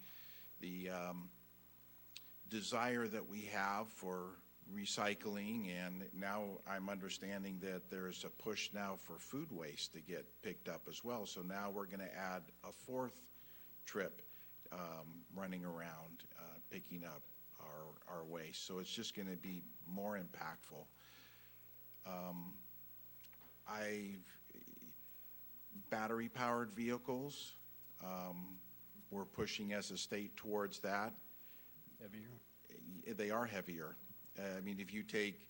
desire that we have for recycling, and now I'm understanding that there's a push now for food waste to get picked up as well. So now we're going to add a fourth trip running around picking up our waste. So it's just going to be more impactful. Battery-powered vehicles, we're pushing as a state towards that. Heavier? They are heavier. I mean, if you take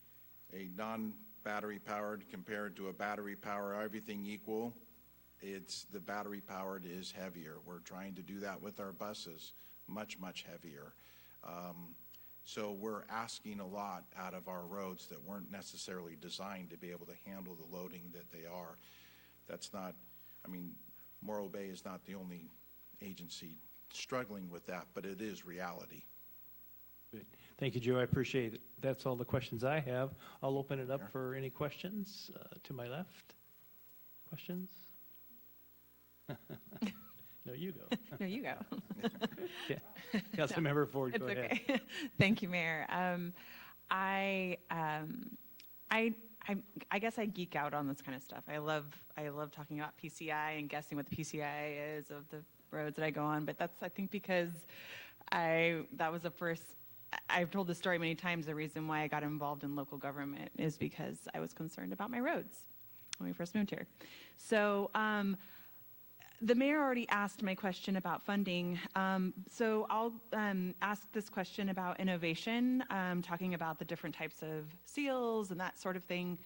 a non-battery powered compared to a battery power, everything equal, the battery powered is heavier. We're trying to do that with our buses, much, much heavier. So we're asking a lot out of our roads that weren't necessarily designed to be able to handle the loading that they are. That's not, Morro Bay is not the only agency struggling with that, but it is reality. Good. Thank you, Joe. I appreciate it. That's all the questions I have. I'll open it up for any questions to my left. Questions? No, you go. No, you go. Yeah. Councilmember Ford, It's go ahead. okay. Thank you, Mayor. I guess I geek out on this kind of stuff. I love talking about PCI and guessing what the PCI is of the roads that I go on. But that's, I think, because that was the first. I've told this story many times. The reason why I got involved in local government is because I was concerned about my roads when we first moved here. So the mayor already asked my question about funding. So I'll ask this question about innovation, talking about the different types of seals and that sort of thing.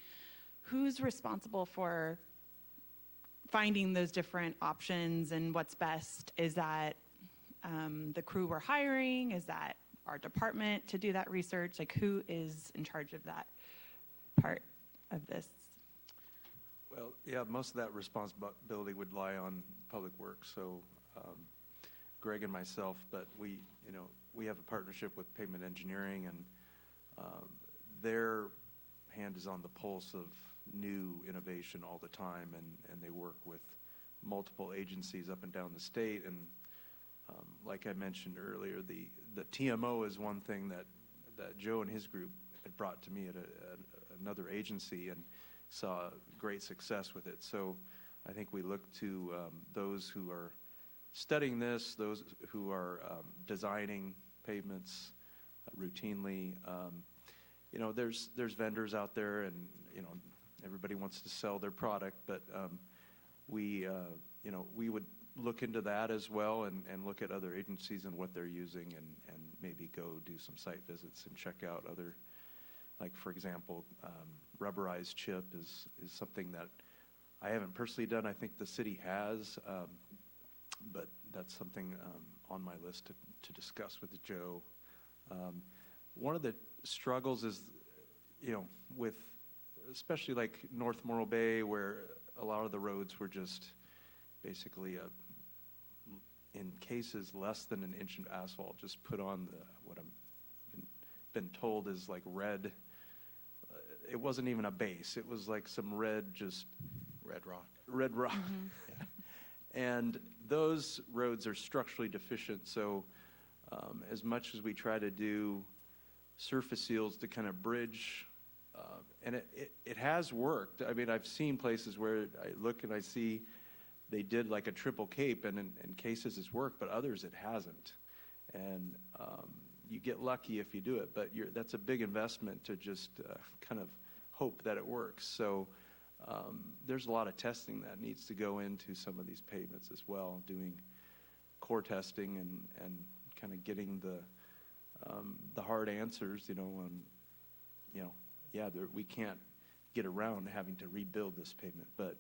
Who's responsible for finding those different options and what's best? Is that the crew we're hiring? Is that our department to do that research? Like, who is in charge of that part of this? Well, yeah, most of that responsibility would lie on Public Works, so Greg and myself, but we have a partnership with Pavement Engineering, and their hand is on the pulse of new innovation all the time, and they work with multiple agencies up and down the state. And like I mentioned earlier, the TMO is one thing that Joe and his group had brought to me at an another agency and saw great success with it. So I think we look to those who are studying this, those who are designing pavements routinely. You know, there's vendors out there, and you know, everybody wants to sell their product, but we you know, we would look into that as well, and look at other agencies and what they're using, and maybe go do some site visits and check out other, like for example, rubberized chip is something that I haven't personally done. I think the city has, but that's something on my list to discuss with Joe. One of the struggles is, you know, with especially like North Morro Bay, where a lot of the roads were just basically in cases less than an inch of asphalt, just put on what I've been told is like red. It wasn't even a base. It was like some red, just Red rock. red rock. Yeah. And those roads are structurally deficient. So as much as we try to do surface seals to kind of bridge, and it has worked. I mean, I've seen places where I look and I see they did like a triple cape, and in cases it's worked, but others it hasn't. And you get lucky if you do it, but that's a big investment to just kind of hope that it works. So there's a lot of testing that needs to go into some of these pavements as well, doing core testing and kind of getting the hard answers, you know, on, you know, yeah, we can't get around having to rebuild this pavement, but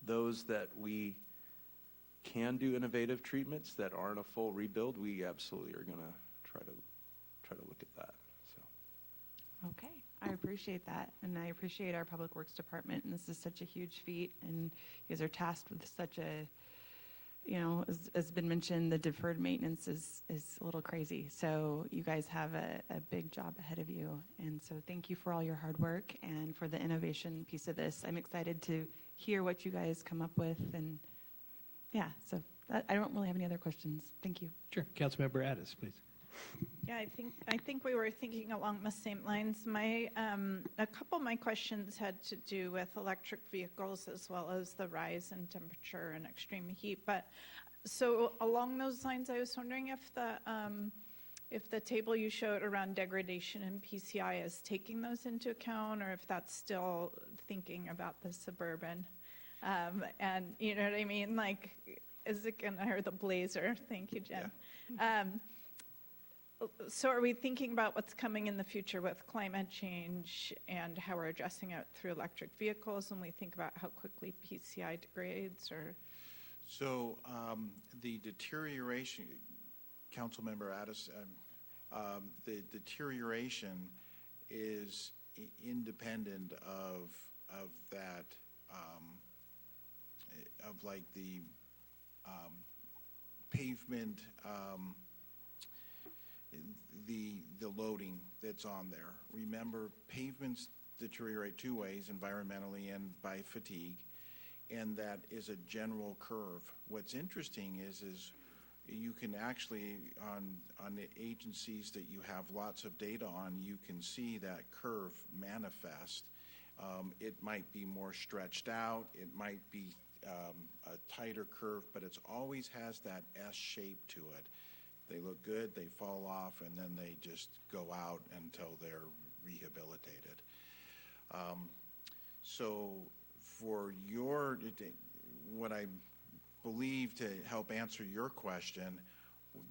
those that we can do innovative treatments that aren't a full rebuild, we absolutely are going to try to look at that. So. Okay, I appreciate that, and I appreciate our Public Works Department, and this is such a huge feat, and you guys are tasked with such a, you know, as been mentioned, the deferred maintenance is a little crazy, so you guys have a big job ahead of you, and so thank you for all your hard work and for the innovation piece of this. I'm excited to hear what you guys come up with, and yeah, so I don't really have any other questions. Thank you. Sure. Councilmember Addis, please. Yeah, I think we were thinking along the same lines. My a couple of my questions had to do with electric vehicles as well as the rise in temperature and extreme heat. But so along those lines, I was wondering if the table you showed around degradation and PCI is taking those into account, or if that's still thinking about the suburban. And you know what I mean? Like, is it gonna, or the blazer? Thank you, Jen. Yeah. So are we thinking about what's coming in the future with climate change and how we're addressing it through electric vehicles when we think about how quickly PCI degrades? Or So the deterioration, Councilmember Addis, the deterioration is independent of that, of like the pavement, the loading that's on there. Remember, pavements deteriorate two ways, environmentally and by fatigue, and that is a general curve. What's interesting is you can actually, on the agencies that you have lots of data on, you can see that curve manifest. It might be more stretched out, it might be a tighter curve, but it always has that S shape to it. They look good, they fall off, and then they just go out until they're rehabilitated. So for what I believe to help answer your question,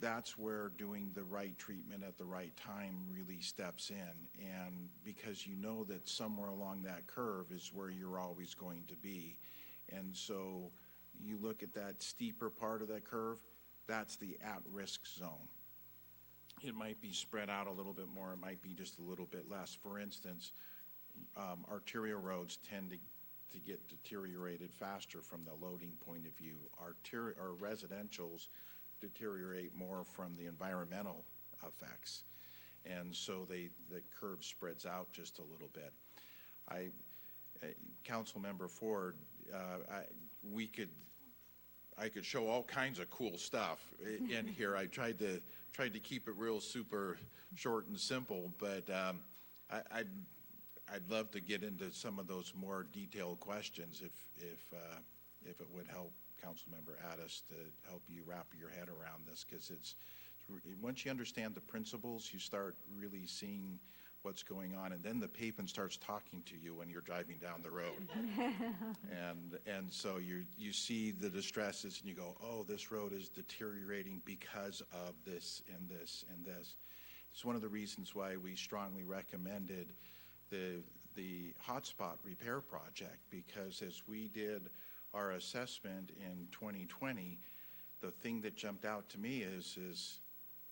that's where doing the right treatment at the right time really steps in. And because you know that somewhere along that curve is where you're always going to be. And so you look at that steeper part of that curve, that's the at-risk zone. It might be spread out a little bit more, it might be just a little bit less. For instance, arterial roads tend to get deteriorated faster from the loading point of view. Our residentials deteriorate more from the environmental effects. And so the curve spreads out just a little bit. Councilmember Ford, I could show all kinds of cool stuff in here. I tried to keep it real super short and simple, but I'd love to get into some of those more detailed questions if it would help Councilmember Addis to help you wrap your head around this, because once you understand the principles, you start really seeing what's going on, and then the pavement starts talking to you when you're driving down the road. and so you see the distresses, and you go, oh, this road is deteriorating because of this and this and this. It's one of the reasons why we strongly recommended the hotspot repair project, because as we did our assessment in 2020, the thing that jumped out to me is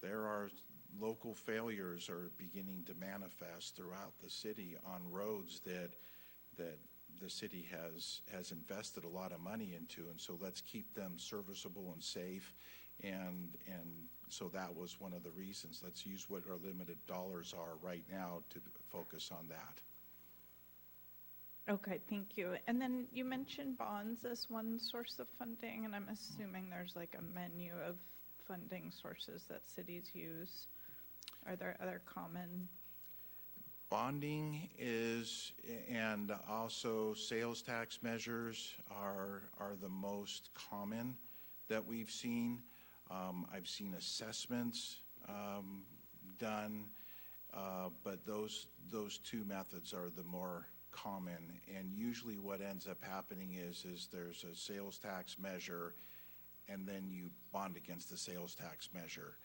there are local failures are beginning to manifest throughout the city on roads that the city has invested a lot of money into, and so let's keep them serviceable and safe, and so that was one of the reasons. Let's use what our limited dollars are right now to focus on that. Okay, thank you. And then you mentioned bonds as one source of funding, and I'm assuming there's like a menu of funding sources that cities use. Are there other common? Bonding is, and also sales tax measures are the most common that we've seen. I've seen assessments done, but those two methods are the more common. And usually what ends up happening is there's a sales tax measure, and then you bond against the sales tax measure.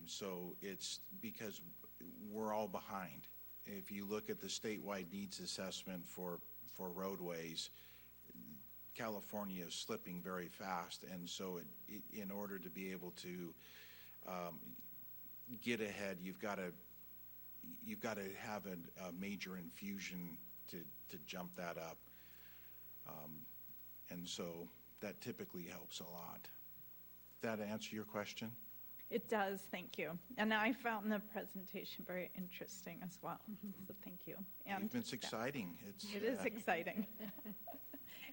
So it's because we're all behind. If you look at the statewide needs assessment for roadways, California is slipping very fast, and so in order to be able to get ahead, you've got to have a major infusion to jump that up, and so that typically helps a lot. Did that answer your question? It does, thank you. And I found the presentation very interesting as well, so thank you. And It's exciting. It is exciting.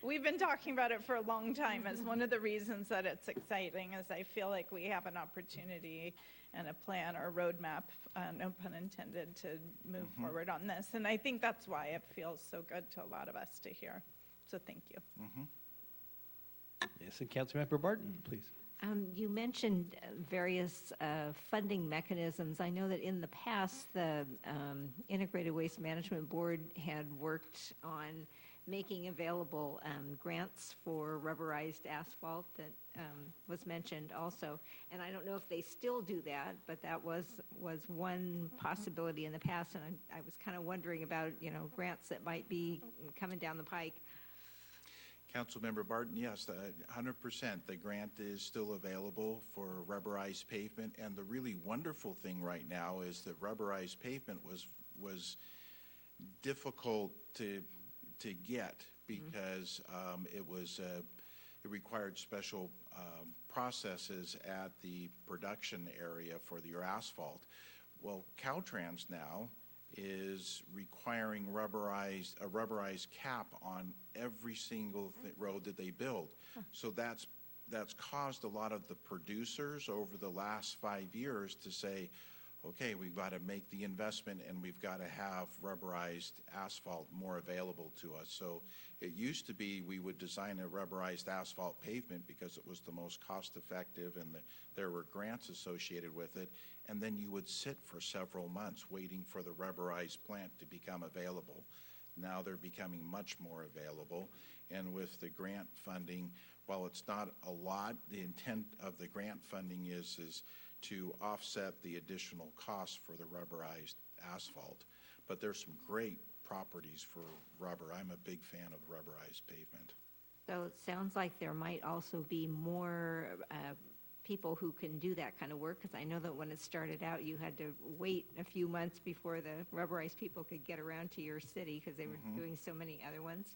We've been talking about it for a long time. As one of the reasons that it's exciting is I feel like we have an opportunity and a plan or roadmap, no pun intended, to move forward on this. And I think that's why it feels so good to a lot of us to hear. So thank you. Yes, and Councilmember Barton, please. You mentioned various funding mechanisms. I know that in the past, the Integrated Waste Management Board had worked on making available grants for rubberized asphalt that was mentioned also. And I don't know if they still do that, but that was one possibility in the past. And I was kind of wondering about, grants that might be coming down the pike. Councilmember Barton, yes, 100%. The grant is still available for rubberized pavement, and the really wonderful thing right now is that rubberized pavement was difficult to get because it required special processes at the production area for your asphalt. Well, Caltrans now is requiring a rubberized cap on every single road that they build. So that's caused a lot of the producers over the last 5 years to say, okay, we've got to make the investment and we've got to have rubberized asphalt more available to us. So it used to be we would design a rubberized asphalt pavement because it was the most cost effective and there were grants associated with it. And then you would sit for several months waiting for the rubberized plant to become available. Now they're becoming much more available. And with the grant funding, while it's not a lot, the intent of the grant funding is to offset the additional costs for the rubberized asphalt. But there's some great properties for rubber. I'm a big fan of rubberized pavement. So it sounds like there might also be more people who can do that kind of work, because I know that when it started out, you had to wait a few months before the rubberized people could get around to your city because they were doing so many other ones.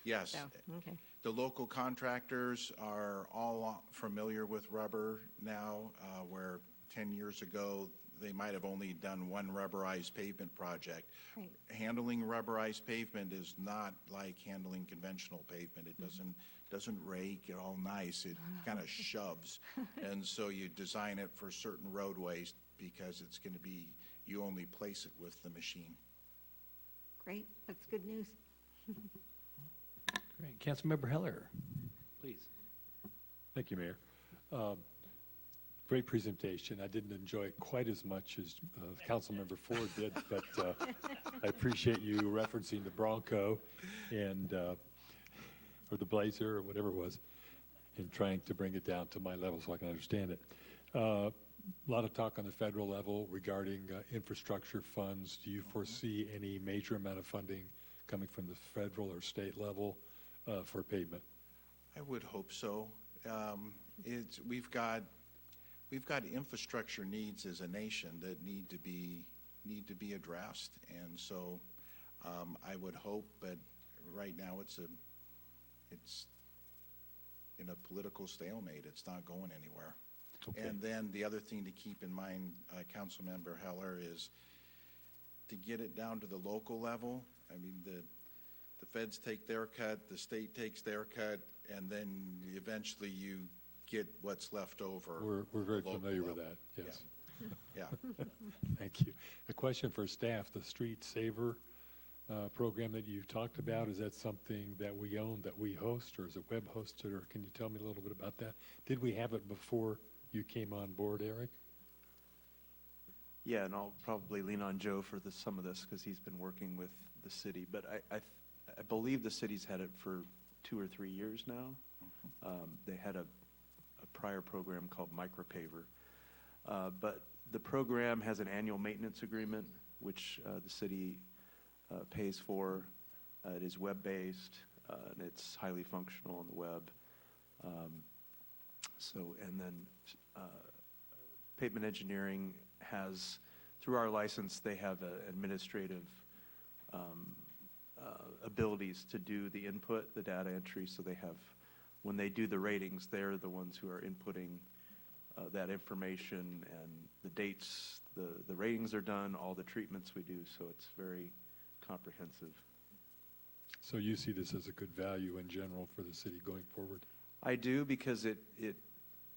Yes. So, okay. The local contractors are all familiar with rubber now, where 10 years ago, they might have only done one rubberized pavement project. Right. Handling rubberized pavement is not like handling conventional pavement. It doesn't rake it all nice. It kind of shoves. And so you design it for certain roadways because it's going to be, you only place it with the machine. Great, that's good news. Great. Councilmember Heller, please. Thank you, Mayor. Great presentation. I didn't enjoy it quite as much as Councilmember Ford did, but I appreciate you referencing the Bronco and or the Blazer or whatever it was, and trying to bring it down to my level so I can understand it. A lot of talk on the federal level regarding infrastructure funds. Do you foresee any major amount of funding coming from the federal or state level for pavement? I would hope so. We've got infrastructure needs as a nation that need to be addressed, and so I would hope. But right now, it's in a political stalemate. It's not going anywhere. Okay. And then the other thing to keep in mind, Councilmember Heller, is to get it down to the local level. I mean, the feds take their cut, the state takes their cut, and then eventually you get what's left over. We're very local familiar with level. that, yes. Yeah. Thank you. A question for staff, the Street Saver program that you've talked about, is that something that we own, that we host, or is it web hosted, or can you tell me a little bit about that? Did we have it before you came on board, Eric? Yeah, and I'll probably lean on Joe for some of this because he's been working with the city. But I believe the city's had it for 2 or 3 years now. They had a prior program called Micropaver. But the program has an annual maintenance agreement, which the city pays for. It is web-based, and it's highly functional on the web. And then Pavement Engineering has, through our license, they have administrative abilities to do the input, the data entry. So they have, when they do the ratings, they're the ones who are inputting that information and the dates the ratings are done, all the treatments we do. So it's very comprehensive. So you see this as a good value in general for the city going forward? I do, because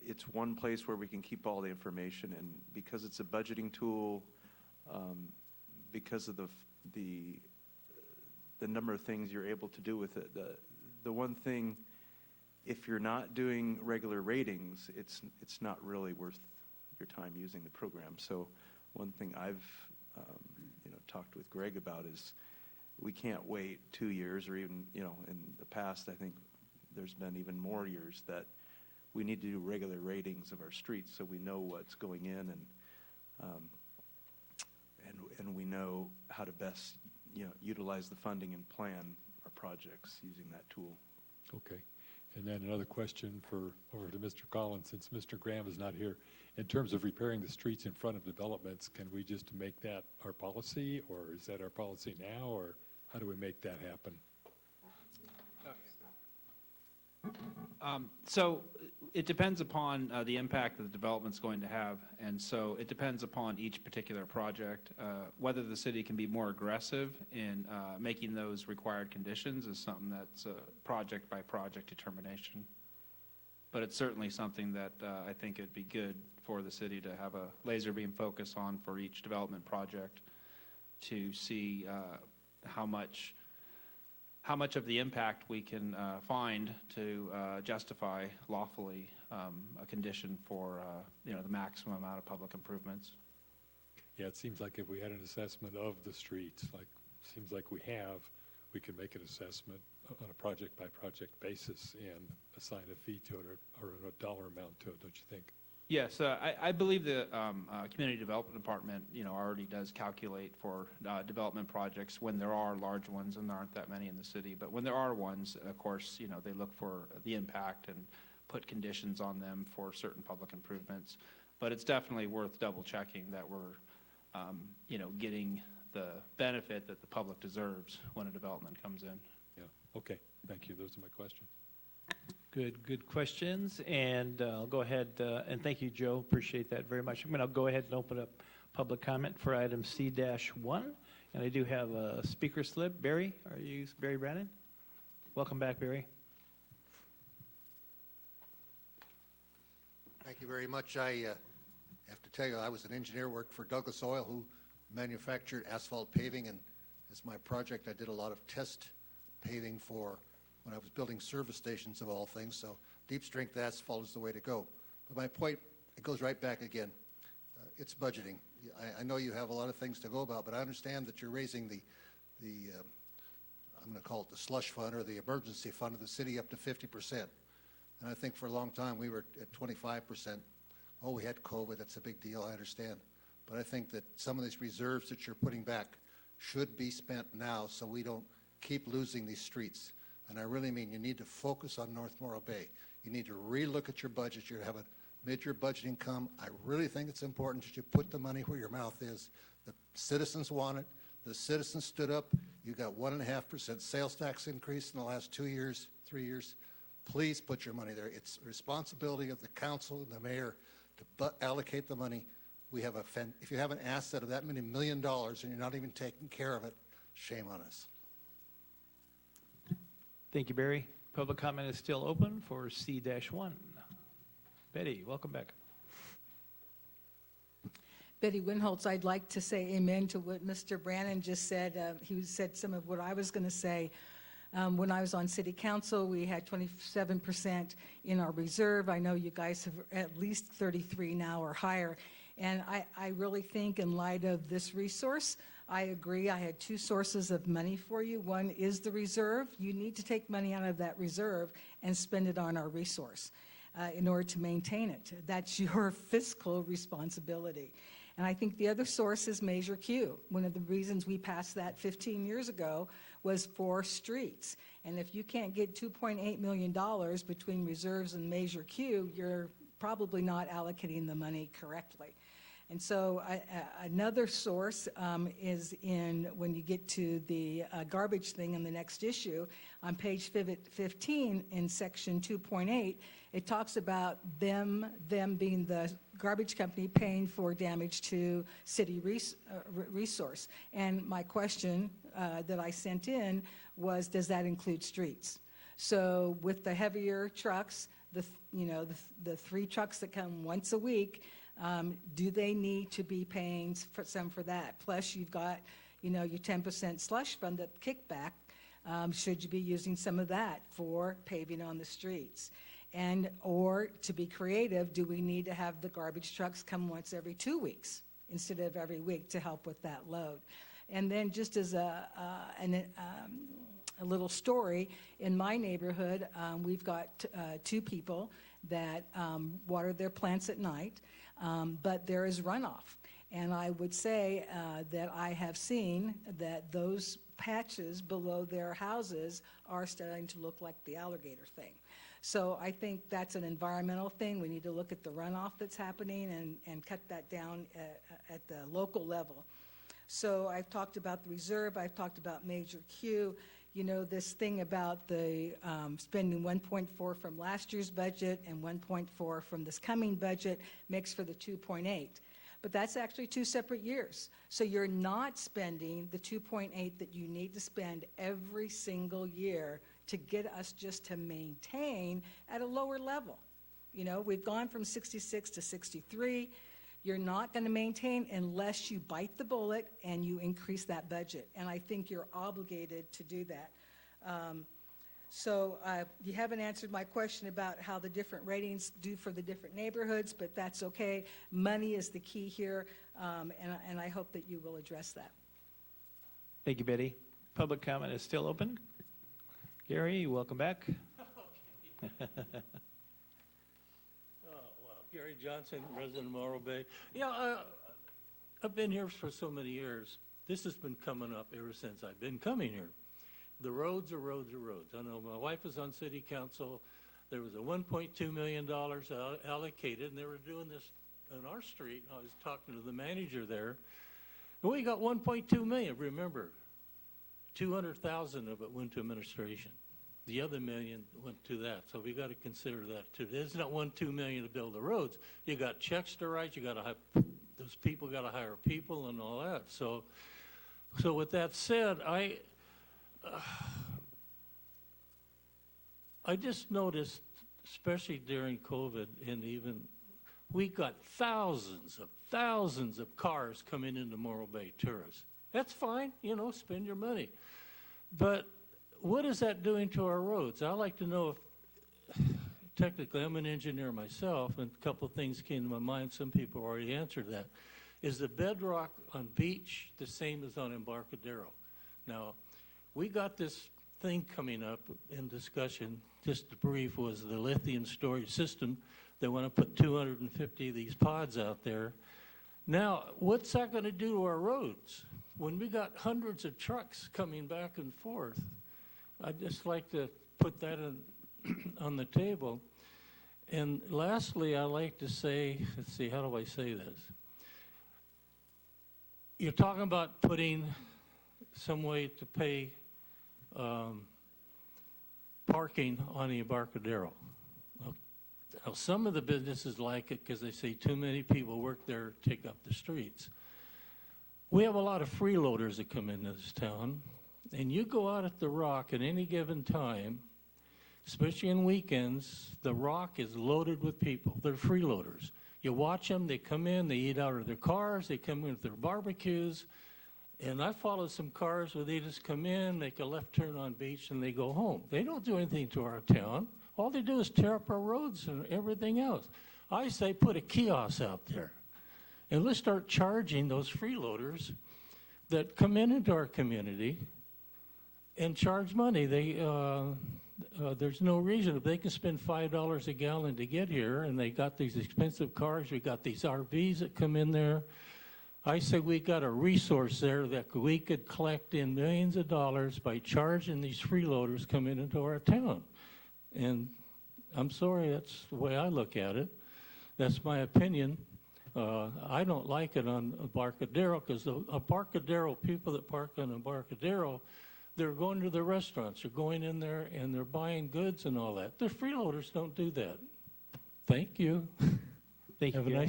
it's one place where we can keep all the information, and because it's a budgeting tool, because of the number of things you're able to do with it. The one thing, if you're not doing regular ratings, it's not really worth your time using the program. So one thing I've talked with Greg about is we can't wait 2 years, or even in the past, I think there's been even more years that we need to do regular ratings of our streets so we know what's going in, and we know how to best utilize the funding and plan our projects using that tool. Okay. And then another question over to Mr. Collins, since Mr. Graham is not here. In terms of repairing the streets in front of developments, can we just make that our policy, or is that our policy now, or how do we make that happen? So it depends upon the impact that the development's going to have, and so it depends upon each particular project. Whether the city can be more aggressive in making those required conditions is something that's a project-by-project determination. But it's certainly something that I think it'd be good for the city to have a laser beam focus on for each development project to see how much of the impact we can find to justify lawfully a condition for the maximum amount of public improvements. Yeah, it seems like if we had an assessment of the streets, seems like we could make an assessment on a project-by-project basis and assign a fee to it or a dollar amount to it, don't you think? Yes, I believe the Community Development Department, already does calculate for development projects when there are large ones, and there aren't that many in the city. But when there are ones, of course, they look for the impact and put conditions on them for certain public improvements. But it's definitely worth double checking that we're, getting the benefit that the public deserves when a development comes in. Yeah. Okay. Thank you. Those are my questions. Good questions, and I'll go ahead, and thank you, Joe, appreciate that very much. I'll go ahead and open up public comment for item C-1, and I do have a speaker slip. Barry, are you Barry Brannon? Welcome back, Barry. Thank you very much. I have to tell you, I was an engineer, worked for Douglas Oil, who manufactured asphalt paving and It's my project. I did a lot of test paving for when I was building service stations of all things, so deep strength asphalt is the way to go. But my point, it goes right back again. It's budgeting. I know you have a lot of things to go about, but I understand that you're raising the I'm going to call it the slush fund or the emergency fund of the city up to 50%. And I think for a long time we were at 25%. Oh, we had COVID. That's a big deal. I understand. But I think that some of these reserves that you're putting back should be spent now so we don't keep losing these streets. And I really mean you need to focus on North Morro Bay. You need to relook at your budget. You have a mid-year budgeting come. I really think it's important that you put the money where your mouth is. The citizens want it. The citizens stood up. You got 1.5% sales tax increase in the last 2 years, 3 years. Please put your money there. It's the responsibility of the council and the mayor to allocate the money. We have if you have an asset of that many $1 million and you're not even taking care of it, shame on us. Thank you, Barry. Public comment is still open for C-1. Betty, welcome back. Betty Winholtz, I'd like to say amen to what Mr. Brannon just said. He said some of what I was going to say. When I was on city council, we had 27% in our reserve. I know you guys have at least 33 now or higher. And I really think in light of this resource, I agree. I had two sources of money for you. One is the reserve. You need to take money out of that reserve and spend it on our resource in order to maintain it. That's your fiscal responsibility. And I think the other source is Measure Q. One of the reasons we passed that 15 years ago was for streets. And if you can't get $2.8 million between reserves and Measure Q, you're probably not allocating the money correctly. And so another source is in when you get to the garbage thing in the next issue, on page 15 in section 2.8, it talks about them being the garbage company paying for damage to city resource. And my question that I sent in was, does that include streets? So with the heavier trucks, the 3 trucks that come once a week, do they need to be paying for that? Plus, you've got, your 10% slush fund, that kickback. Should you be using some of that for paving on the streets? And, or to be creative, do we need to have the garbage trucks come once every 2 weeks instead of every week to help with that load? And then just as a little story, in my neighborhood, we've got 2 people that water their plants at night, but there is runoff. And I would say that I have seen that those patches below their houses are starting to look like the alligator thing. So I think that's an environmental thing. We need to look at the runoff that's happening and cut that down at the local level. So I've talked about the reserve. I've talked about Measure Q. This thing about the spending 1.4 from last year's budget and 1.4 from this coming budget makes for the 2.8. But that's actually 2 separate years. So you're not spending the 2.8 that you need to spend every single year to get us just to maintain at a lower level. We've gone from 66 to 63. You're not going to maintain unless you bite the bullet and you increase that budget. And I think you're obligated to do that. So you haven't answered my question about how the different ratings do for the different neighborhoods, but that's okay. Money is the key here, and I hope that you will address that. Thank you, Betty. Public comment is still open. Gary, welcome back. Gary Johnson, resident of Morro Bay. I've been here for so many years. This has been coming up ever since I've been coming here. The roads are roads are roads. I know my wife was on city council. There was a $1.2 million allocated, and they were doing this on our street. I was talking to the manager there. And we got $1.2 million. Remember, 200,000 of it went to administration. The other $1 million went to that, so we got to consider that too. There's not $2 million to build the roads. You got checks to write. You got to have those people. Got to hire people and all that. So with that said, I just noticed, especially during COVID, and even we got thousands of cars coming into Morro Bay, tourists. That's fine, you know, spend your money. But what is that doing to our roads? I'd like to know if, technically, I'm an engineer myself, and a couple of things came to my mind. Some people already answered that. Is the bedrock on Beach the same as on Embarcadero? Now, we got this thing coming up in discussion, just to brief, was the lithium storage system. They want to put 250 of these pods out there. Now, what's that going to do to our roads? When we got hundreds of trucks coming back and forth, I'd just like to put that on the table. And lastly, I like to say, let's see, how do I say this? You're talking about putting some way to pay parking on the Embarcadero. Now, some of the businesses like it because they say too many people work there, take up the streets. We have a lot of freeloaders that come into this town, and you go out at the Rock at any given time, especially on weekends, the Rock is loaded with people. They're freeloaders. You watch them, they come in, they eat out of their cars, they come in with their barbecues, and I follow some cars where they just come in, make a left turn on Beach, and they go home. They don't do anything to our town. All they do is tear up our roads and everything else. I say put a kiosk out there, and let's start charging those freeloaders that come into our community and charge money. There's no reason. If they can spend $5 a gallon to get here, and they got these expensive cars, we got these RVs that come in there, I say we got a resource there that we could collect in millions of dollars by charging these freeloaders coming into our town. And I'm sorry, that's the way I look at it. That's my opinion. I don't like it on Embarcadero because the Embarcadero people that park on Embarcadero, they're going to the restaurants. They're going in there and they're buying goods and all that. The freeloaders don't do that. Thank you. Thank you. Have a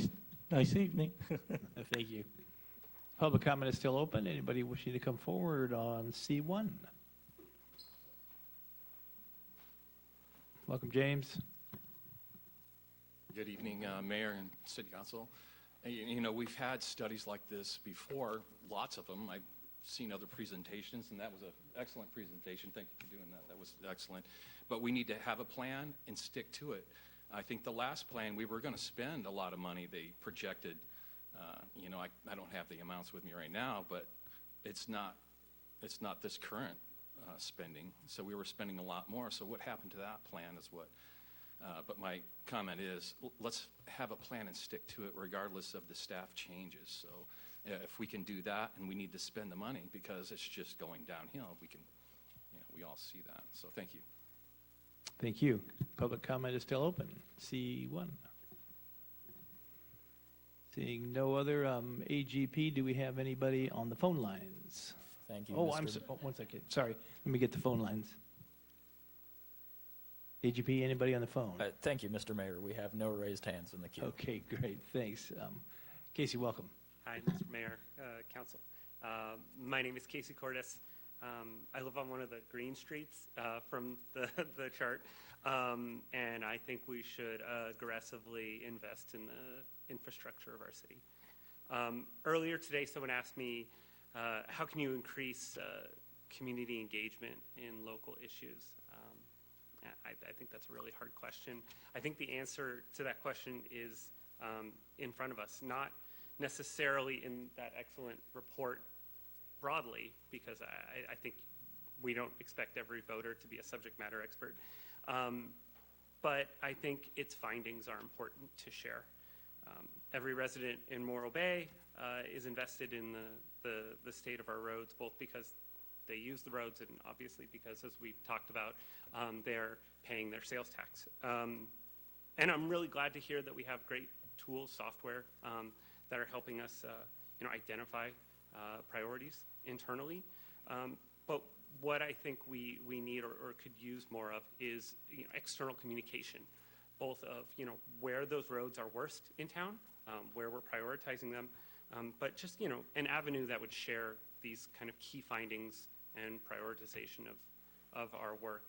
nice evening. Thank you. Public comment is still open. Anybody wishing to come forward on C1? Welcome, James. Good evening, Mayor and City Council. You know, we've had studies like this before, lots of them. I've seen other presentations, and that was an excellent presentation. Thank you for doing that. That was excellent. But we need to have a plan and stick to it. I think the last plan, we were going to spend a lot of money. They projected, you know, I don't have the amounts with me right now, but it's not this current spending. So we were spending a lot more. So what happened to that plan is what, but my comment is, let's have a plan and stick to it regardless of the staff changes. So if we can do that, and we need to spend the money because it's just going downhill, we can, you know, we all see that. So thank you. Thank you. Public comment is still open. C1. Seeing no other AGP, do we have anybody on the phone lines? Thank you. Oh, Mr. one second. Sorry. Let me get the phone lines. AGP, anybody on the phone? Thank you, Mr. Mayor. We have no raised hands in the queue. Okay, great. Thanks. Casey, welcome. Hi, Mr. Mayor, Council. My name is Casey Cordes. I live on one of the green streets from the chart, and I think we should aggressively invest in the infrastructure of our city. Earlier today, someone asked me, how can you increase community engagement in local issues? I think that's a really hard question. I think the answer to that question is in front of us, not necessarily in that excellent report broadly, because I think we don't expect every voter to be a subject matter expert. But I think its findings are important to share. Every resident in Morro Bay is invested in the state of our roads, both because they use the roads and obviously because, as we've talked about, they're paying their sales tax. And I'm really glad to hear that we have great tools, software, that are helping us identify priorities internally. But what I think we need or could use more of is external communication, both of where those roads are worst in town, where we're prioritizing them, but just an avenue that would share these kind of key findings and prioritization of our work.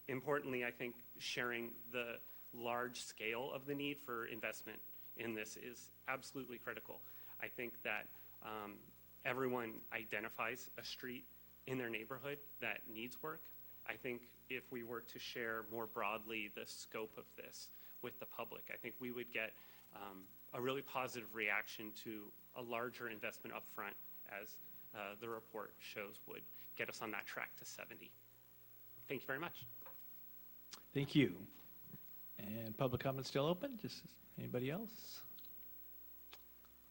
Importantly, I think sharing the large scale of the need for investment in this is absolutely critical. I think that everyone identifies a street in their neighborhood that needs work. I think if we were to share more broadly the scope of this with the public, I think we would get a really positive reaction to a larger investment upfront, as the report shows would get us on that track to 70. Thank you very much. Thank you. And public comment still open? Just anybody else?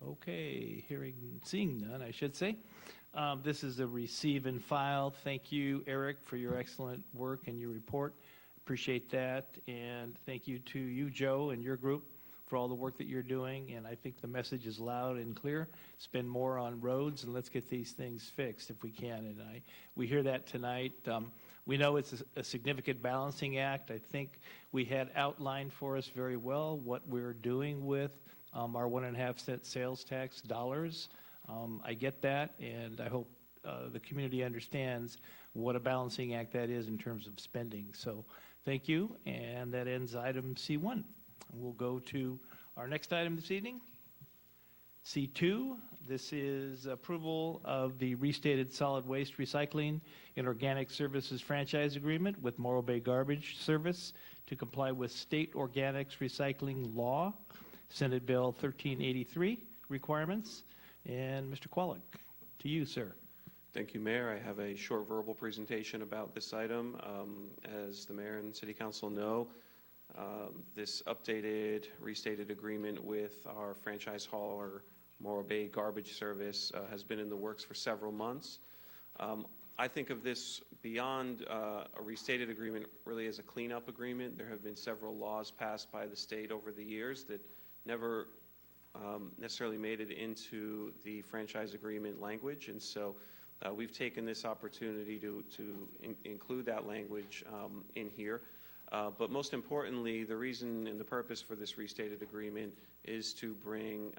Okay, seeing none, I should say. This is a receive and file. Thank you, Eric, for your excellent work and your report. Appreciate that. And thank you to you, Joe, and your group for all the work that you're doing. And I think the message is loud and clear. Spend more on roads and let's get these things fixed if we can. And we hear that tonight. We know it's a significant balancing act. I think we had outlined for us very well what we're doing with our 1.5 cent sales tax dollars. I get that, and I hope the community understands what a balancing act that is in terms of spending. So thank you, and that ends item C1. We'll go to our next item this evening, C2. This is approval of the restated solid waste recycling and organic services franchise agreement with Morro Bay Garbage Service to comply with state organics recycling law, Senate Bill 1383 requirements. And Mr. Kwolek, to you, sir. Thank you, Mayor. I have a short verbal presentation about this item. As the Mayor and City Council know, this updated, restated agreement with our franchise hauler, Morro Bay Garbage Service, has been in the works for several months. I think of this beyond a restated agreement really as a cleanup agreement. There have been several laws passed by the state over the years that never necessarily made it into the franchise agreement language, and so we've taken this opportunity to include that language in here. But most importantly, the reason and the purpose for this restated agreement is to bring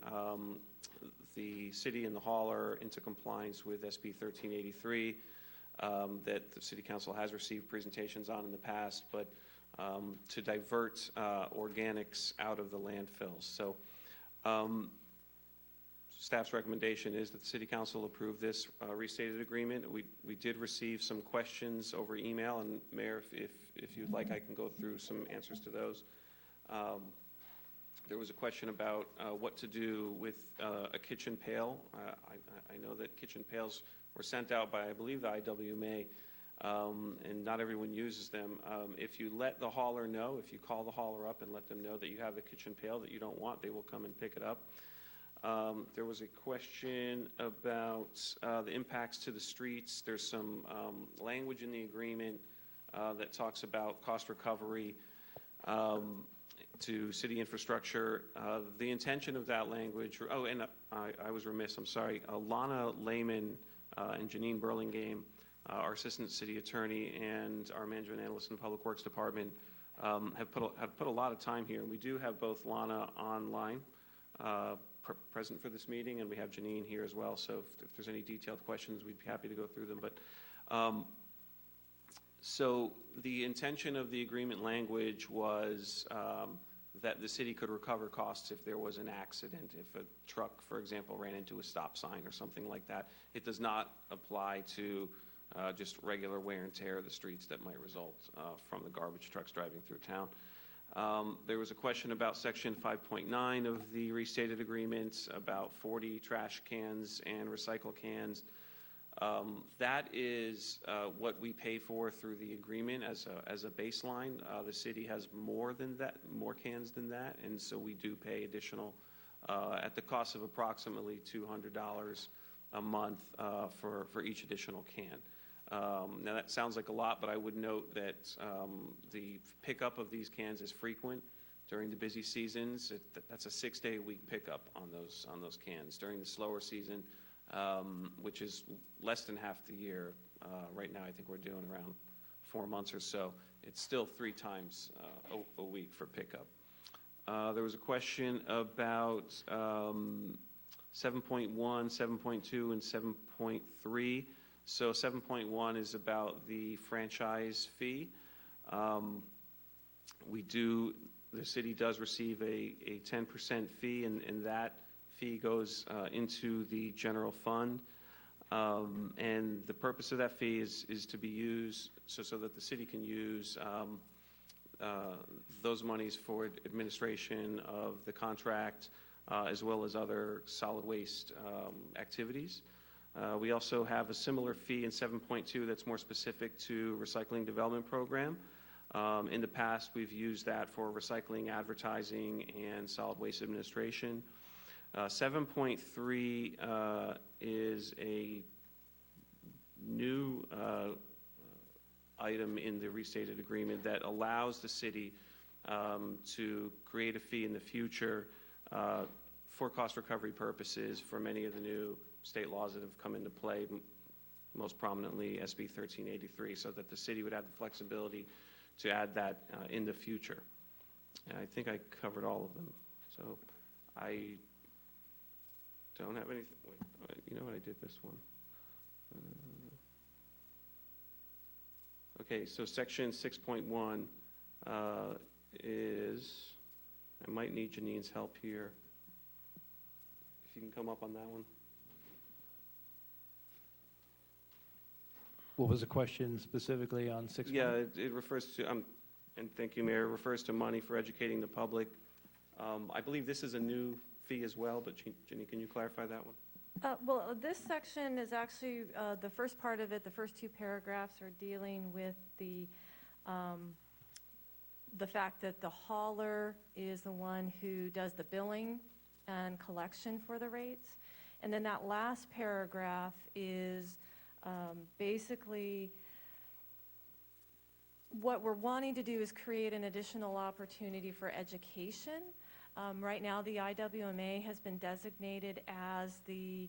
the city and the hauler into compliance with SB 1383 that the City Council has received presentations on in the past, but to divert organics out of the landfills. So staff's recommendation is that the City Council approve this restated agreement. We did receive some questions over email, and Mayor, if you'd like, I can go through some answers to those. There was a question about what to do with a kitchen pail. I know that kitchen pails were sent out by, I believe, the IWMA, and not everyone uses them. If you let the hauler know, if you call the hauler up and let them know that you have a kitchen pail that you don't want, they will come and pick it up. There was a question about the impacts to the streets. There's some language in the agreement that talks about cost recovery to city infrastructure. The intention of that language, oh, and I was remiss, I'm sorry. Lana Lehman and Janine Burlingame, our Assistant City Attorney, and our Management Analyst in the Public Works Department have put a lot of time here. And we do have both Lana online, present for this meeting, and we have Janine here as well. So if there's any detailed questions, we'd be happy to go through them. But so the intention of the agreement language was that the city could recover costs if there was an accident, if a truck, for example, ran into a stop sign or something like that. It does not apply to just regular wear and tear of the streets that might result from the garbage trucks driving through town. There was a question about Section 5.9 of the restated agreement about 40 trash cans and recycle cans. That is what we pay for through the agreement as a baseline. The city has more than that, more cans than that, and so we do pay additional at the cost of approximately $200 a month for each additional can. Now that sounds like a lot, but I would note that the pickup of these cans is frequent during the busy seasons. That's a 6-day-a-week pickup on those cans. During the slower season, which is less than half the year, right now I think we're doing around 4 months or so, it's still 3 times a week for pickup. There was a question about 7.1, 7.2, and 7.3. So 7.1 is about the franchise fee. The city does receive a 10% fee, and that fee goes into the general fund. And the purpose of that fee is to be used so that the city can use those monies for administration of the contract, as well as other solid waste activities. We also have a similar fee in 7.2 that's more specific to recycling development program. In the past, we've used that for recycling, advertising, and solid waste administration. 7.3 is a new item in the restated agreement that allows the city to create a fee in the future for cost recovery purposes for many of the new state laws that have come into play, most prominently SB 1383, so that the city would have the flexibility to add that in the future. And I think I covered all of them. So I don't have anything. Wait, you know what? I did this one. Okay, so section 6.1 is, I might need Janine's help here. If you can come up on that one. What was the question specifically on 6.1? Yeah, it refers to, and thank you, Mayor, it refers to money for educating the public. I believe this is a new fee as well, but Ginny, can you clarify that one? Well, this section is actually, the first part of it, the first two paragraphs are dealing with the fact that the hauler is the one who does the billing and collection for the rates. And then that last paragraph is basically what we're wanting to do is create an additional opportunity for education. Right now, the IWMA has been designated as the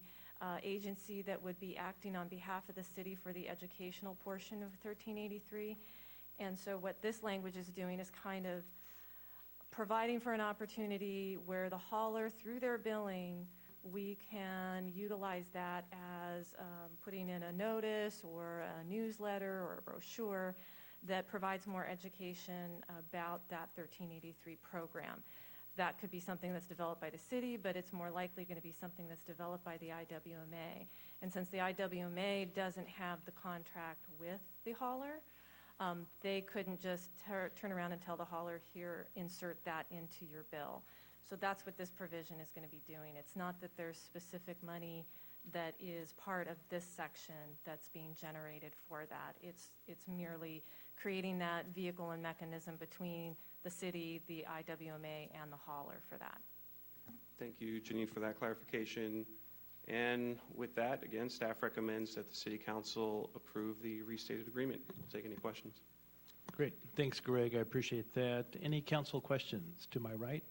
agency that would be acting on behalf of the city for the educational portion of 1383. And so what this language is doing is kind of providing for an opportunity where the hauler, through their billing, we can utilize that as putting in a notice or a newsletter or a brochure that provides more education about that 1383 program. That could be something that's developed by the city, but it's more likely going to be something that's developed by the IWMA. And since the IWMA doesn't have the contract with the hauler, they couldn't just turn around and tell the hauler, here, insert that into your bill. So that's what this provision is going to be doing. It's not that there's specific money that is part of this section that's being generated for that. It's merely creating that vehicle and mechanism between the city, the IWMA, and the hauler for that. Thank you, Janine, for that clarification. And with that, again, staff recommends that the City Council approve the restated agreement. We'll take any questions. Great. Thanks, Greg. I appreciate that. Any council questions to my right?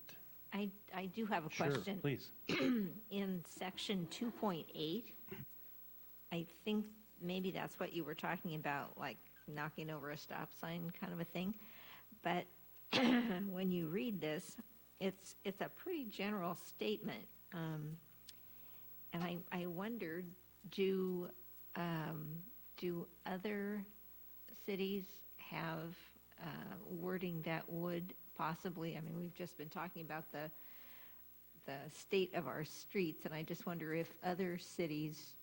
I do have a question. Sure, please. In section 2.8, I think maybe that's what you were talking about, like knocking over a stop sign kind of a thing. But when you read this, it's a pretty general statement. And I wondered, do other cities have wording that would possibly, I mean, we've just been talking about the state of our streets, and I just wonder if other cities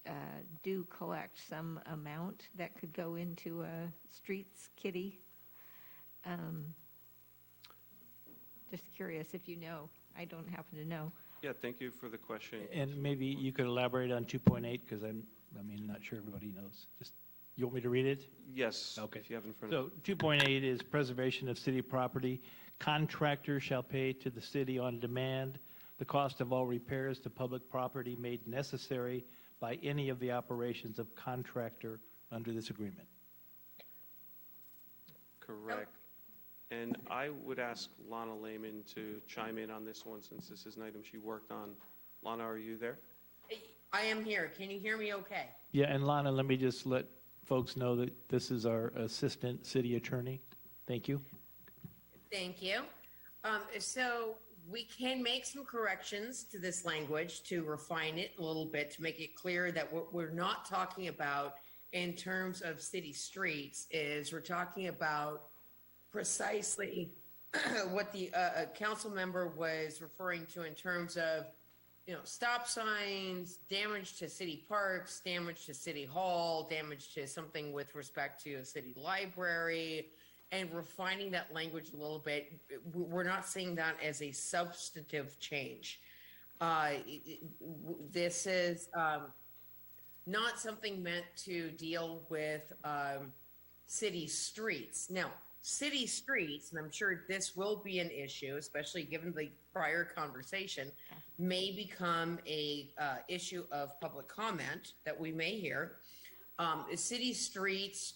do collect some amount that could go into a streets kitty. Just curious if you know. I don't happen to know. Yeah, thank you for the question. And maybe you could elaborate on 2.8, because I'm not sure everybody knows. Just, you want me to read it? Yes, Okay. if you have in front of So 2.8 is preservation of city property. Contractor shall pay to the city on demand the cost of all repairs to public property made necessary by any of the operations of contractor under this agreement. Correct. And I would ask Lana Lehman to chime in on this one, since this is an item she worked on. Lana, are you there? I am here. Can you hear me okay? Yeah, and Lana, let me just let folks know that this is our assistant city attorney. Thank you. Thank you. So we can make some corrections to this language to refine it a little bit, to make it clear that what we're not talking about in terms of city streets is we're talking about precisely what the council member was referring to in terms of stop signs, damage to city parks, damage to city hall, damage to something with respect to a city library, and refining that language a little bit. We're not seeing that as a substantive change. This is not something meant to deal with city streets. Now, city streets, and I'm sure this will be an issue, especially given the prior conversation, may become a issue of public comment that we may hear. City streets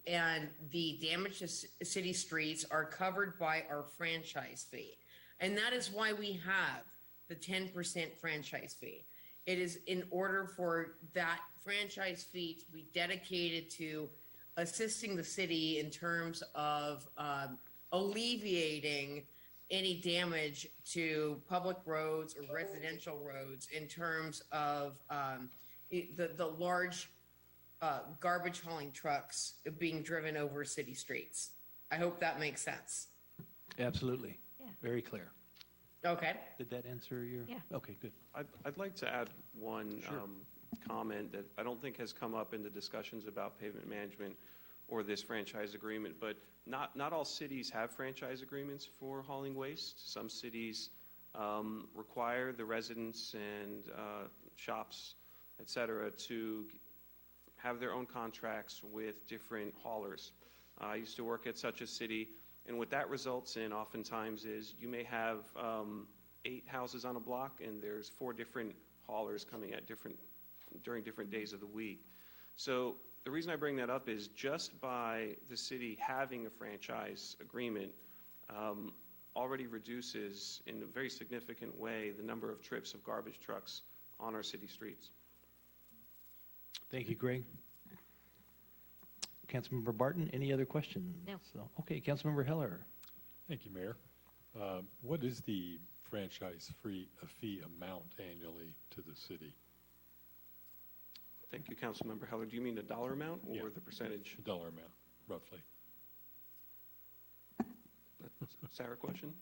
and the damage to city streets are covered by our franchise fee. And that is why we have the 10% franchise fee. It is in order for that franchise fee to be dedicated to assisting the city in terms of alleviating any damage to public roads or residential roads in terms of the large garbage hauling trucks being driven over city streets. I hope that makes sense. Absolutely. Yeah. Very clear. Okay. Did that answer your? Yeah. Okay, good. I'd like to add one Sure. comment that I don't think has come up in the discussions about pavement management or this franchise agreement, but not all cities have franchise agreements for hauling waste. Some cities require the residents and shops, et cetera, to have their own contracts with different haulers. I used to work at such a city, and what that results in oftentimes is you may have 8 houses on a block, and there's 4 different haulers coming at during different days of the week. So the reason I bring that up is just by the city having a franchise agreement already reduces in a very significant way the number of trips of garbage trucks on our city streets. Thank you, Greg. Councilmember Barton, any other questions? No. So, okay, Councilmember Heller. Thank you, Mayor. What is the franchise fee amount annually to the city? Thank you, Councilmember Heller. Do you mean the dollar amount or Yeah. the percentage? The dollar amount, roughly. That's a Sarah question?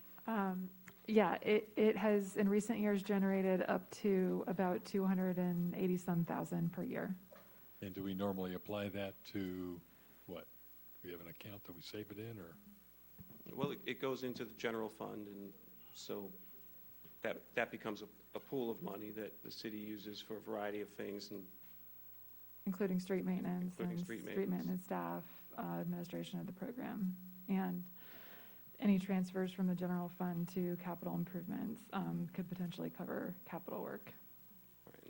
Yeah, it has in recent years generated up to about 280-some thousand per year. And do we normally apply that to what? Do we have an account that we save it in, or? Well, it goes into the general fund, and so that becomes a pool of money that the city uses for a variety of things. And Including street maintenance Including and street street maintenance. maintenance staff, administration of the program, and any transfers from the general fund to capital improvements could potentially cover capital work.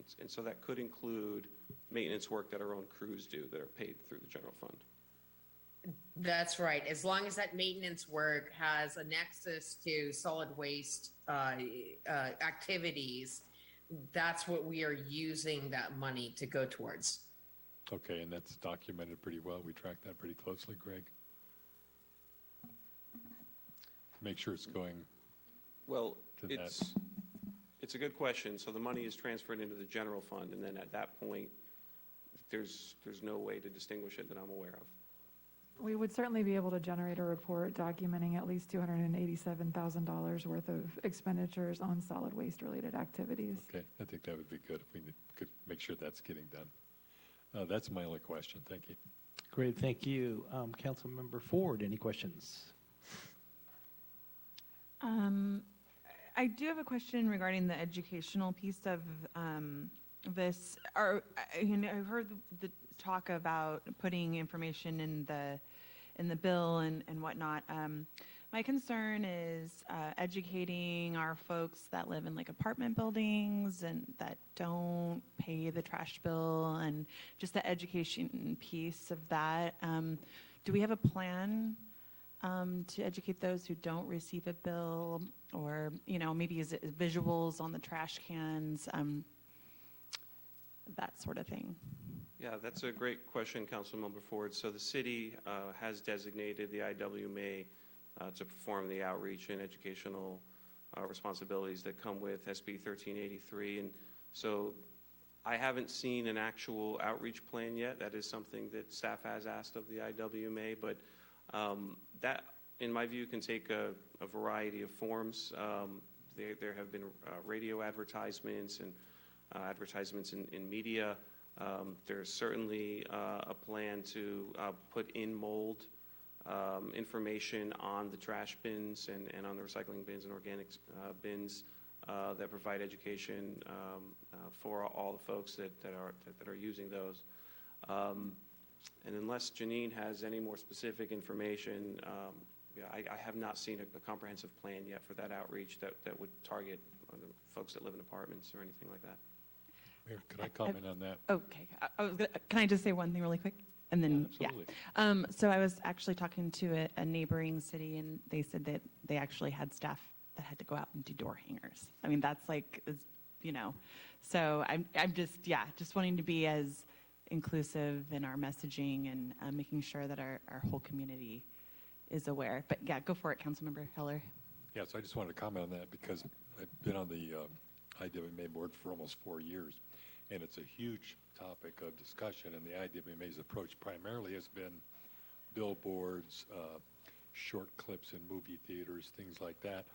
right, and so that could include maintenance work that our own crews do that are paid through the general fund. That's right. As long as that maintenance work has a nexus to solid waste activities, that's what we are using that money to go towards. Okay, and that's documented pretty well. We track that pretty closely, Greg. Make sure it's going Well, to that. it's a good question. So the money is transferred into the general fund, and then at that point, there's no way to distinguish it that I'm aware of. We would certainly be able to generate a report documenting at least $287,000 worth of expenditures on solid waste-related activities. Okay, I think that would be good if we could make sure that's getting done. That's my only question. Thank you. Great, thank you. Councilmember Ford, any questions? I do have a question regarding the educational piece of this. I've heard the talk about putting information in the bill and whatnot. My concern is educating our folks that live in like apartment buildings and that don't pay the trash bill, and just the education piece of that. Do we have a plan to educate those who don't receive a bill, or maybe is it visuals on the trash cans, that sort of thing? Yeah, that's a great question, Councilmember Ford. So the city has designated the IWMA to perform the outreach and educational responsibilities that come with SB 1383. And so I haven't seen an actual outreach plan yet. That is something that staff has asked of the IWMA, but that, in my view, can take a variety of forms. There have been radio advertisements and advertisements in media. There's certainly a plan to put in mold information on the trash bins and on the recycling bins and organic bins that provide education for all the folks that are using those. And unless Janine has any more specific information, I have not seen a comprehensive plan yet for that outreach that would target the folks that live in apartments or anything like that. Mayor, could I comment on that? Okay. Can I just say one thing really quick? And then, Absolutely. So I was actually talking to a neighboring city, and they said that they actually had staff that had to go out and do door hangers. I mean, that's like, so I'm just wanting to be as inclusive in our messaging and making sure that our whole community is aware. But yeah, go for it, Councilmember Heller. Yeah, so I just wanted to comment on that because I've been on the IWMA board for almost 4 years, and it's a huge topic of discussion, and the IWMA's approach primarily has been billboards, short clips in movie theaters, things like that.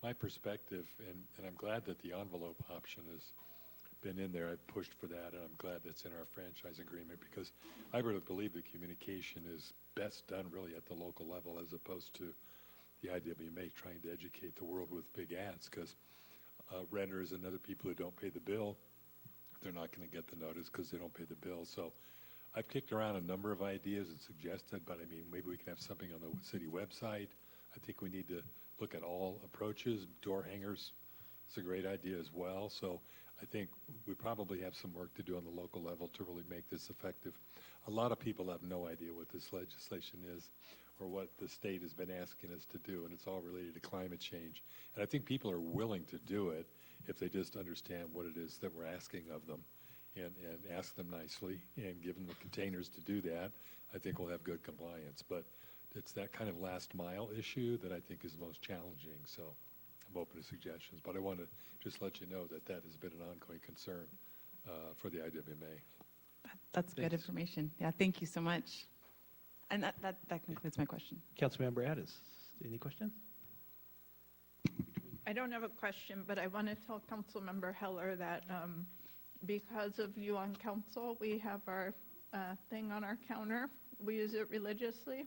My perspective, and I'm glad that the envelope option has been in there. I've pushed for that, and I'm glad that's in our franchise agreement because I really believe the communication is best done really at the local level as opposed to the IWMA trying to educate the world with big ads because renters and other people who don't pay the bill, they're not going to get the notice because they don't pay the bill. So I've kicked around a number of ideas and suggested, but I mean, maybe we can have something on the city website. I think we need to look at all approaches. Door hangers is a great idea as well. So I think we probably have some work to do on the local level to really make this effective. A lot of people have no idea what this legislation is or what the state has been asking us to do, and it's all related to climate change. And I think people are willing to do it if they just understand what it is that we're asking of them and ask them nicely and give them the containers to do that. I think we'll have good compliance. But it's that kind of last mile issue that I think is the most challenging. So I'm open to suggestions, but I want to just let you know that that has been an ongoing concern for the IWMA. That's good information. Yeah, thank you so much. And that concludes my question. Councilmember Addis, any questions? I don't have a question, but I want to tell Councilmember Heller that because of you on council, we have our thing on our counter. We use it religiously,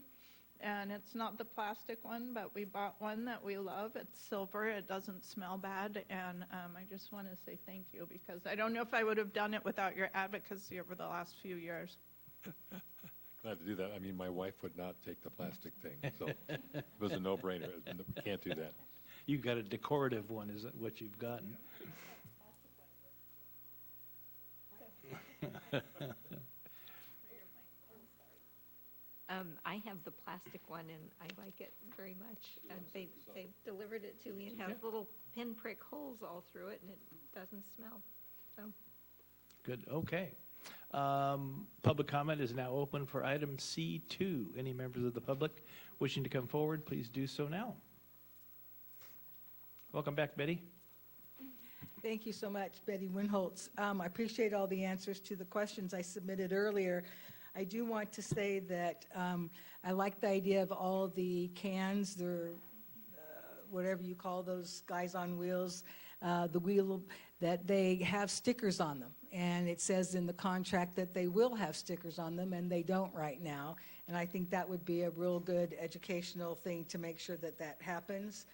and it's not the plastic one, but we bought one that we love. It's silver. It doesn't smell bad, and I just want to say thank you because I don't know if I would have done it without your advocacy over the last few years. Glad to do that. I mean, my wife would not take the plastic thing, so it was a no-brainer. We can't do that. You got a decorative one, is that what you've gotten? I have the plastic one, and I like it very much. They delivered it to me. It has little pinprick holes all through it, and it doesn't smell. So. Good, okay. Public comment is now open for item C2. Any members of the public wishing to come forward, please do so now. Welcome back, Betty. Thank you so much, Betty Winholtz. I appreciate all the answers to the questions I submitted earlier. I do want to say that I like the idea of all the cans, whatever you call those guys on wheels, the wheel, that they have stickers on them. And it says in the contract that they will have stickers on them, and they don't right now. And I think that would be a real good educational thing to make sure that that happens.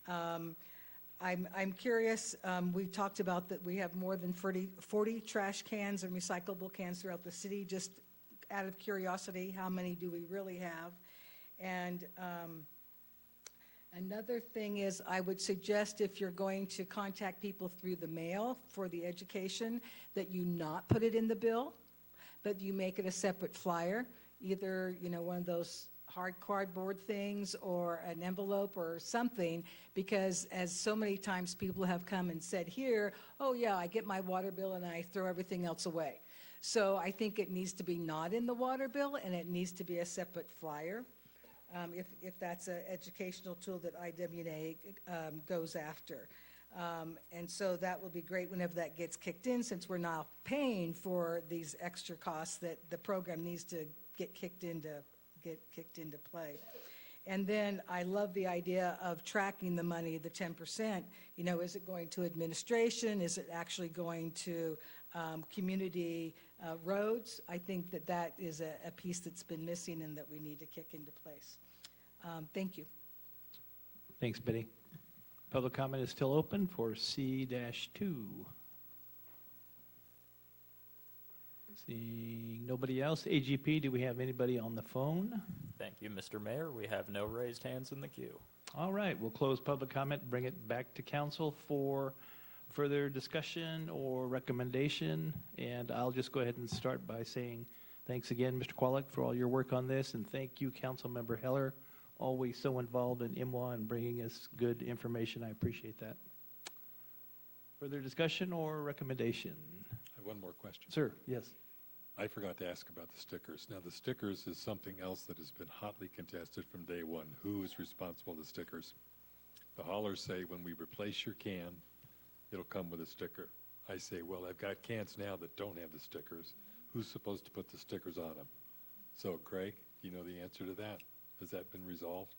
I'm curious, we talked about that we have more than 40 trash cans and recyclable cans throughout the city. Just out of curiosity, how many do we really have? And another thing is I would suggest if you're going to contact people through the mail for the education, that you not put it in the bill, but you make it a separate flyer, either, one of those hard cardboard things or an envelope or something, because as so many times people have come and said here, oh yeah, I get my water bill and I throw everything else away. So I think it needs to be not in the water bill and it needs to be a separate flyer, if that's an educational tool that IWMA goes after. And so that will be great whenever that gets kicked in, since we're now paying for these extra costs that the program needs to get kicked into play. And then I love the idea of tracking the money, the 10%. You know, is it going to administration? Is it actually going to community roads? I think that that is a piece that's been missing and that we need to kick into place. Thank you. Thanks, Betty. Public comment is still open for C-2. Seeing nobody else. AGP, do we have anybody on the phone? Thank you, Mr. Mayor. We have no raised hands in the queue. All right, we'll close public comment, bring it back to council for further discussion or recommendation. And I'll just go ahead and start by saying thanks again, Mr. Qualick, for all your work on this. And thank you, Councilmember Heller, always so involved in IMWA and bringing us good information. I appreciate that. Further discussion or recommendation? I have one more question. Sir, yes. I forgot to ask about the stickers. Now, the stickers is something else that has been hotly contested from day one. Who is responsible for the stickers? The haulers say when we replace your can, it'll come with a sticker. I say, well, I've got cans now that don't have the stickers. Who's supposed to put the stickers on them? So, Craig, do you know the answer to that? Has that been resolved?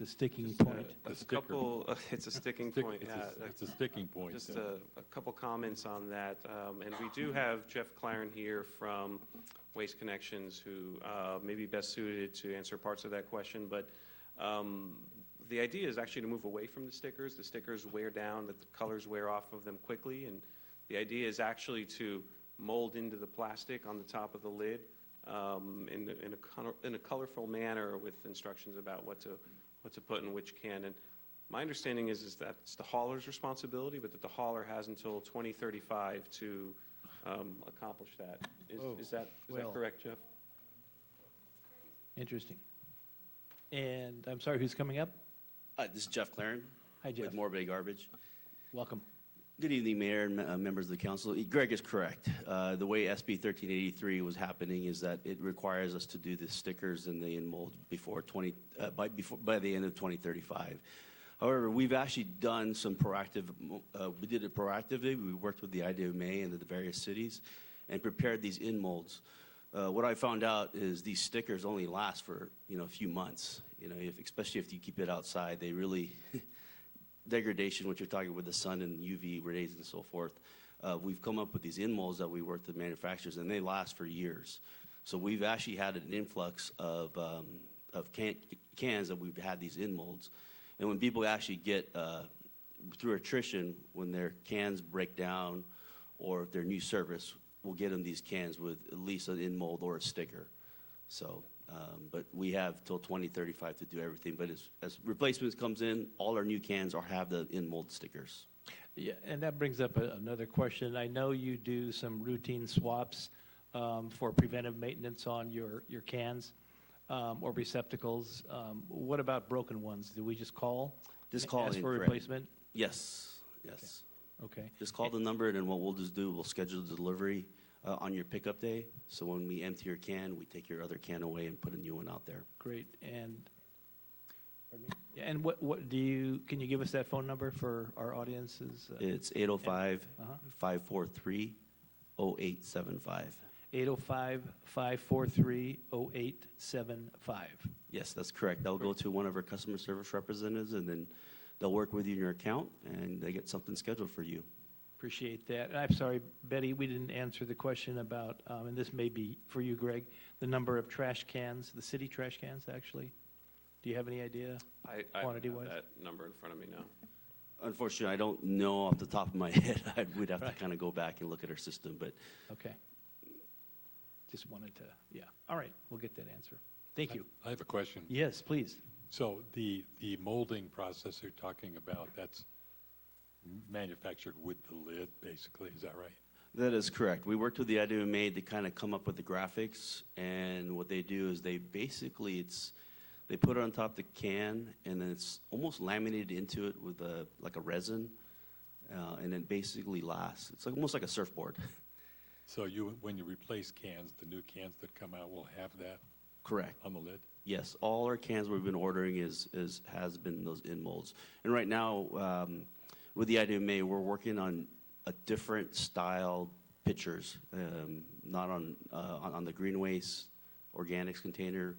It's a sticking point. It's a sticking point, yeah. It's a sticking point. Just a couple comments on that. And we do have Jeff Claren here from Waste Connections who may be best suited to answer parts of that question. But the idea is actually to move away from the stickers. The stickers wear down, the colors wear off of them quickly. And the idea is actually to mold into the plastic on the top of the lid in a colorful manner with instructions about what to put in which can. And my understanding is that it's the hauler's responsibility, but that the hauler has until 2035 to accomplish that. Is that correct, Jeff? Interesting. And I'm sorry, who's coming up? This is Jeff Claren. Hi, Jeff. With More Bay Garbage. Welcome. Good evening, Mayor and members of the council. Greg is correct. The way SB 1383 was happening is that it requires us to do the stickers and the in-mold by the end of 2035. However, we've actually done some proactive, we did it proactively. We worked with the IDMA and the various cities and prepared these in-molds. What I found out is these stickers only last for, a few months. Especially if you keep it outside, they really... degradation, what you're talking with the sun and UV rays and so forth. We've come up with these in-molds that we work with manufacturers, and they last for years. So we've actually had an influx of cans that we've had these in-molds. And when people actually get, through attrition, when their cans break down or if they're new service, we'll get them these cans with at least an in-mold or a sticker. So... but we have till 2035 to do everything. But as replacements comes in, all our new cans have the in-mold stickers. Yeah, and that brings up another question. I know you do some routine swaps for preventive maintenance on your cans or receptacles. What about broken ones? Do we just call? Just call ask in, for correct. replacement? Yes. Okay. Just call the number, and then what we'll just do, we'll schedule the delivery on your pickup day. So when we empty your can, we take your other can away and put a new one out there. Great. And can you give us that phone number for our audiences? It's 805-543-0875. 805-543-0875. Yes, that's correct. They'll go to one of our customer service representatives, and then they'll work with you in your account, and they get something scheduled for you. Appreciate that. I'm sorry, Betty, we didn't answer the question about, and this may be for you, Greg, the number of trash cans, the city trash cans, actually. Do you have any idea, quantity-wise? I don't have that number in front of me now. Unfortunately, I don't know off the top of my head. We'd have to kind of go back and look at our system, but. Okay. Just wanted to, yeah. All right, we'll get that answer. Thank you. I have a question. Yes, please. So the molding process you're talking about, that's manufactured with the lid, basically, is that right? That is correct. We worked with the IDMA to kind of come up with the graphics, and what they do is they basically, they put it on top of the can, and then it's almost laminated into it with like a resin, and it basically lasts. It's almost like a surfboard. So when you replace cans, the new cans that come out will have that? Correct. On the lid? Yes, all our cans we've been ordering has been those in molds. And right now, with the IDMA, we're working on a different style pitchers, not on the green waste organics container.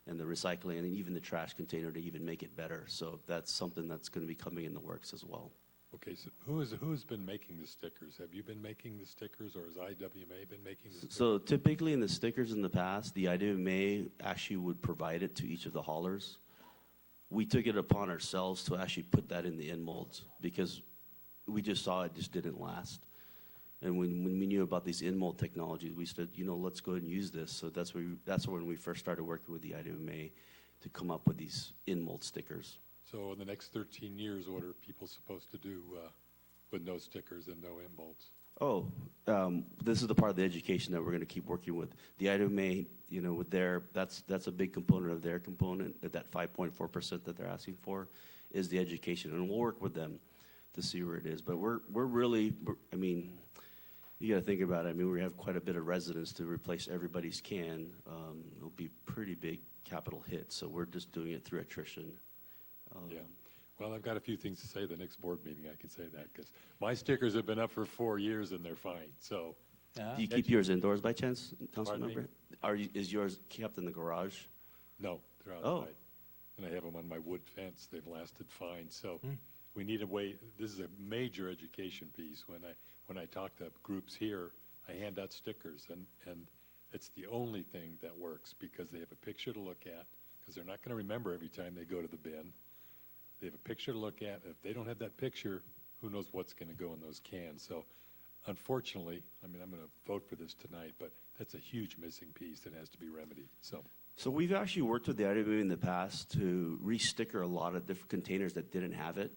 and the recycling and even the trash container to even make it better. So that's something that's going to be coming in the works as well. Okay, so who's been making the stickers? Have you been making the stickers, or has IWMA been making the stickers? So typically in the stickers in the past, the IWMA actually would provide it to each of the haulers. We took it upon ourselves to actually put that in the end molds because we just saw it just didn't last. And when we knew about these end mold technologies, we said, let's go ahead and use this. So that's when we first started working with the IWMA to come up with these end mold stickers. So in the next 13 years, what are people supposed to do with no stickers and no end molds? This is the part of the education that we're going to keep working with. The IWMA, with that's a big component of their component, that 5.4% that they're asking for is the education. And we'll work with them to see where it is. But we're really, you got to think about it. We have quite a bit of residents to replace everybody's can. It'll be a pretty big capital hit. So we're just doing it through attrition. Yeah. Well, I've got a few things to say the next board meeting. I can say that because my stickers have been up for 4 years and they're fine. So, do you keep yours indoors by chance, council Pardon me? member? Is yours kept in the garage? No, they're outside. Oh. And I have them on my wood fence. They've lasted fine. So we need a way. This is a major education piece. When I talk to groups here, I hand out stickers, and it's the only thing that works because they have a picture to look at because they're not going to remember every time they go to the bin. They have a picture to look at. If they don't have that picture, who knows what's going to go in those cans. So unfortunately, I'm going to vote for this tonight, but that's a huge missing piece that has to be remedied. So we've actually worked with the IWA in the past to re-sticker a lot of different containers that didn't have it.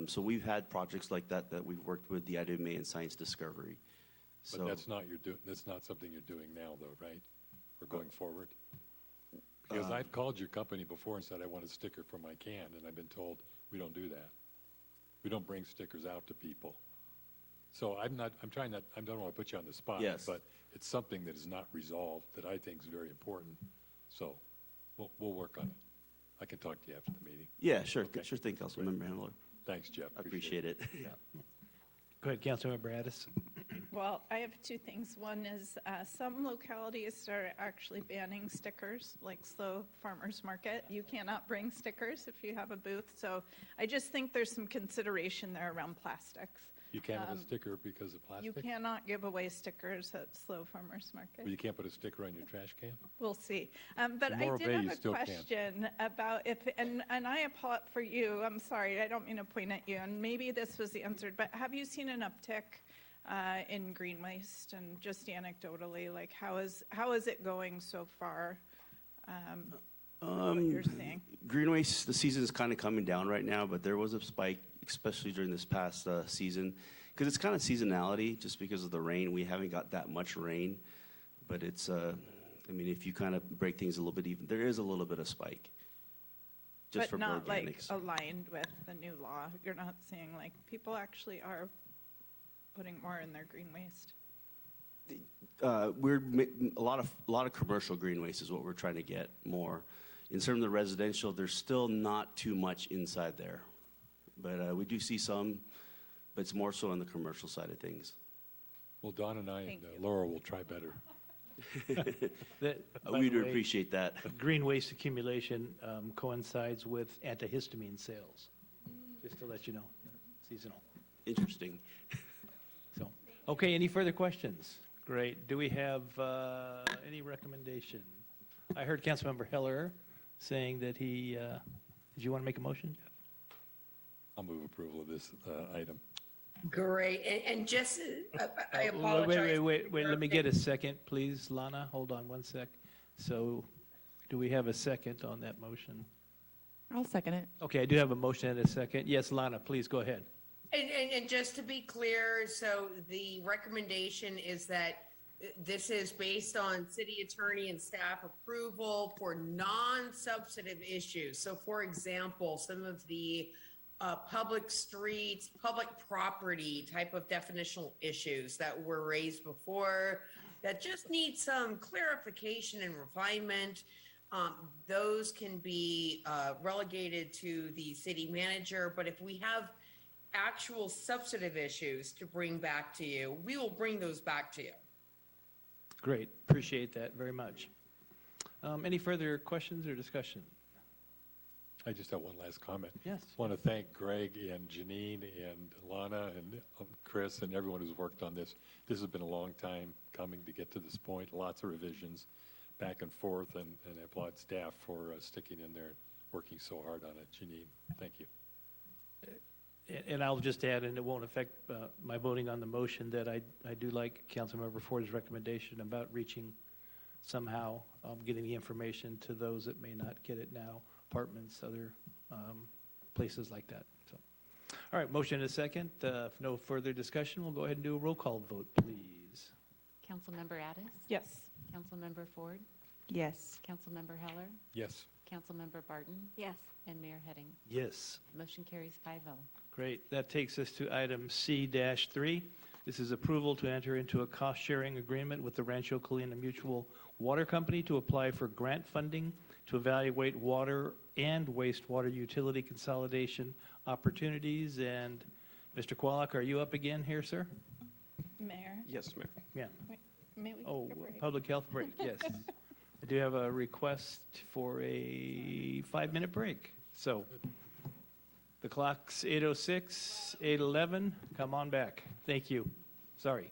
So we've had projects like that we've worked with the IWA and Science Discovery. But that's not something you're doing now, though, right? Or going forward? Because I've called your company before and said I want a sticker for my can, and I've been told we don't do that. We don't bring stickers out to people. So I don't want to put you on the spot, Yes. but it's something that is not resolved that I think is very important. So we'll work on it. I can talk to you after the meeting. Yeah, sure. Okay. Sure thing, Councilmember Handler. Thanks, Jeff. I appreciate it. Yeah. Go ahead, Councilmember Addis. Well, I have two things. One is some localities are actually banning stickers, like Slow Farmers Market. You cannot bring stickers if you have a booth. So I just think there's some consideration there around plastics. You can't have a sticker because of plastic? You cannot give away stickers at Slow Farmers Market. Well, you can't put a sticker on your trash can? We'll see. But In I Morro did Bay, have you a still can. question about and I applaud for you. I'm sorry, I don't mean to point at you, and maybe this was answered, but have you seen an uptick in green waste? And just anecdotally, like how is it going so far? What you're seeing? Green waste, the season is kind of coming down right now, but there was a spike, especially during this past season, because it's kind of seasonality, just because of the rain. We haven't got that much rain, but it's, if you kind of break things a little bit even, there is a little bit of spike. Just But for not like organics. aligned with the new law. You're not seeing like people actually are putting more in their green waste. A lot of commercial green waste is what we're trying to get more. In terms of the residential, there's still not too much inside there, but we do see some, but it's more so on the commercial side of things. Well, Don and I Thank and you. Laura will try better. By We the do way, appreciate that. Green waste accumulation coincides with antihistamine sales, just to let you know, seasonal. Interesting. So, okay, any further questions? Great. Do we have any recommendation? I heard Councilmember Heller saying that he, did you want to make a motion, Jeff? I'll move approval of this item. Great, and just, I apologize. Wait, let me get a second, please, Lana, hold on one sec. So, do we have a second on that motion? I'll second it. Okay, I do have a motion and a second. Yes, Lana, please go ahead. And just to be clear, so the recommendation is that this is based on city attorney and staff approval for non-substantive issues. So for example, some of the public streets, public property type of definitional issues that were raised before that just need some clarification and refinement. Those can be relegated to the city manager, but if we have actual substantive issues to bring back to you, we will bring those back to you. Great, appreciate that very much. Any further questions or discussion? I just have one last comment. Yes. Want to thank Greg and Janine and Lana and Chris and everyone who's worked on this. This has been a long time coming to get to this point. Lots of revisions back and forth, and I applaud staff for sticking in there and working so hard on it. Janine, thank you. And I'll just add, and it won't affect my voting on the motion, that I do like Councilmember Ford's recommendation about reaching somehow, getting the information to those that may not get it now, apartments, other places like that. So, all right, motion and a second. If no further discussion, we'll go ahead and do a roll call vote, please. Councilmember Addis? Yes. Councilmember Ford? Yes. Councilmember Heller? Yes. Councilmember Barton? Yes. And Mayor Heading? Yes. Motion carries 5-0. Great. That takes us to item C-3. This is approval to enter into a cost-sharing agreement with the Rancho Colina Mutual Water Company to apply for grant funding to evaluate water and wastewater utility consolidation opportunities. And Mr. Kwolok, are you up again here, sir? Mayor, Yes, Mayor. Yeah. may we Oh, take a break? public health break, yes. I do have a request for a 5-minute break. So the clock's 8:06, 8:11. Come on back. Thank you. Sorry.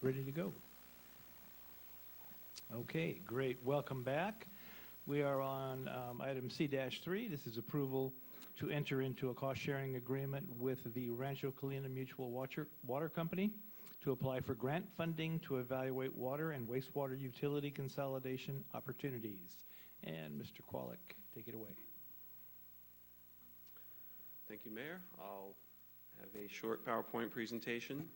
ready to go. Okay, great. Welcome back. We are on item C-3. This is approval to enter into a cost-sharing agreement with the Rancho Colina Mutual Water Company to apply for grant funding to evaluate water and wastewater utility consolidation opportunities. And Mr. Kwolek, take it away. Thank you, Mayor. I'll have a short PowerPoint presentation.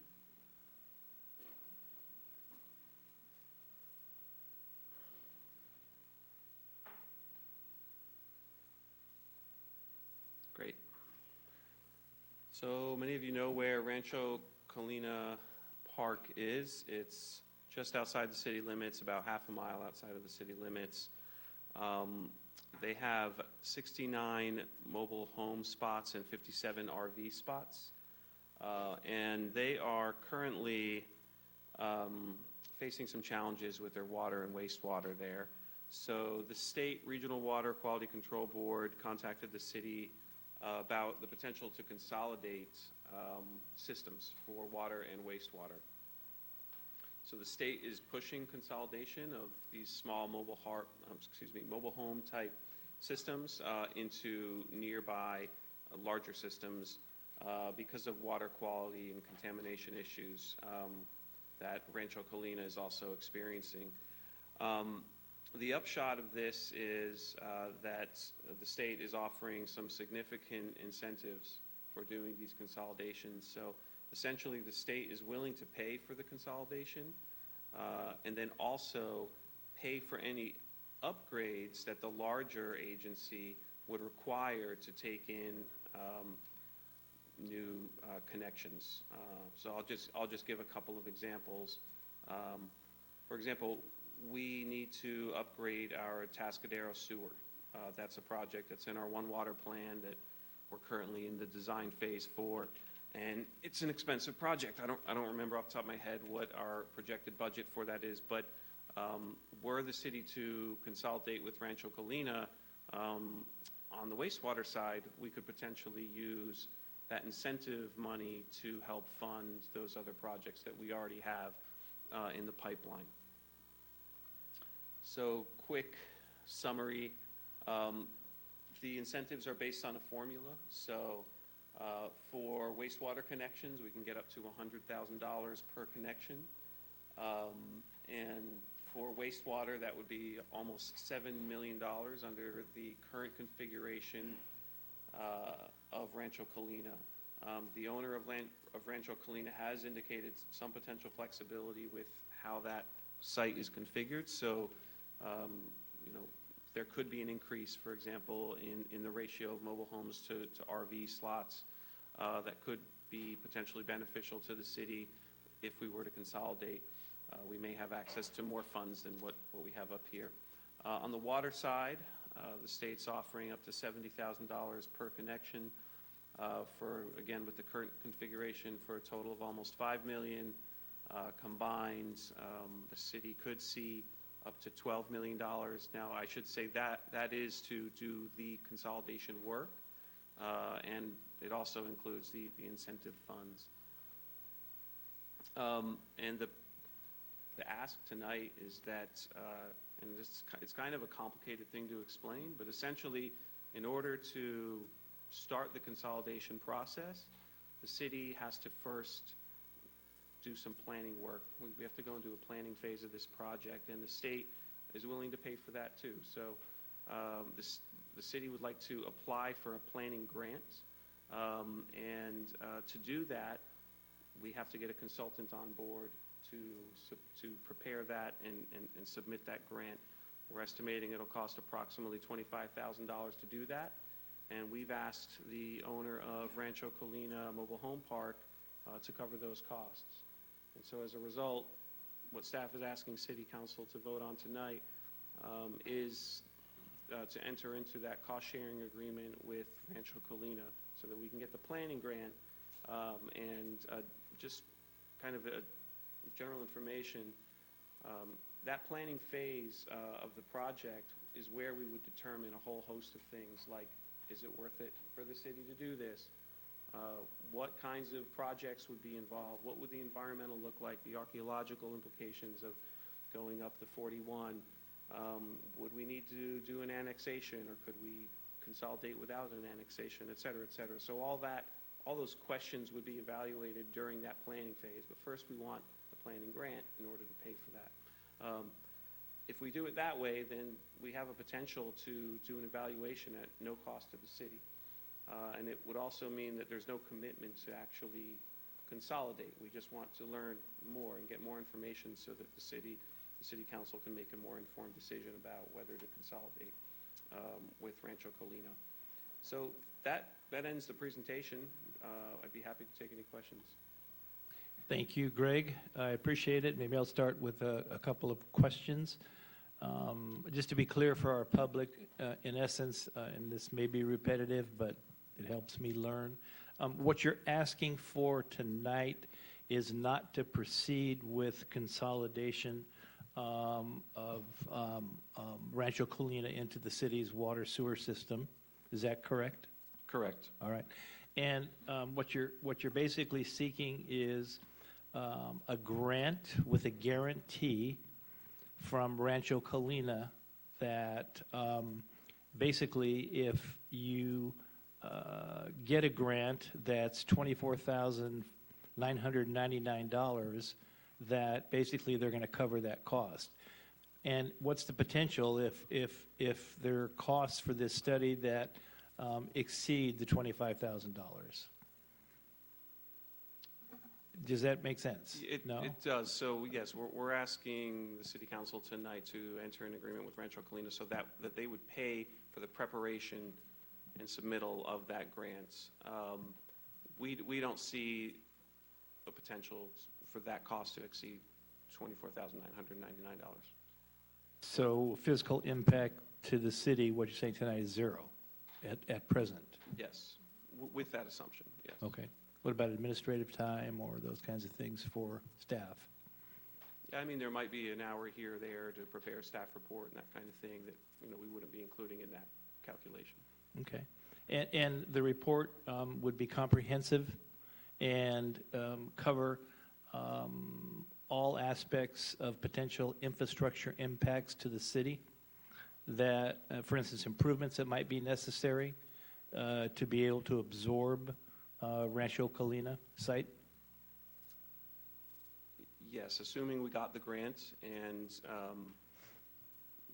Great. So many of you know where Rancho Colina Park is. It's just outside the city limits, about half a mile outside of the city limits. They have 69 mobile home spots and 57 RV spots. And they are currently facing some challenges with their water and wastewater there. So the State Regional Water Quality Control Board contacted the city about the potential to consolidate systems for water and wastewater. So the state is pushing consolidation of these small mobile home type systems into nearby larger systems because of water quality and contamination issues that Rancho Colina is also experiencing. The upshot of this is that the state is offering some significant incentives for doing these consolidations. So essentially, the state is willing to pay for the consolidation and then also pay for any upgrades that the larger agency would require to take in new connections. So I'll just give a couple of examples. For example, we need to upgrade our Atascadero sewer. That's a project that's in our One Water plan that we're currently in the design phase for. And it's an expensive project. I don't remember off the top of my head what our projected budget for that is, but were the city to consolidate with Rancho Colina, on the wastewater side, we could potentially use that incentive money to help fund those other projects that we already have in the pipeline. So quick summary, the incentives are based on a formula. So for wastewater connections, we can get up to $100,000 per connection. And for wastewater, that would be almost $7 million under the current configuration of Rancho Colina. The owner of Rancho Colina has indicated some potential flexibility with how that site is configured. So, there could be an increase, for example, in the ratio of mobile homes to RV slots that could be potentially beneficial to the city if we were to consolidate. We may have access to more funds than what we have up here. On the water side, the state's offering up to $70,000 per connection again, with the current configuration for a total of almost $5 million. Combined, the city could see up to $12 million. Now, I should say that is to do the consolidation work, and it also includes the incentive funds. And the ask tonight is that, and it's kind of a complicated thing to explain, but essentially, in order to start the consolidation process, the city has to first do some planning work. We have to go into a planning phase of this project, and the state is willing to pay for that too. So the city would like to apply for a planning grant, and to do that, we have to get a consultant on board to prepare that and submit that grant. We're estimating it'll cost approximately $25,000 to do that, and we've asked the owner of Rancho Colina Mobile Home Park to cover those costs. And so as a result, what staff is asking City Council to vote on tonight is to enter into that cost-sharing agreement with Rancho Colina so that we can get the planning grant and just kind of a general information. That planning phase of the project is where we would determine a whole host of things like, is it worth it for the city to do this? What kinds of projects would be involved? What would the environmental look like? The archaeological implications of going up the 41? Would we need to do an annexation, or could we consolidate without an annexation, et cetera, et cetera? So all those questions would be evaluated during that planning phase. But first, we want the planning grant in order to pay for that. If we do it that way, then we have a potential to do an evaluation at no cost to the city. And it would also mean that there's no commitment to actually consolidate. We just want to learn more and get more information so that the city council can make a more informed decision about whether to consolidate with Rancho Colina. So that ends the presentation. I'd be happy to take any questions. Thank you, Greg. I appreciate it. Maybe I'll start with a couple of questions. Just to be clear for our public, in essence, and this may be repetitive, but it helps me learn. What you're asking for tonight is not to proceed with consolidation of Rancho Colina into the city's water sewer system. Is that correct? Correct. All right. And what you're basically seeking is a grant with a guarantee from Rancho Colina that basically if you get a grant that's $24,999, that basically they're going to cover that cost. And what's the potential if there are costs for this study that exceed the $25,000? Does that make sense? No? It does. So yes, we're asking the city council tonight to enter an agreement with Rancho Colina so that they would pay for the preparation and submittal of that grant. We don't see a potential for that cost to exceed $24,999. So physical impact to the city, what you're saying tonight is zero at present? Yes, with that assumption, yes. Okay. What about administrative time or those kinds of things for staff? I mean, there might be an hour here or there to prepare a staff report and that kind of thing that, we wouldn't be including in that calculation. Okay. And the report would be comprehensive and cover all aspects of potential infrastructure impacts to the city that, for instance, improvements that might be necessary to be able to absorb Rancho Colina site? Yes, assuming we got the grant and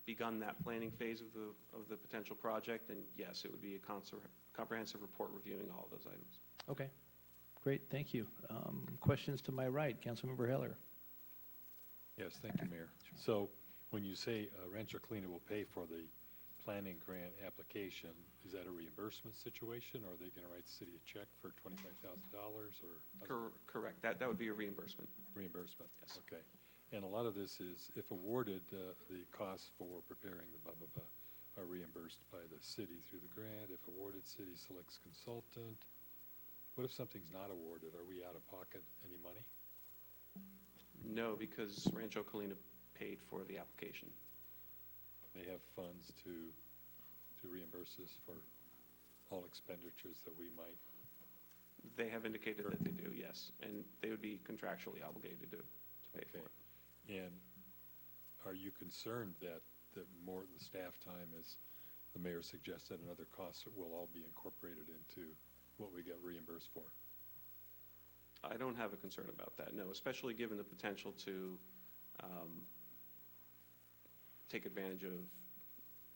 begun that planning phase of the potential project, then yes, it would be a comprehensive report reviewing all of those items. Okay, great, thank you. Questions to my right, Councilmember Heller. Yes, thank you, Mayor. So when you say Rancho Colina will pay for the planning grant application, is that a reimbursement situation, or are they going to write the city a check for $25,000, or? Correct. That would be a reimbursement. Reimbursement? Yes. Okay. And a lot of this is, if awarded, the costs for preparing the blah, blah, blah are reimbursed by the city through the grant. If awarded, city selects consultant. What if something's not awarded? Are we out of pocket any money? No, because Rancho Colina paid for the application. They have funds to reimburse us for all expenditures that we might. They have indicated that they do, yes, and they would be contractually obligated to pay for it. And are you concerned that more of the staff time, as the mayor suggested, and other costs will all be incorporated into what we get reimbursed for? I don't have a concern about that, no, especially given the potential to take advantage of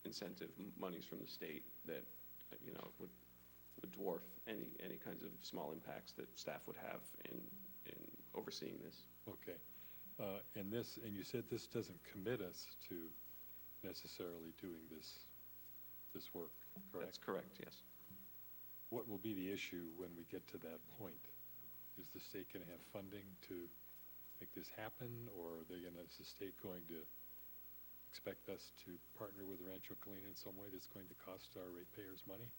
incentive monies from the state that, would dwarf any kinds of small impacts that staff would have in overseeing this. Okay. And you said this doesn't commit us to necessarily doing this work, correct? That's correct, yes. What will be the issue when we get to that point? Is the state going to have funding to make this happen, or is the state going to expect us to partner with Rancho Colina in some way that's going to cost our ratepayers money?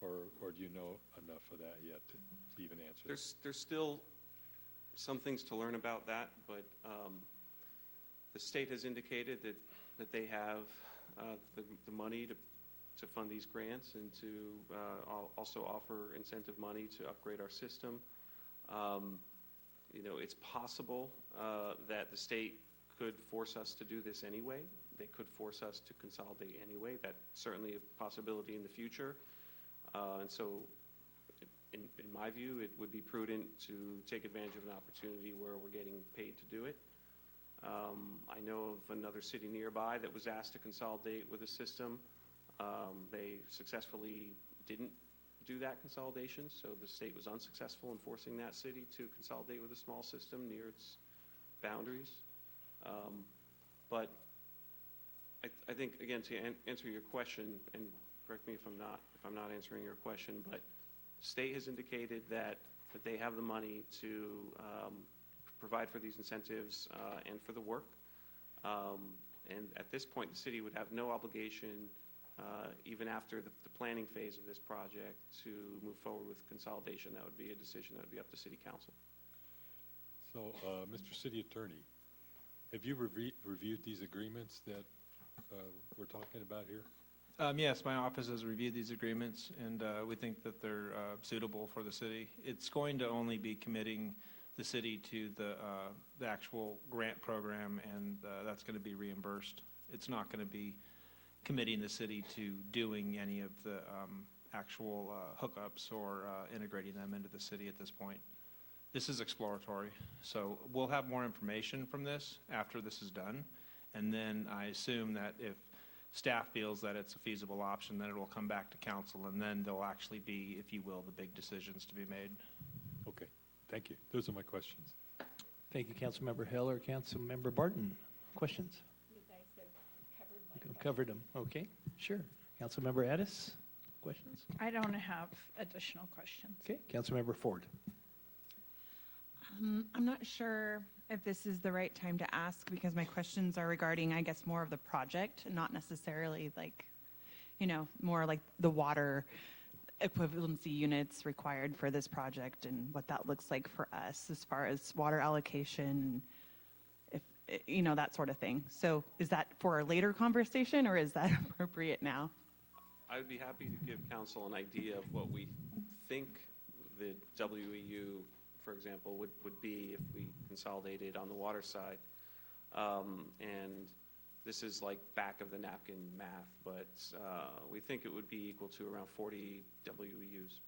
Or do you know enough of that yet to even answer that? There's still some things to learn about that, but the state has indicated that they have the money to fund these grants and to also offer incentive money to upgrade our system. You know, it's possible that the state could force us to do this anyway. They could force us to consolidate anyway. That's certainly a possibility in the future. And so in my view, it would be prudent to take advantage of an opportunity where we're getting paid to do it. I know of another city nearby that was asked to consolidate with a system. They successfully didn't do that consolidation, so the state was unsuccessful in forcing that city to consolidate with a small system near its boundaries. But I think, again, to answer your question, and correct me if I'm not answering your question, but the state has indicated that they have the money to provide for these incentives and for the work. And at this point, the city would have no obligation, even after the planning phase of this project, to move forward with consolidation. That would be a decision that would be up to City Council. So, Mr. City Attorney, have you reviewed these agreements that we're talking about here? Yes, my office has reviewed these agreements, and we think that they're suitable for the city. It's going to only be committing the city to the actual grant program, and that's going to be reimbursed. It's not going to be committing the city to doing any of the actual hookups or integrating them into the city at this point. This is exploratory, so we'll have more information from this after this is done, and then I assume that if staff feels that it's a feasible option, then it will come back to council, and then there'll actually be, if you will, the big decisions to be made. Okay, thank you. Those are my questions. Thank you, Councilmember Heller. Councilmember Barton, questions? You guys have covered my Covered them. Okay, sure. Councilmember Addis, questions? I don't have additional questions. Okay, Councilmember Ford. I'm not sure if this is the right time to ask because my questions are regarding, I guess, more of the project, not necessarily like, you know, more like the water equivalency units required for this project and what that looks like for us as far as water allocation, if, you know, that sort of thing. So is that for a later conversation or is that appropriate now? I would be happy to give council an idea of what we think the WEU, for example, would be if we consolidated on the water side. And this is like back of the napkin math, but we think it would be equal to around 40 WEUs.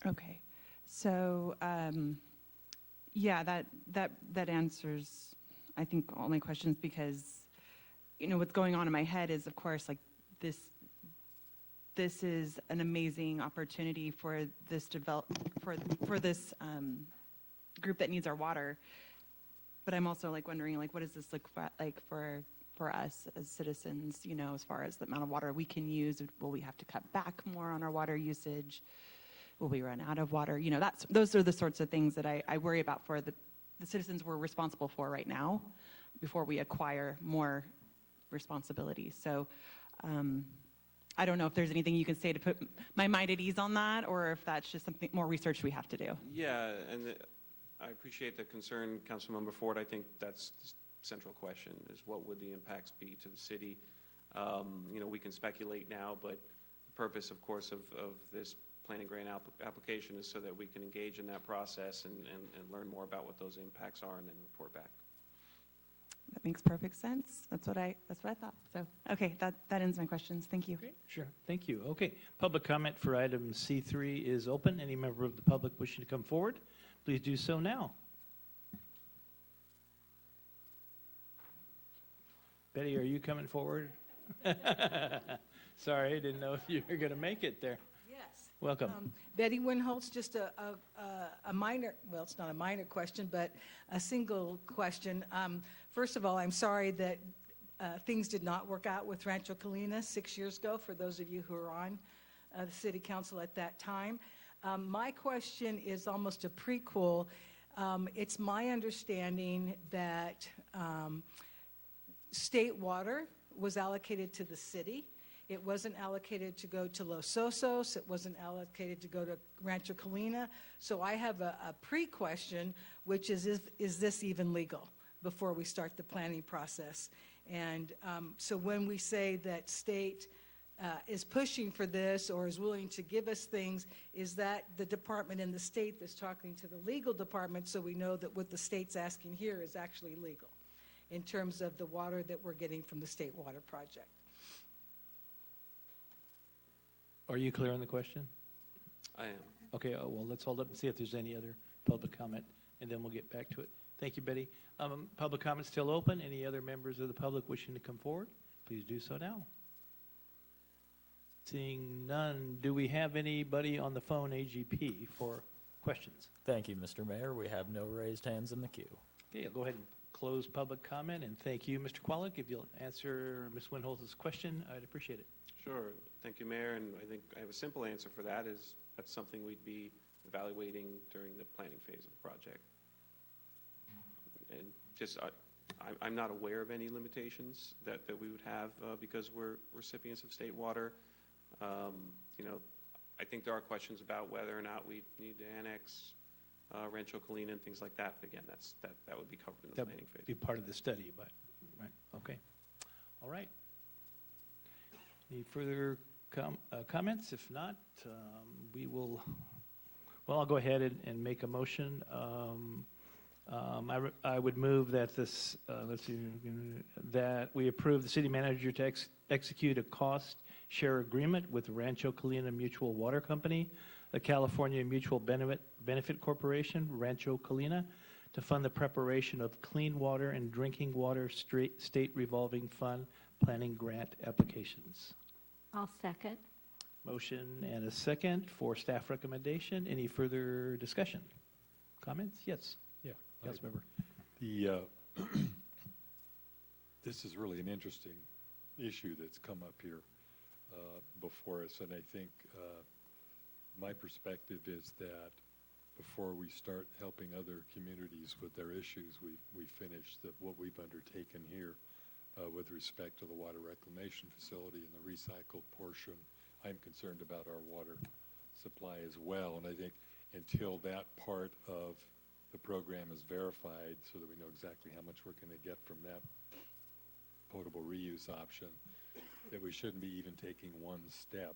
Okay, so yeah, that answers, I think, all my questions because, you know, what's going on in my head is, of course, like this is an amazing opportunity for this for this group that needs our water. But I'm also like wondering, like, what does this look like for us as citizens? You know, as far as the amount of water we can use, will we have to cut back more on our water usage? Will we run out of water? You know, those are the sorts of things that I worry about for the citizens we're responsible for right now, before we acquire more responsibilities. So. I don't know if there's anything you can say to put my mind at ease on that, or if that's just something more research we have to do. Yeah, and I appreciate the concern, Councilmember Ford. I think that's the central question: is what would the impacts be to the city? You know, we can speculate now, but the purpose, of course, of this planning grant application is so that we can engage in that process and learn more about what those impacts are, and then report back. That makes perfect sense. That's what I thought. So, okay, that ends my questions. Thank you. Okay, sure. Thank you. Okay, public comment for item C3 is open. Any member of the public wishing to come forward, please do so now. Betty, are you coming forward? Sorry, I didn't know if you were going to make it there. Yes. Welcome. Betty Winholtz, just a minor, well, it's not a minor question, but a single question. First of all, I'm sorry that things did not work out with Rancho Colina 6 years ago, for those of you who are on the city council at that time. My question is almost a prequel. It's my understanding that state water was allocated to the city. It wasn't allocated to go to Los Osos. It wasn't allocated to go to Rancho Colina. So I have a pre-question, which is this even legal? before we start the planning process. And so when we say that state is pushing for this or is willing to give us things, is that the department in the state that's talking to the legal department, so we know that what the state's asking here is actually legal in terms of the water that we're getting from the state water project. Are you clear on the question? I am. Okay, well, let's hold up and see if there's any other public comment, and then we'll get back to it. Thank you, Betty. Public comment still open. Any other members of the public wishing to come forward, please do so now. Seeing none, do we have anybody on the phone, AGP, for questions? Thank you, Mr. Mayor. We have no raised hands in the queue. Okay, I'll go ahead and close public comment, and thank you, Mr. Kwolek. If you'll answer Ms. Winholz's question, I'd appreciate it. Sure. Thank you, Mayor. And I think I have a simple answer for that is that's something we'd be evaluating during the planning phase of the project. And just, I'm not aware of any limitations that we would have because we're recipients of state water. You know, I think there are questions about whether or not we need to annex Rancho Colina and things like that. But again, that would be covered in the planning phase. Be part of the study, but, right, okay. All right. Any further comments? If not, we will, well, I'll go ahead and make a motion. I would move that this, let's see, that we approve the city manager to execute a cost share agreement with Rancho Colina Mutual Water Company, the California Mutual Benefit Corporation, Rancho Colina, to fund the preparation of clean water and drinking water state revolving fund planning grant applications. I'll second. Motion and a second for staff recommendation. Any further discussion? Comments? Yes. Yeah. Councilmember. This is really an interesting issue that's come up here before us, and I think my perspective is that before we start helping other communities with their issues, we finish what we've undertaken here with respect to the water reclamation facility and the recycled portion. I'm concerned about our water supply as well, and I think until that part of the program is verified so that we know exactly how much we're going to get from that potable reuse option, that we shouldn't be even taking one step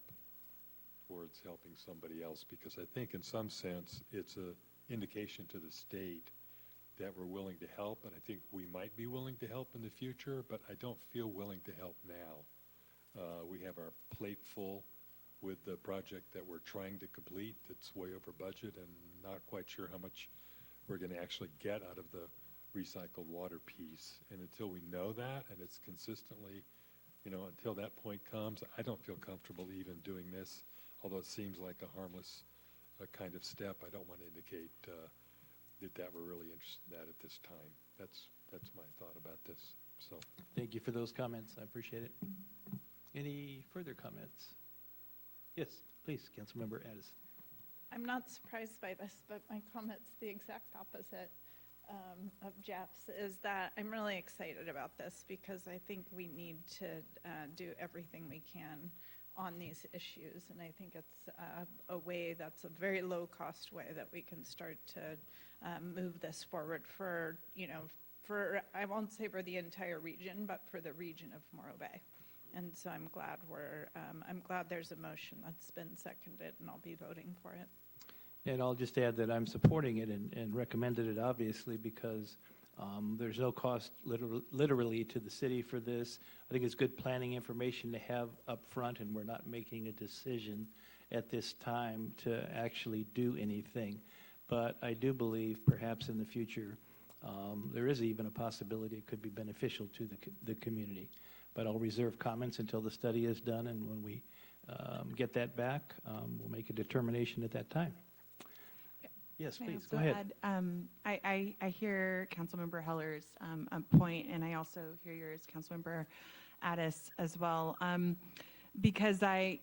towards helping somebody else, because I think in some sense it's an indication to the state that we're willing to help, and I think we might be willing to help in the future, but I don't feel willing to help now. We have our plate full with the project that we're trying to complete that's way over budget, and not quite sure how much we're going to actually get out of the recycled water piece. And until we know that, and it's consistently, you know, until that point comes, I don't feel comfortable even doing this, although it seems like a harmless kind of step. I don't want to indicate that we're really interested in that at this time. That's my thought about this. So Thank you for those comments. I appreciate it. Any further comments? Yes, please, Councilmember Addis. I'm not surprised by this, but my comment's the exact opposite of Jeff's, is that I'm really excited about this because I think we need to do everything we can on these issues, and I think it's a way that's a very low-cost way that we can start to move this forward for, you know, for, I won't say for the entire region, but for the region of Morro Bay. And so I'm glad I'm glad there's a motion that's been seconded, and I'll be voting for it. And I'll just add that I'm supporting it and recommended it, obviously, because there's no cost literally to the city for this. I think it's good planning information to have up front, and we're not making a decision at this time to actually do anything. But I do believe perhaps in the future there is even a possibility it could be beneficial to the community. But I'll reserve comments until the study is done, and when we get that back, we'll make a determination at that time. Yes, please, go ahead. I hear Councilmember Heller's point, and I also hear yours, Councilmember Addis, as well. Because I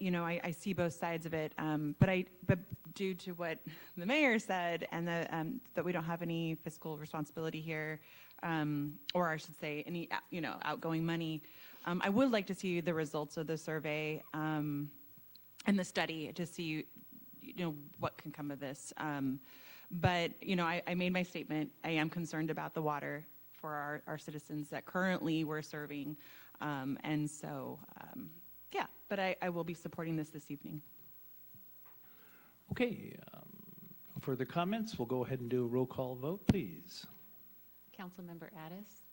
see both sides of it, but due to what the mayor said, and that we don't have any fiscal responsibility here, or I should say, any outgoing money, I would like to see the results of the survey and the study to see what can come of this. But I made my statement. I am concerned about the water for our citizens that currently we're serving. And so, yeah, but I will be supporting this evening. Okay, no further comments. We'll go ahead and do a roll call vote, please. Councilmember Addis,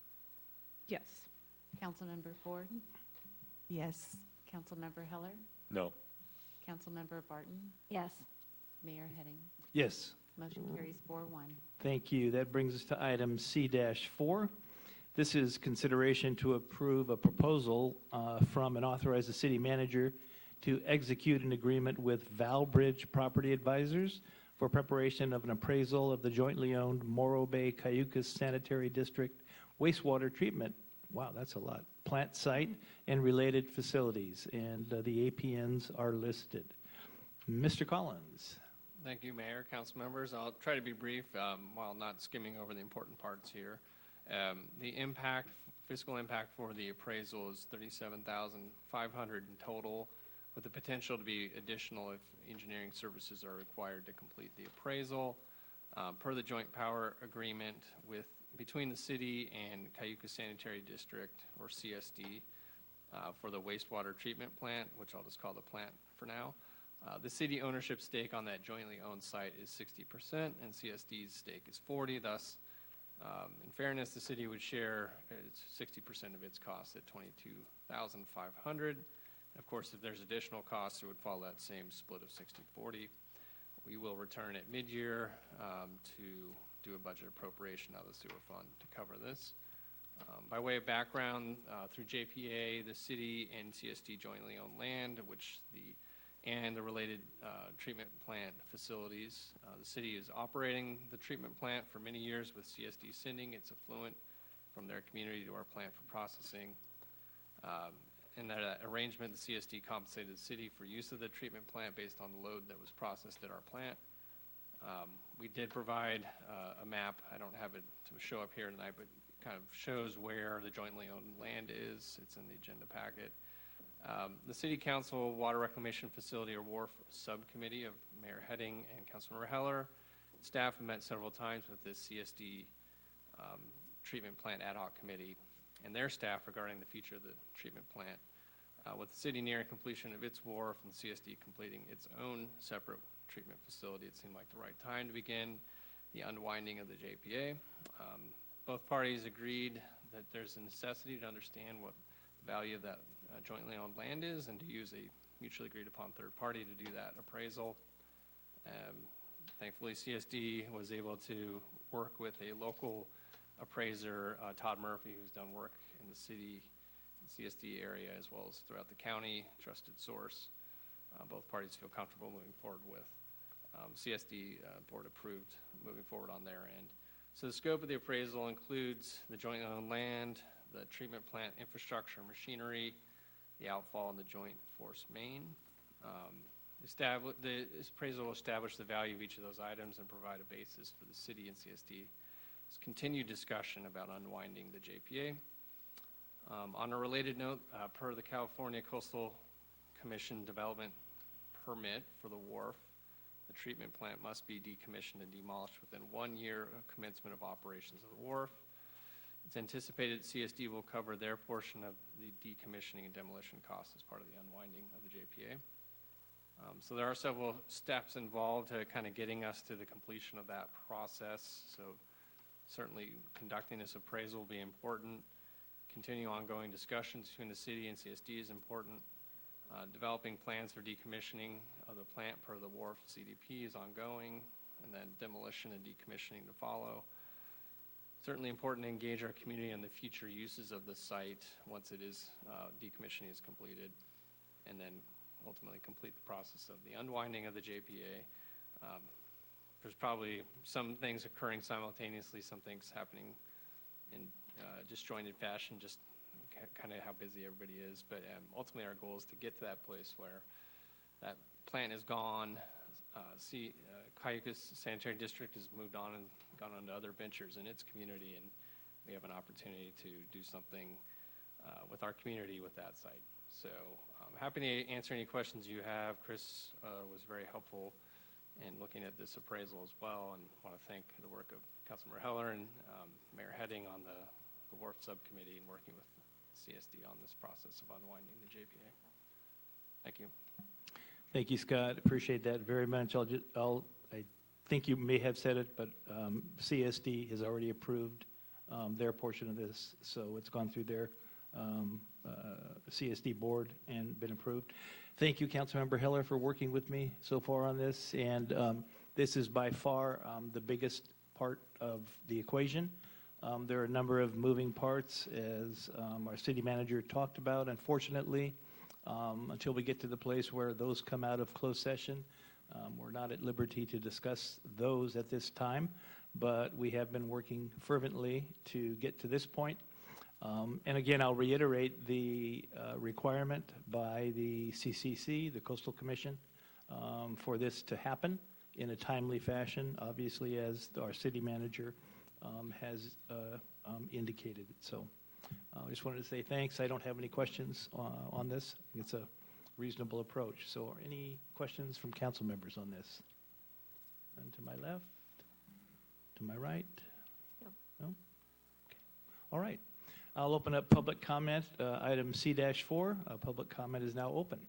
Yes. Councilmember Ford, Yes. Councilmember Heller, No. Councilmember Barton, Yes. Mayor Heading. Yes. Motion carries 4-1. Thank you. That brings us to item C-4. This is consideration to approve a proposal from and authorize the city manager to execute an agreement with Valbridge Property Advisors for preparation of an appraisal of the jointly owned Morro Bay Cayucas Sanitary District wastewater treatment. Wow, that's a lot. Plant site and related facilities, and the APNs are listed. Mr. Collins. Thank you, Mayor, council members. I'll try to be brief while not skimming over the important parts here. The fiscal impact for the appraisal is $37,500 in total, with the potential to be additional if engineering services are required to complete the appraisal. Per the joint power agreement between the city and Cayucas Sanitary District, or CSD, for the wastewater treatment plant, which I'll just call the plant for now. The city ownership stake on that jointly owned site is 60%, and CSD's stake is 40%. Thus, in fairness, the city would share 60% of its costs at $22,500. Of course, if there's additional costs, it would follow that same split of 60-40. We will return at mid-year to do a budget appropriation out of the sewer fund to cover this. By way of background, through JPA, the city and CSD jointly own land, and the related treatment plant facilities. The city is operating the treatment plant for many years with CSD sending its effluent from their community to our plant for processing. In that arrangement, the CSD compensated the city for use of the treatment plant based on the load that was processed at our plant. We did provide a map. I don't have it to show up here tonight, but it kind of shows where the jointly owned land is. It's in the agenda packet. The City Council Water Reclamation Facility, or WRF, subcommittee of Mayor Heading and Councilmember Heller, staff have met several times with the CSD treatment plant ad hoc committee and their staff regarding the future of the treatment plant. With the city nearing completion of its WRF and CSD completing its own separate treatment facility, it seemed like the right time to begin the unwinding of the JPA. Both parties agreed that there's a necessity to understand what the value of that jointly owned land is and to use a mutually agreed upon third party to do that appraisal. Thankfully, CSD was able to work with a local appraiser, Todd Murphy, who's done work in the city, CSD area, as well as throughout the county, trusted source. Both parties feel comfortable moving forward with. CSD board approved moving forward on their end. So the scope of the appraisal includes the jointly owned land, the treatment plant infrastructure, machinery, the outfall, and the joint force main. The appraisal will establish the value of each of those items and provide a basis for the city and CSD's continued discussion about unwinding the JPA. On a related note, per the California Coastal Commission development permit for the WRF, the treatment plant must be decommissioned and demolished within 1 year of commencement of operations of the WRF. It's anticipated CSD will cover their portion of the decommissioning and demolition costs as part of the unwinding of the JPA. So there are several steps involved to kind of getting us to the completion of that process. So certainly conducting this appraisal will be important. Continue ongoing discussions between the city and CSD is important. Developing plans for decommissioning of the plant per the WRF CDP is ongoing, and then demolition and decommissioning to follow. Certainly important to engage our community on the future uses of the site once it is decommissioning is completed, and then ultimately complete the process of the unwinding of the JPA. There's probably some things occurring simultaneously, some things happening in disjointed fashion, just kind of how busy everybody is. But ultimately our goal is to get to that place where that plant is gone. Cayucas Sanitary District has moved on and gone on to other ventures in its community, and we have an opportunity to do something with our community with that site. So I'm happy to answer any questions you have. Chris was very helpful in looking at this appraisal as well, and want to thank the work of Councilmember Heller and Mayor Heading on the Wharf Subcommittee and working with CSD on this process of unwinding the JPA. Thank you. Thank you, Scott. Appreciate that very much. I think you may have said it, but CSD has already approved their portion of this, so it's gone through their CSD board and been approved. Thank you, Councilmember Heller, for working with me so far on this, and this is by far the biggest part of the equation. There are a number of moving parts, as our city manager talked about. Unfortunately, until we get to the place where those come out of closed session, we're not at liberty to discuss those at this time, but we have been working fervently to get to this point. And again, I'll reiterate the requirement by the CCC, the Coastal Commission, for this to happen in a timely fashion, obviously, as our city manager has indicated. So I just wanted to say thanks. I don't have any questions on this. It's a reasonable approach. So any questions from council members on this? None to my left? To my right? No? Okay. All right. I'll open up public comment. Item C-4, public comment is now open.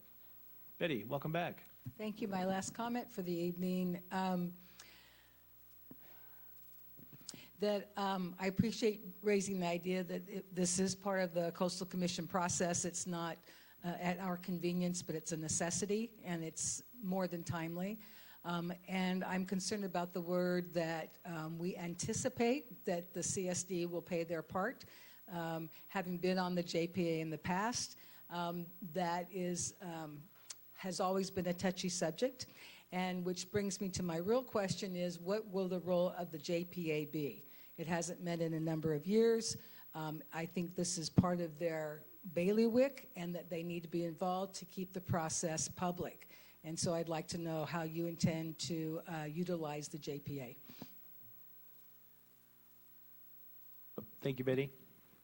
Betty, welcome back. Thank you. My last comment for the evening. I appreciate raising the idea that this is part of the Coastal Commission process. It's not at our convenience, but it's a necessity, and it's more than timely. And I'm concerned about the word that we anticipate that the CSD will pay their part. Having been on the JPA in the past, that has always been a touchy subject, and which brings me to my real question is, what will the role of the JPA be? It hasn't met in a number of years. I think this is part of their bailiwick, and that they need to be involved to keep the process public. And so I'd like to know how you intend to utilize the JPA. Thank you, Betty.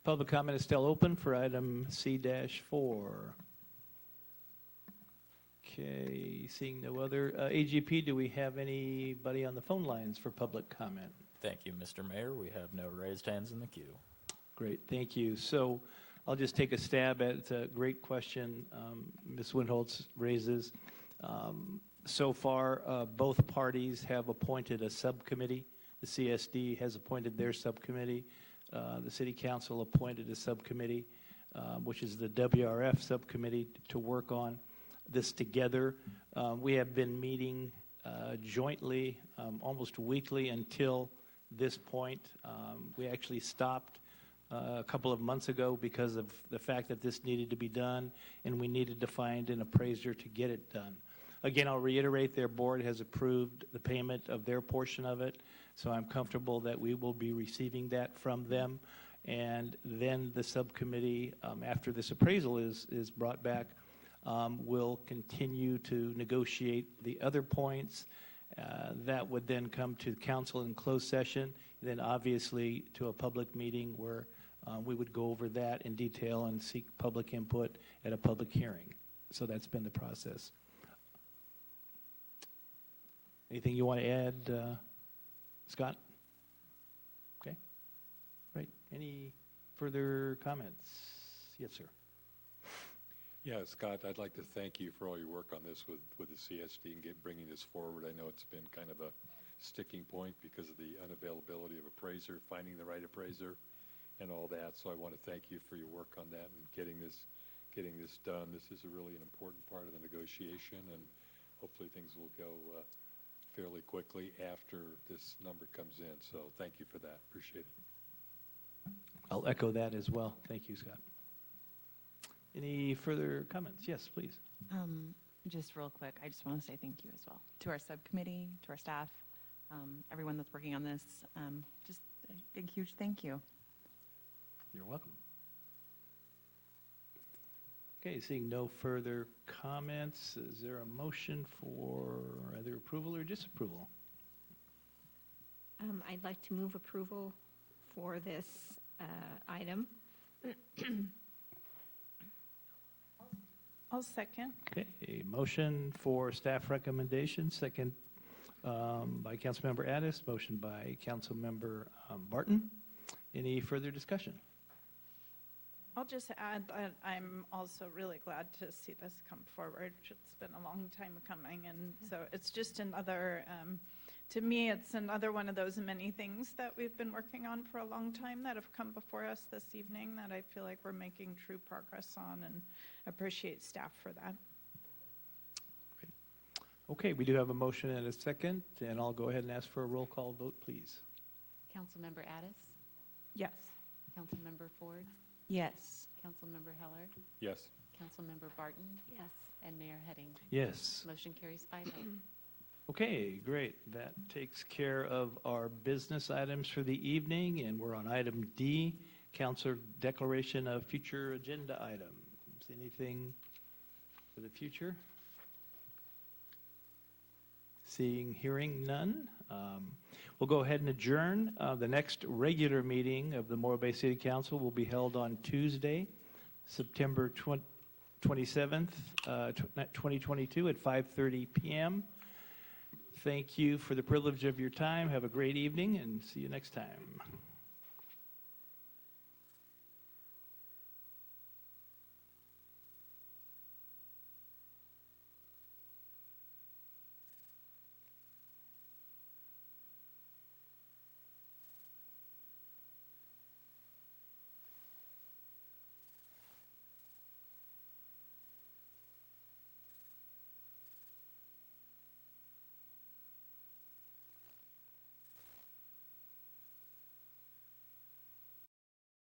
Public comment is still open for item C-4. Okay, seeing no other. AGP, do we have anybody on the phone lines for public comment? Thank you, Mr. Mayor. We have no raised hands in the queue. Great, thank you. So I'll just take a stab at it. It's a great question Ms. Windholtz raises. So far, both parties have appointed a subcommittee. The CSD has appointed their subcommittee. The City Council appointed a subcommittee, which is the WRF subcommittee, to work on this together. We have been meeting jointly almost weekly until this point. We actually stopped a couple of months ago because of the fact that this needed to be done, and we needed to find an appraiser to get it done. Again, I'll reiterate, their board has approved the payment of their portion of it, so I'm comfortable that we will be receiving that from them. And then the subcommittee, after this appraisal is brought back, will continue to negotiate the other points. That would then come to council in closed session, then obviously to a public meeting where we would go over that in detail and seek public input at a public hearing. So that's been the process. Anything you want to add, Scott? Okay. Right. Any further comments? Yes, sir. Yeah, Scott, I'd like to thank you for all your work on this with the CSD and bringing this forward. I know it's been kind of a sticking point because of the unavailability of appraiser, finding the right appraiser, and all that. So I want to thank you for your work on that and getting this done. This is really an important part of the negotiation, and hopefully things will go fairly quickly after this number comes in. So thank you for that. Appreciate it. I'll echo that as well. Thank you, Scott. Any further comments? Yes, please. Just real quick, I just want to say thank you as well to our subcommittee, to our staff, everyone that's working on this. Just a big, huge thank you. You're welcome. Okay, seeing no further comments, is there a motion for either approval or disapproval? I'd like to move approval for this item. I'll second. Okay, a motion for staff recommendation, second by Councilmember Addis, motion by Councilmember Barton. Any further discussion? I'll just add that I'm also really glad to see this come forward. It's been a long time coming, and so it's just another, to me, it's another one of those many things that we've been working on for a long time that have come before us this evening that I feel like we're making true progress on, and appreciate staff for that. Okay, we do have a motion and a second, and I'll go ahead and ask for a roll call vote, please. Councilmember Addis? Yes. Councilmember Ford? Yes. Councilmember Heller? Yes. Councilmember Barton? Yes. And Mayor Heading? Yes. Motion carries 5-0. Okay, great. That takes care of our business items for the evening, and we're on item D, Council Declaration of Future Agenda Items. Anything for the future? Hearing none. We'll go ahead and adjourn. The next regular meeting of the Morro Bay City Council will be held on Tuesday, September 27th, 2022 at 5:30 p.m. Thank you for the privilege of your time. Have a great evening and see you next time.